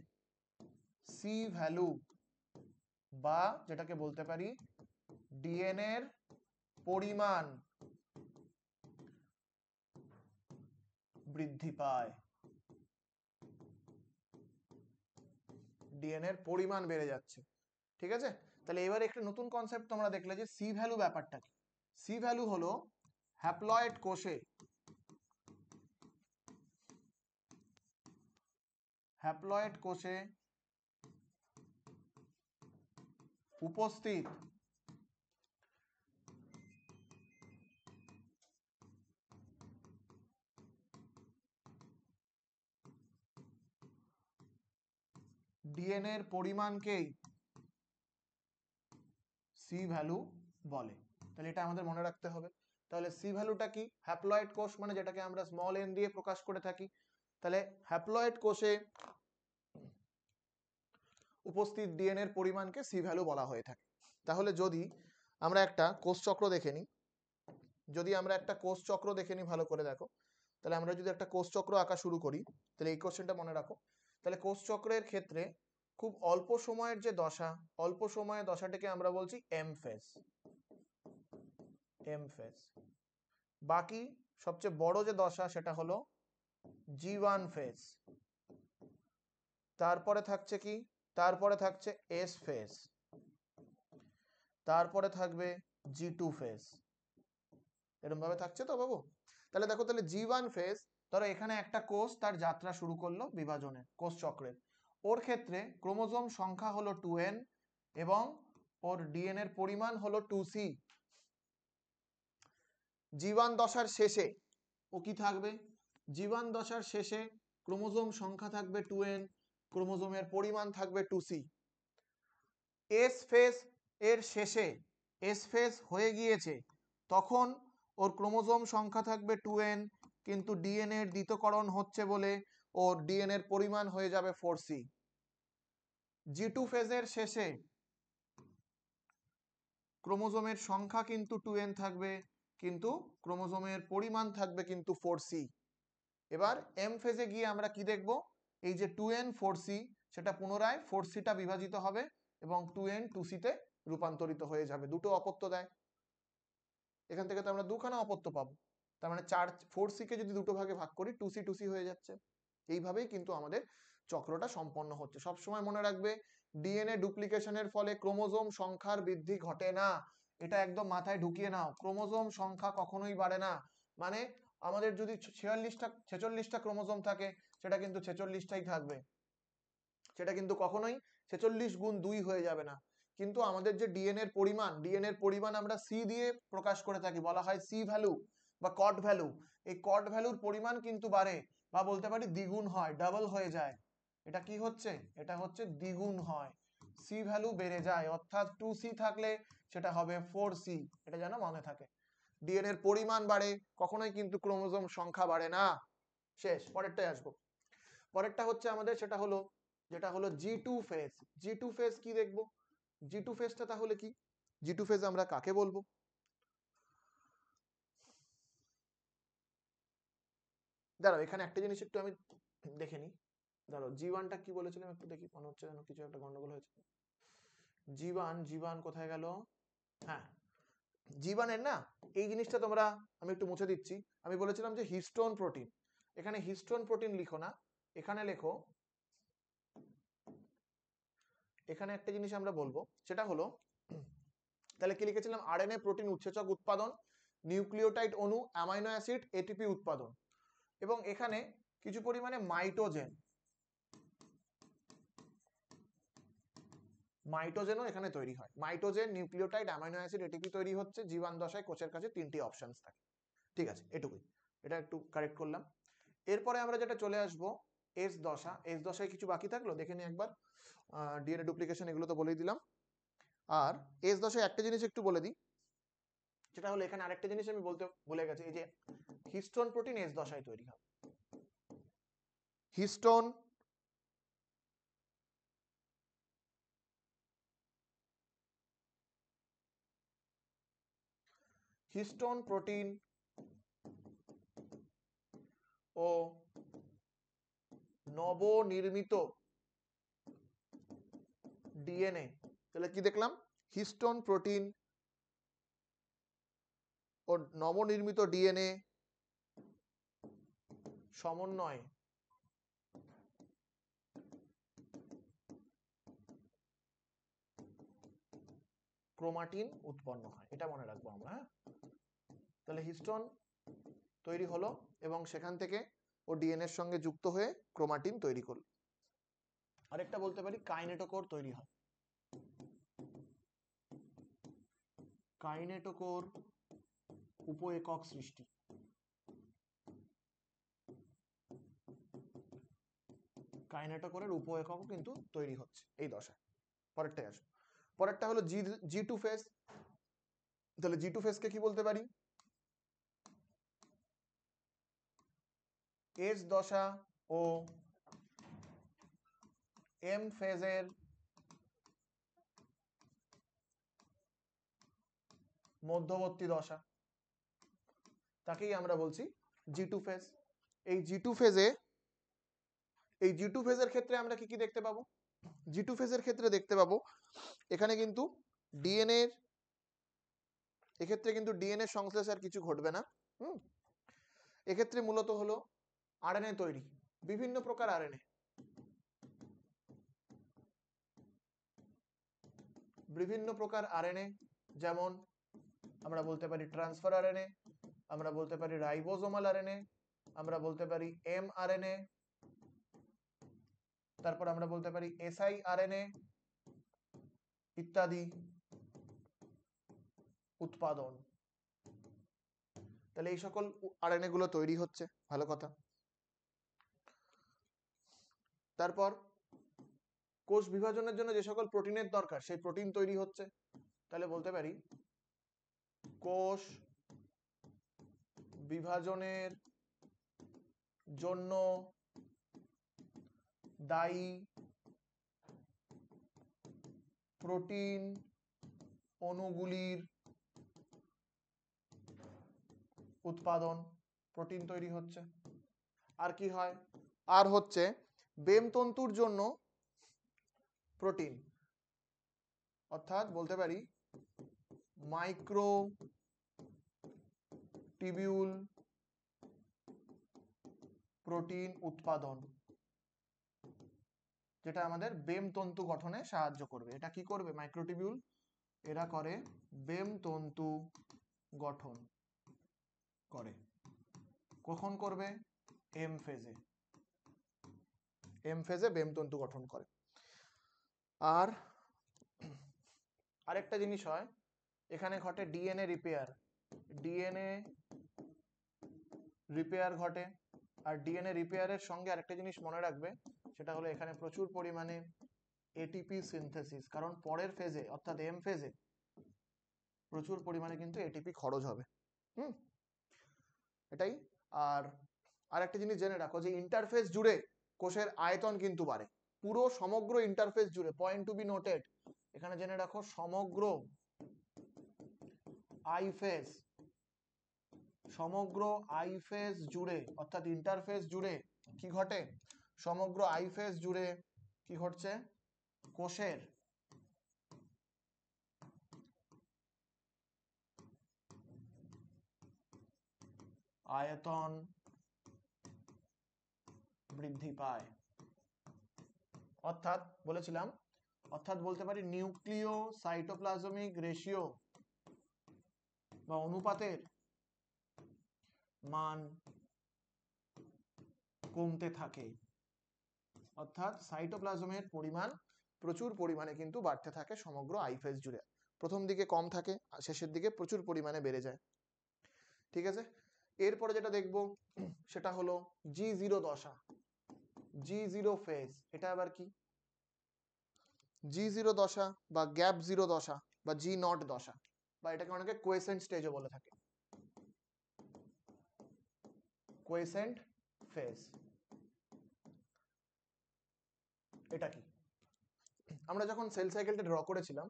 সি ভ্যালু বা যেটাকে বলতে পারি ডিএনএ এর পরিমাণ বৃদ্ধি পায়, ডিএনএ এর পরিমাণ বেড়ে যাচ্ছে। ঠিক আছে, তাহলে এবার একটা নতুন কনসেপ্ট তোমরা দেখলে যে সি ভ্যালু ব্যাপারটা কি। সি ভ্যালু হলো হ্যাপ্লয়েড কোষে উপস্থিত ডিএনএ এর পরিমাণকেই সি ভ্যালু বলে। তাহলে এটা আমাদের মনে রাখতে হবে। তাহলে সি ভ্যালুটা কি? হ্যাপ্লয়েড কোষ মানে যেটাকে আমরা স্মল এন দিয়ে প্রকাশ করে থাকি, তাহলে হ্যাপ্লয়েড কোষে উপস্থিত ডিএনএ এর পরিমাণকে সি ভ্যালু বলা হয়ে থাকে। তাহলে যদি আমরা একটা কোষ চক্র দেখে নিই, ভালো করে দেখো, তাহলে আমরা যদি একটা কোষ চক্র আঁকা শুরু করি, তাহলে এই কোশ্চেনটা মনে রাখো। তাহলে কোষ চক্রের ক্ষেত্রে খুব অল্প সময়ের যে দশা, অল্প সময়ের দশাটাকে আমরা বলছি এম ফেজ। বাকি সবচেয়ে বড় যে দশা সেটা হলো G1 ফেজ। তারপরে থাকছে কি? তারপরে থাকছে এস ফেজ, তারপরে থাকবে G2 ফেজ। এরকম ভাবে থাকছে তো বাবু? তাহলে দেখো, তাহলে G1 ফেজ, ধরো এখানে একটা কোষ তার যাত্রা শুরু করলো বিভাজনের, কোষ চক্রের। ওর ক্ষেত্রে ক্রোমোজোম সংখ্যা হলো 2n এবং ওর ডিএনএ এর পরিমাণ হলো 2c। G1 দশার শেষে ও কি থাকবে? G1 দশার শেষে ক্রোমোজোম সংখ্যা থাকবে 2n, ক্রোমোজোমের পরিমাণ থাকবে 2c। এস ফেজ এর শেষে, এস ফেজ হয়ে গিয়েছে, তখন ওর ক্রোমোজোম সংখ্যা থাকবে 2n, কিন্তু ডিএনএ এর দ্বিতীয়করণ হচ্ছে বলে ওর ডিএনএ এর পরিমাণ হয়ে যাবে 4c। G2 ফেজের শেষে ক্রোমোজোমের সংখ্যা কিন্তু 2n থাকবে, কিন্তু ক্রোমোজোমের পরিমাণ থাকবে কিন্তু 4c। এবার এম ফেজে গিয়ে আমরা কি দেখব? এই যে 2n 4c, সেটা পুনরায় 4cটা বিভাজিত হবে এবং 2n 2c তে রূপান্তরিত হয়ে যাবে। দুটো অপত্য দেয়, এখান থেকে তো আমরা দুখানা অপত্য পাবো। তার মানে 4c কে যদি দুটো ভাগে ভাগ করি 2c 2c হয়ে যাচ্ছে। এইভাবেই কিন্তু আমাদের চক্রটা সম্পন্ন হচ্ছে। সব সময় মনে রাখবে, ডিএনএ ডুপ্লিকেশনের ফলে ক্রোমোজোম সংখ্যার বৃদ্ধি ঘটে না, এটা একদম মাথায় ঢুকিয়ে নাও। ক্রোমোজোম সংখ্যা কখনোই বাড়ে না। মানে আমাদের যদি 46টা ক্রোমোজোম থাকে, সেটা কিন্তু 46টাই থাকবে, সেটা কিন্তু কখনোই 46 গুণ 2 হয়ে যাবে না। কিন্তু আমাদের যে ডিএনএ এর পরিমাণ আমরা সি দিয়ে প্রকাশ করে থাকি, বলা হয় সি ভ্যালু বা কট ভ্যালু। এই কট ভ্যালুর পরিমাণ কিন্তু বাড়ে, বা বলতে পারি দ্বিগুণ হয়, ডাবল হয়ে যায়। এটা কি হচ্ছে, এটা হচ্ছে দ্বিগুণ হয়, সি ভ্যালু বেড়ে যায়, অর্থাৎ 2C থাকলে সেটা হবে 4C। এটা যেন মনে থাকে, ডিএনএ এর পরিমাণ বাড়ে, কখনোই কিন্তু ক্রোমোজোম সংখ্যা বাড়ে না। শেষ, পরেরটায় আসবো। পরেরটা হচ্ছে আমাদের, সেটা হলো যেটা হলো G2 ফেজ। G2 ফেজ কি দেখবো, G2 ফেজটা তাহলে কি, G2 ফেজ আমরা কাকে বলবো? দাঁড়াও, এখানে একটা জিনিস একটু আমি দেখে নিই। দাঁড়াও, G1টা কি বলেছিলাম একটু দেখি, মনে হচ্ছে যেন কিছু একটা গন্ডগোল হয়েছে। G1 কোথায় গেল? হ্যাঁ, G1 এর না এই জিনিসটা তোমরা, আমি একটু মুছে দিচ্ছি। আমি বলেছিলাম যে হিস্টোন প্রোটিন, এখানে হিস্টোন প্রোটিন লিখো না, এখানে লেখো, এখানে একটা জিনিস আমরা বলবো, সেটা হলো, তাহলে কি লিখেছিলাম, আরএনএ প্রোটিন উৎসেচক উৎপাদন, নিউক্লিওটাইড অণু, অ্যামাইনো অ্যাসিড, এটিপি উৎপাদন, এবং এখানে কিছু পরিমাণে মাইটোজেনও এখানে তৈরি হয়। মাইটোজেন, নিউক্লিওটাইড, অ্যামাইনো অ্যাসিড, এটিপি তৈরি হচ্ছে জীবাণু দশায়, কোষের কাছে তিনটি অপশনস থাকে। ঠিক আছে, এটুকুই, এটা একটু কারেক্ট করলাম। এরপরে আমরা যেটা চলে আসবো এস দশা। এস দশায় কিছু বাকি থাকলো দেখে নি একবার, ডিএনএ ডুপ্লিকেশন এগুলো তো বলেই দিলাম। আর এস দশায় একটা জিনিস একটু বলে দিই, সেটা হলো এখানে আরেকটা জিনিস আমি বলতে ভুলে গেছি, এই যে হিস্টোন প্রোটিন এস দশায় তৈরি হয়। হিস্টোন হিস্টোন প্রোটিন ও নবনির্মিত ডিএনএ, তাহলে কি দেখলাম, হিস্টোন প্রোটিন ও নবনির্মিত ডিএনএ সমন্বয়ে ক্রোমাটিন উৎপন্ন হয়, এটা মনে রাখবো আমরা। হ্যাঁ, তাহলে হিস্টোন তৈরি হলো এবং সেখান থেকে ও ডিএনএ এর সঙ্গে যুক্ত হয়ে ক্রোমাটিন তৈরি করলো। আরেকটা বলতে পারি কাইনেটোকোর তৈরি হয়। কাইনেটোকোর উপ একক সৃষ্টি, কাইনেটোকোরের উপ এককও কিন্তু তৈরি হচ্ছে এই দশায়। পরেরটাই আসো, পরেরটা হলো G2 ফেজ। তাহলে G2 ফেজকে কি বলতে পারি, এস দশা ও এম ফেজের মধ্যবর্তী দশা, তাকেই আমরা বলছি G2 ফেজ। এই G2 ফেজে, এই G2 ফেজের ক্ষেত্রে আমরা কি কি দেখতে পাবো, G2 ফেজের ক্ষেত্রে দেখতে পাবো এখানে কিন্তু ডিএনএ এর, এক্ষেত্রে কিন্তু ডিএনএ সংশ্লেষ আর কিছু ঘটবে না। এক্ষেত্রে মূলত হলো আরএনএ তৈরি, বিভিন্ন প্রকার আরএনএ, বিভিন্ন প্রকার আরএনএ, যেমন আমরা বলতে পারি ট্রান্সফার আরএনএ, আমরা বলতে পারি রাইবোজোমাল আরএনএ, আমরা বলতে পারি এমআরএনএ, তারপর আমরা বলতে পারি এসআই আরএনএ ইত্যাদি উৎপাদন। তাহলে এই সকল আরএনএ গুলো তৈরি হচ্ছে, ভালো কথা। তারপর কোষ বিভাজনের জন্য যে সকল প্রোটিনের দরকার সেই প্রোটিন তৈরি হচ্ছে, তাহলে বলতে পারি কোষ বিভাজনের জন্য দায়ী প্রোটিন অণুগুলির উৎপাদন, প্রোটিন তৈরি হচ্ছে। আর কি হয়, আর হচ্ছে বেমতন্তুর জন্য প্রোটিন, অর্থাৎ বলতে পারি মাইক্রো টিবিউল প্রোটিন উৎপাদন, যেটা আমাদের বেমতন্তু গঠনে সাহায্য করবে। এটা কি করবে, মাইক্রোটিবিউল, এরা করে বেমতন্তু গঠন করে। কখন করবে, এম ফেজে, এম ফেজে বেমতন্তু গঠন করে। আর আরেকটা জিনিস হয়, এখানে ঘটে ডিএনএ রিপেয়ার, ডিএনএ রিপেয়ার ঘটে, আর ডিএনএ রিপেয়ারের সঙ্গে আরেকটা জিনিস মনে রাখবে, সেটা হলো এখানে প্রচুর পরিমাণে এটিপি সিনথেসিস, কারণ পরের ফেজে অর্থাৎ এম ফেজে প্রচুর পরিমাণে কিন্তু এটিপি খরচ হবে। এটাই। আর আরেকটা জিনিস জেনে রাখো যে ইন্টারফেস জুড়ে কোষের আয়তন কিন্তু বাড়ে, পুরো সমগ্র ইন্টারফেস জুড়ে, পয়েন্ট টু বি নোটেড, এখানে জেনে রাখো সমগ্র আইফেস, সমগ্র আইফেস জুড়ে অর্থাৎ ইন্টারফেস জুড়ে কি ঘটে, সমগ্র আইফেস জুড়ে কি ঘটছে, কোষের আয়তন বৃদ্ধি পায়। অর্থাৎ বলেছিলাম, অর্থাৎ বলতে পারি নিউক্লিয় সাইটোপ্লাজমিক রেশিও বা অনুপাতের মান কমতে থাকে, অর্থাৎ সাইটোপ্লাজমের পরিমাণ প্রচুর পরিমাণে কিন্তু বাড়তে থাকে সমগ্র আইফেস জুড়ে। প্রথম দিকে কম থাকে, শেষের দিকে প্রচুর পরিমাণে বেড়ে যায়। ঠিক আছে, এরপরে যেটা দেখব সেটা হলো G0 দশা, G0 ফেজ। এটা আবার কি? G0 দশা বা গ্যাপ জিরো দশা বা G0 দশা, বা এটাকে অনেকে কোয়েসেন্ট স্টেজও বলে থাকে, কোয়েসেন্ট ফেজ। এটা কি? আমরা যখন সেল সাইকেলটা ড্র করেছিলাম,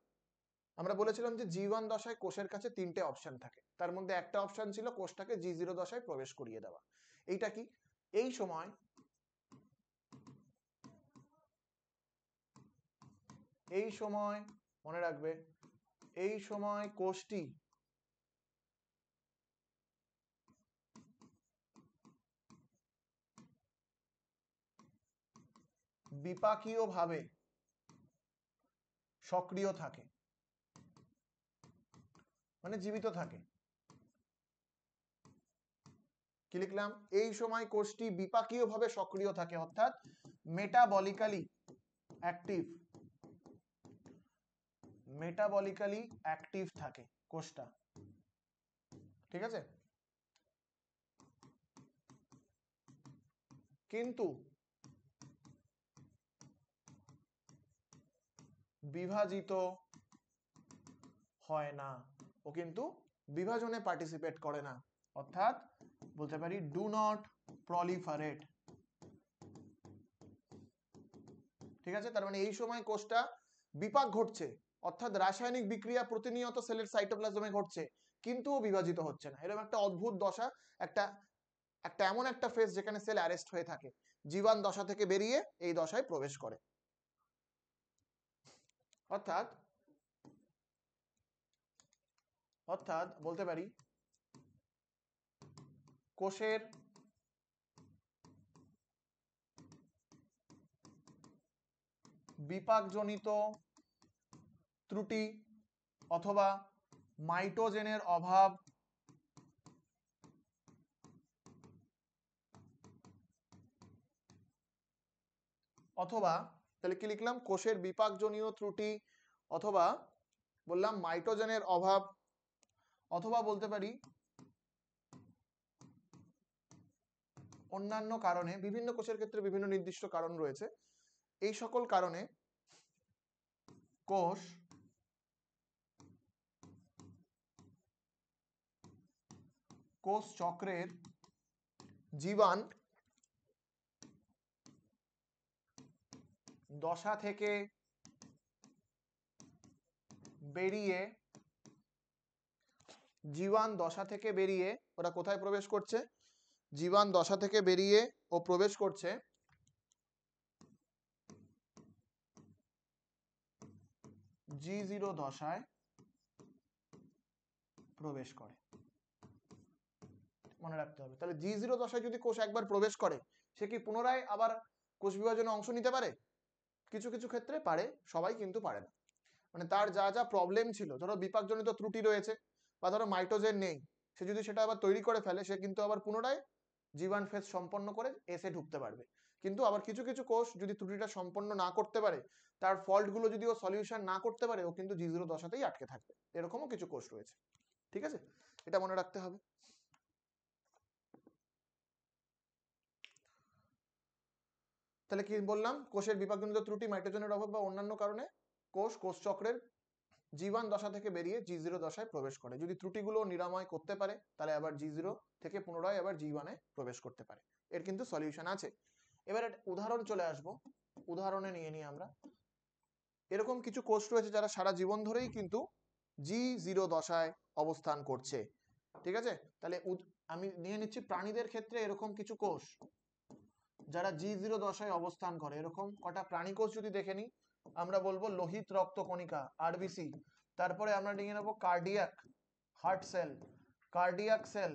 আমরা বলেছিলাম যে G1 দশায় কোষের কাছে তিনটে অপশন থাকে, তার মধ্যে একটা অপশন ছিল কোষটাকে G0 দশায় প্রবেশ করিয়ে দেওয়া। এইটা কি? এই সময় মনে রাখবে, এই সময় কোষটি বিপাকীয়ভাবে সক্রিয় থাকে, মানে জীবিত থাকে। কি লিখলাম? এই সময় কোষটি বিপাকীয়ভাবে সক্রিয় থাকে, অর্থাৎ মেটাবলিক্যালি অ্যাক্টিভ, মেটাবলিক্যালি অ্যাক্টিভ থাকে কোষটা। ঠিক আছে, কিন্তু বিভাজিত হয় না, ও কিন্তু বিভাজনে পার্টিসিপেট করে না, অর্থাৎ বলতে পারি ডু নট প্রলিফারেট। ঠিক আছে, তার মানে এই সময় কোষটা বিপাক ঘটছে, অর্থাৎ রাসায়নিক বিক্রিয়া প্রতিনিয়ত সেলের সাইটোপ্লাজমে ঘটছে, কিন্তু ও বিভাজিত হচ্ছে না। এরকম একটা অদ্ভুত দশা, একটা একটা এমন একটা ফেজ যেখানে সেল অ্যারেস্ট হয়ে থাকে, জীবান দশা থেকে বেরিয়ে এই দশায় প্রবেশ করে। অর্থাৎ অর্থাৎ বলতে পারি কোষের বিপাকজনিত ত্রুটি অথবা মাইটোজেনের অভাব অথবা, তাহলে কি লিখলাম? কোষের বিপাকজনীয় ত্রুটি অথবা বললাম মাইটোজেনের অভাব, অথবা বলতে পারি অন্যান্য কারণে, বিভিন্ন কোষের ক্ষেত্রে বিভিন্ন নির্দিষ্ট কারণ রয়েছে, এই সকল কারণে কোষ চক্রের জীবান দশা থেকে বেরিয়ে, জীবান দশা থেকে বেরিয়ে ওরা কোথায় প্রবেশ করছে? জীবান দশা থেকে বেরিয়ে ও প্রবেশ করছে G0 দশায় প্রবেশ করে। মনে রাখতে হবে, তাহলে G0 দশায় যদি কোষ একবার প্রবেশ করে, সে কি পুনরায় আবার কোষ বিভাজনে অংশ নিতে পারে? কিছু কিছু ক্ষেত্রে পারে, সবাই কিন্তু পারে না। মানে তার যা যা প্রবলেম ছিল, ধরো বিপাকজনিত ত্রুটি রয়েছে বা ধরো মাইটোজেন নেই, সে যদি সেটা আবার তৈরি করে ফেলে, সে কিন্তু আবার পুনরায় জীবান ফেজ সম্পন্ন করে এসে ঢুকতে পারবে। কিন্তু আবার কিছু কিছু কোষ যদি ত্রুটিটা সম্পন্ন না করতে পারে, তার ফল্ট গুলো যদি ও সলিউশন না করতে পারে, ও কিন্তু G0 দশাতেই আটকে থাকবে। এরকমও কিছু কোষ রয়েছে। ঠিক আছে, এটা মনে রাখতে হবে। তাহলে কি বললাম, কোষের বিপাকজনিত ত্রুটি, মাইটোজেনের অভাব বা অন্যান্য কারণে কোষ চক্রের G1 দশা থেকে বেরিয়ে G0 দশায় প্রবেশ করে। যদি ত্রুটিগুলো নিরাময় করতে পারে তাহলে আবার G0 থেকে পুনরায় আবার G1 এ প্রবেশ করতে পারে। এর কিন্তু সলিউশন আছে। এবার উদাহরণ চলে আসবো, উদাহরণে নিয়ে নিই আমরা। এরকম কিছু কোষ রয়েছে যারা সারা জীবন ধরেই কিন্তু G0 দশায় অবস্থান করছে, ঠিক আছে। তাহলে আমি নিয়ে নিচ্ছি প্রাণীদের ক্ষেত্রে এরকম কিছু কোষ যারা G0 দশায় অবস্থান করে। এরকম কটা প্রাণী কোষ যদি দেখে নিই, আমরা বলবো লোহিত রক্তকণিকা আরবিসি, তারপরে আমরা নিয়ে নেব cardiac heart cell, cardiac cell,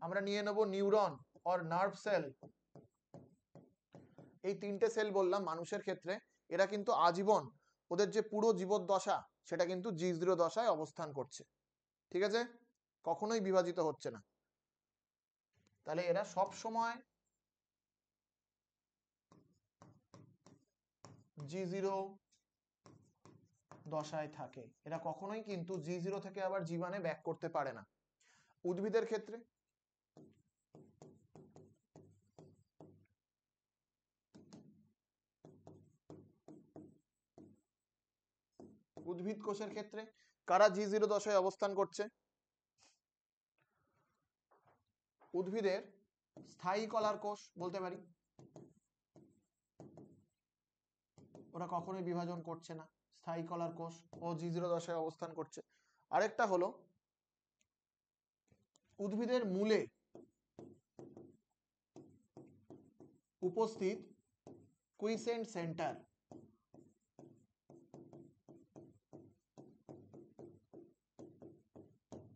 আমরা নিয়ে নেব নিউরন অর নার্ভ সেল। এই তিনটে সেল বললাম মানুষের ক্ষেত্রে, এরা কিন্তু আজীবন ওদের যে পুরো জীবদ্দশা সেটা কিন্তু G0 দশায় অবস্থান করছে, ঠিক আছে, কখনোই বিভাজিত হচ্ছে না। তাহলে এরা সব সময় G0 দশায় থাকে, এরা কখনোই কিন্তু G0 থেকে আবার G1 এ ব্যাক করতে পারে না। উদ্ভিদের ক্ষেত্রে উদ্ভিদ কোষের ক্ষেত্রে কারা G0 দশায় অবস্থান করছে? উদ্ভিদের স্থায়ী কলার কোষ বলতে পারি, ওরা কখনোই বিভাজন করছে না, স্থায়ী কলার কোষ ও G0 দশায় অবস্থান করছে। আরেকটা হলো উদ্ভিদের মূলে উপস্থিত কুইসেন্ট সেন্টার,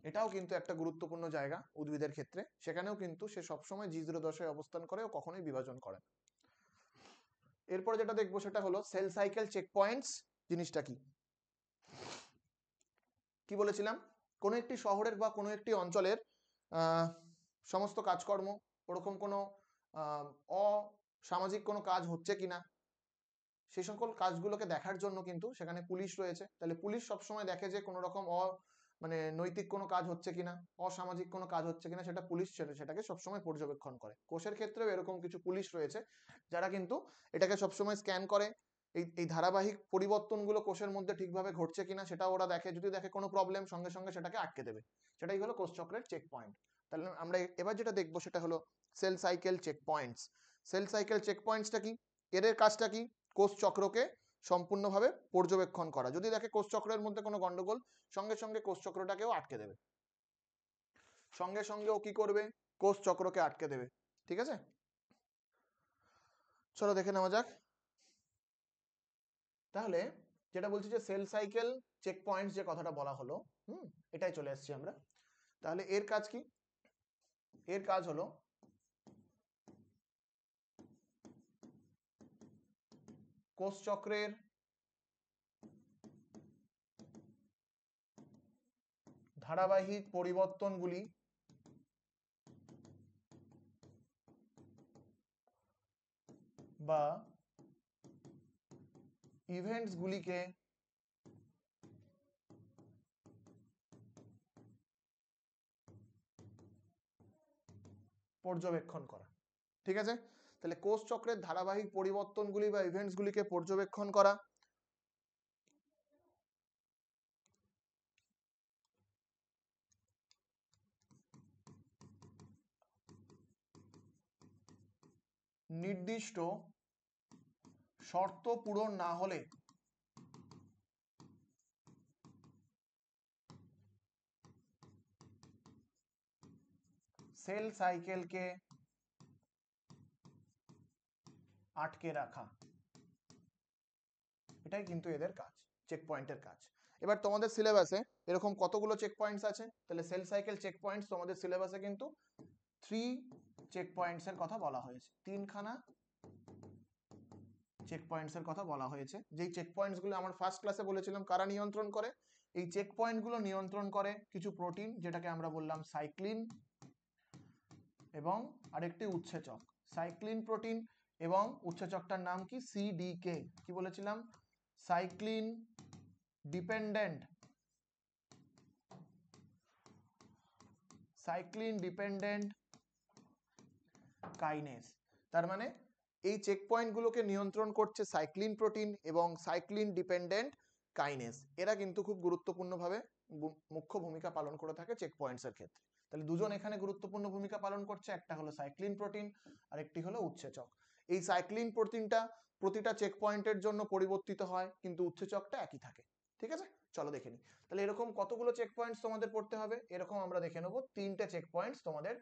এটাও কিন্তু একটা গুরুত্বপূর্ণ জায়গা উদ্ভিদের ক্ষেত্রে, সেখানেও কিন্তু সে সবসময় G0 দশায় অবস্থান করে ও কখনোই বিভাজন করে না। এরপরে যেটা দেখবো সেটা হলো সেল সাইকেল চেক পয়েন্টস জিনিসটা কি। কি বলেছিলাম, কোনো একটি শহরের বা কোনো একটি অঞ্চলের সমস্ত কাজকর্ম, ওরকম কোনো অসামাজিক কোনো কাজ হচ্ছে কিনা সে সকল কাজগুলোকে দেখার জন্য কিন্তু সেখানে পুলিশ রয়েছে। তাহলে পুলিশ সবসময় দেখে যে কোনো রকম নৈতিক কোনো কাজ হচ্ছে কিনা, অসামাজিক কোনো কাজ হচ্ছে কিনা, সেটা পুলিশ সেটাকে সবসময় পর্যবেক্ষণ করে। কোষের ক্ষেত্রেও এরকম কিছু পুলিশ রয়েছে যারা কিন্তু এটাকে সবসময় স্ক্যান করে, এই ধারাবাহিক পরিবর্তনগুলো কোষের মধ্যে ঠিকভাবে ঘটছে কিনা সেটা ওরা দেখে। যদি দেখে কোনো প্রবলেম, সঙ্গে সঙ্গে সেটাকে আটকে দেবে। সেটাই হলো কোষ চক্রের চেক পয়েন্ট। তাহলে আমরা এবার যেটা দেখবো সেটা হলো cell cycle checkpoints. Cell cycle check পয়েন্টসটা কি, এদের কাজটা কি, কোষ চক্রকে সম্পূর্ণভাবে পর্যবেক্ষণ করা। যদি দেখে কোষ চক্রের মধ্যে কোনো গন্ডগোল, সঙ্গে সঙ্গে কোষ চক্রটাকেও আটকে দেবে, সঙ্গে সঙ্গে ও কি করবে, কোষ চক্রকে আটকে দেবে, ঠিক আছে। চলো দেখে নেওয়া যাক। তাহলে যেটা বলছি যে সেল সাইকেল চেক পয়েন্টস যে কথাটা বলা হলো, এটাই চলে আসছি আমরা। তাহলে এর কাজ কি, এর কাজ হলো কোষ চক্রের ধারাবাহিক পরিবর্তনগুলি বা ইভেন্টস গুলিকে পর্যবেক্ষণ করা, ঠিক আছে। তাহলে কোষ চক্রের ধারাবাহিক পরিবর্তনগুলি বা ইভেন্টস গুলিকে পর্যবেক্ষণ করা, নির্দিষ্ট শর্ত পূরণ না হলে সেল সাইকেলকে আটকে রাখা, এটাই কিন্তু এদের কাজ, চেক পয়েন্টের কাজ। এবার তোমাদের সিলেবাসে এরকম কতগুলো চেক পয়েন্টস আছে, তাহলে সেল সাইকেল চেক পয়েন্টস তোমাদের সিলেবাসে কিন্তু 3 চেক পয়েন্টস এর কথা বলা হয়েছে, 3খানা চেক পয়েন্টস এর কথা বলা হয়েছে। যেই চেক পয়েন্টস গুলো আমার ফার্স্ট ক্লাসে বলেছিলাম কারা নিয়ন্ত্রণ করে, এই চেক পয়েন্ট গুলো নিয়ন্ত্রণ করে কিছু প্রোটিন, যেটাকে আমরা বললাম সাইক্লিন, এবং আরেকটি উৎসেচক, সাইক্লিন প্রোটিন এবং উৎসেচকটার নাম কি, সিডিকে। কি বলেছিলাম, cyclin dependent, cyclin dependent kinase. তার মানে এই চেক পয়েন্টগুলোকে নিয়ন্ত্রণ করছে সাইক্লিন প্রোটিন এবং সাইক্লিন ডিপেন্ডেন্ট কাইনেস। এরা কিন্তু খুব গুরুত্বপূর্ণভাবে মুখ্য ভূমিকা পালন করে থাকে চেক পয়েন্টসের ক্ষেত্রে। তাহলে দুজন এখানে গুরুত্বপূর্ণ ভূমিকা পালন করছে, একটা হলো সাইক্লিন প্রোটিন আর একটি হলো উৎসেচক। এই সাইক্লিন প্রোটিনটা প্রতিটা চেক পয়েন্টের জন্য পরিবর্তিত হয়, কিন্তু উৎসেচকটা একই থাকে। ঠিক আছে, চলো দেখে নিই। তাহলে এরকম কতগুলো চেক পয়েন্টস তোমাদের পড়তে হবে, এরকম আমরা দেখে নেবো 3টে চেক পয়েন্টস তোমাদের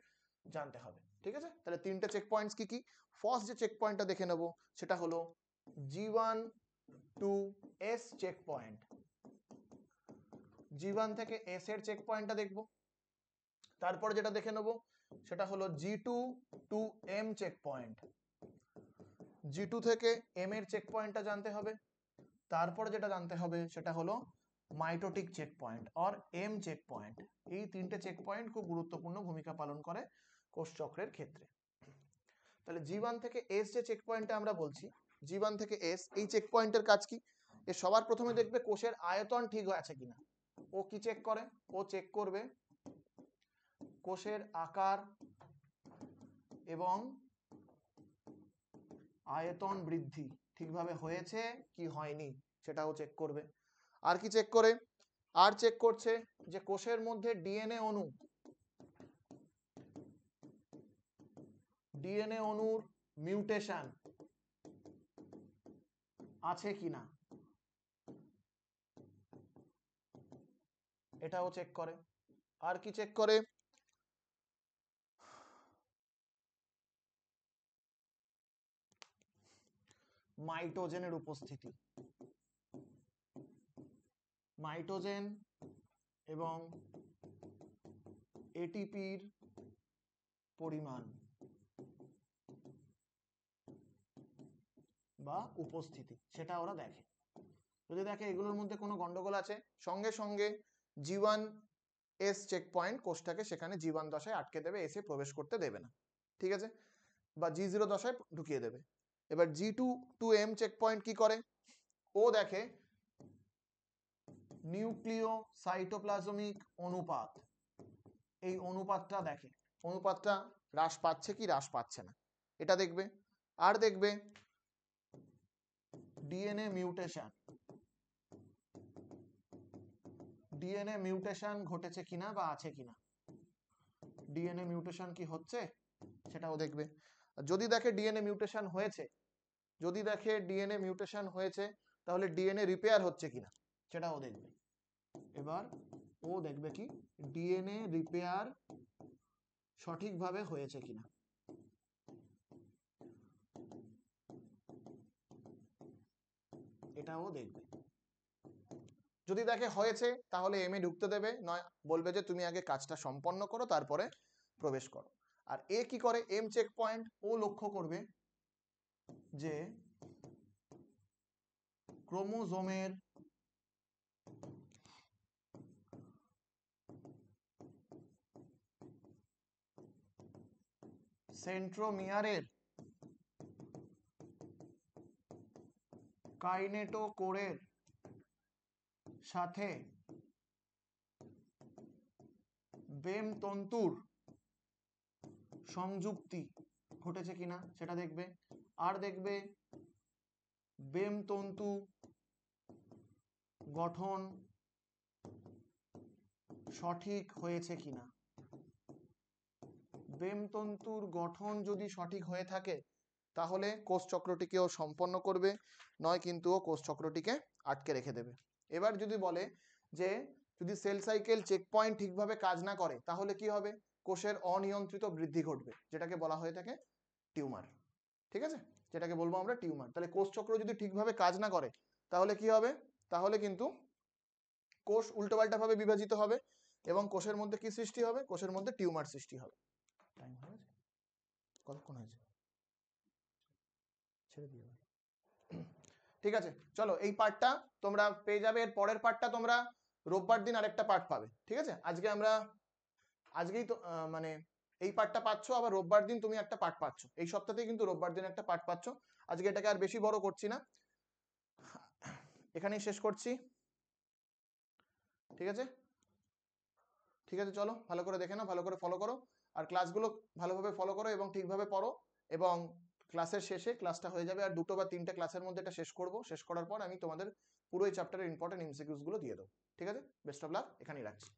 জানতে হবে। ঠিক আছে, তাহলে 3টে চেক পয়েন্টস কি কি? ফার্স্ট যে চেক পয়েন্টটা দেখে নেব সেটা হলো G1 two S check point. G1 থেকে S এর চেক পয়েন্টটা দেখব। তারপর যেটা দেখে নেব সেটা হলো G2 two M check point. G2 থেকে M এর চেক পয়েন্টটা জানতে হবে। তারপর যেটা জানতে হবে সেটা হলো mitotic check point or M check point. এই 3টে চেক পয়েন্ট খুব গুরুত্বপূর্ণ ভূমিকা পালন করে কোষ চক্রের ক্ষেত্রে। তাহলে G1 থেকে S যে চেক পয়েন্টটা আমরা বলছি, G1 থেকে S এই চেক পয়েন্টের কাজ কি? এ সবার প্রথমে দেখবে কোষের আয়তন ঠিক আছে কিনা। ও কি চেক করে? ও চেক করবে কোষের আকার এবং আয়তন বৃদ্ধি ঠিকভাবে হয়েছে কি হয়নি সেটাও চেক করবে। আর কি চেক করে? আর চেক করছে যে কোষের মধ্যে ডিএনএ অণুর মিউটেশন আছে কিনা, এটাও চেক করে। আর কি চেক করে? মাইটোজেনের উপস্থিতি, মাইটোজেন এবং এটিপির পরিমাণ বা উপস্থিতি সেটা ওরা দেখে। যদি দেখে এগুলোর মধ্যে কোনো গন্ডগোল আছে, সঙ্গে সঙ্গে G1 S চেক পয়েন্ট কোষটাকে সেখানে G1 দশায় আটকে দেবে, এসে প্রবেশ করতে দেবে না। ঠিক আছে, বা G0 দশায় ঢুকিয়ে দেবে। এবার G2 two M check point কি করে? ও দেখে নিউক্লিয় সাইটোপ্লাজমিক অনুপাত, এই অনুপাতটা দেখে, অনুপাতটা হ্রাস পাচ্ছে কি হ্রাস পাচ্ছে না এটা দেখবে। আর দেখবে ডিএনএ মিউটেশন ঘটেছে কিনা বা আছে কিনা, ডিএনএ মিউটেশন কি হচ্ছে সেটাও দেখবে। যদি দেখে ডিএনএ মিউটেশন হয়েছে, তাহলে ডিএনএ রিপেয়ার হচ্ছে কিনা সেটাও দেখবে। এবার ও দেখবে কি ডিএনএ রিপেয়ার সঠিকভাবে হয়েছে কিনা, এটাও দেখবে। যদি দেখে হয়েছে তাহলে এম এ ঢুকতে দেবে, নয় বলবে যে তুমি আগে কাজটা সম্পন্ন করো তারপরে প্রবেশ করো। আর এ কি করে? এম চেক পয়েন্ট ও লক্ষ্য করবে যে ক্রোমোজোমের সেন্ট্রোমিয়ারের কাইনেটোকোরের সাথে বেম তন্তুর সংযুক্তি ঘটেছে কিনা সেটা দেখবে। আর দেখবে বেম তন্তু গঠন সঠিক হয়েছে কিনা। বেম তন্তুর গঠন যদি সঠিক হয়ে থাকে তাহলে কোষ চক্রটিকেও সম্পন্ন করবে, নয় কিন্তু ও কোষ চক্রটিকে আটকে রেখে দেবে। এবার যদি বলে যে যদি সেল সাইকেল চেক পয়েন্ট ঠিকভাবে কাজ না করে তাহলে কি হবে? কোষের অনিয়ন্ত্রিত বৃদ্ধি ঘটবে, যেটাকে বলা হয়ে থাকে টিউমার। ঠিক আছে, যেটাকে বলবো আমরা টিউমার। তাহলে কোষ চক্র যদি ঠিকভাবে কাজ না করে তাহলে কি হবে? তাহলে কিন্তু কোষ উল্টোপাল্টা ভাবে বিভাজিত হবে এবং কোষের মধ্যে কি সৃষ্টি হবে? কোষের মধ্যে টিউমার সৃষ্টি হবে। টাইম হয়েছে? কতক্ষণ হয়েছে? ছেড়ে দিও। ঠিক আছে, চলো এই পার্টটা তোমরা পেয়ে যাবে। এর পরের পার্টটা তোমরা রোববার দিন আরেকটা পার্ট পাবে। ঠিক আছে, আজকেই তো মানে এই পার্টটা পাচ্ছ, আবার রোববার দিন তুমি একটা পার্ট পাচ্ছ। এই সপ্তাহতেই কিন্তু রোববার দিন একটা পার্ট পাচ্ছ। আজকে এটাকে আর বেশি বড় করছি না, এখানেই শেষ করছি। ঠিক আছে, ঠিক আছে, চলো ভালো করে দেখে নাও, ভালো করে ফলো করো, আর ক্লাসগুলো ভালোভাবে ফলো করো এবং ঠিকভাবে পড়ো, এবং ক্লাসের শেষে ক্লাসটা হয়ে যাবে, আর 2 বা 3টে ক্লাসের মধ্যে এটা শেষ করব, শেষ করার পর আমি তোমাদের পুরো এই চ্যাপ্টারের ইম্পর্টেন্ট এমসিকিউস গুলো দিয়ে দেবো। ঠিক আছে, বেস্ট অফ লাক, এখানেই রাখছি।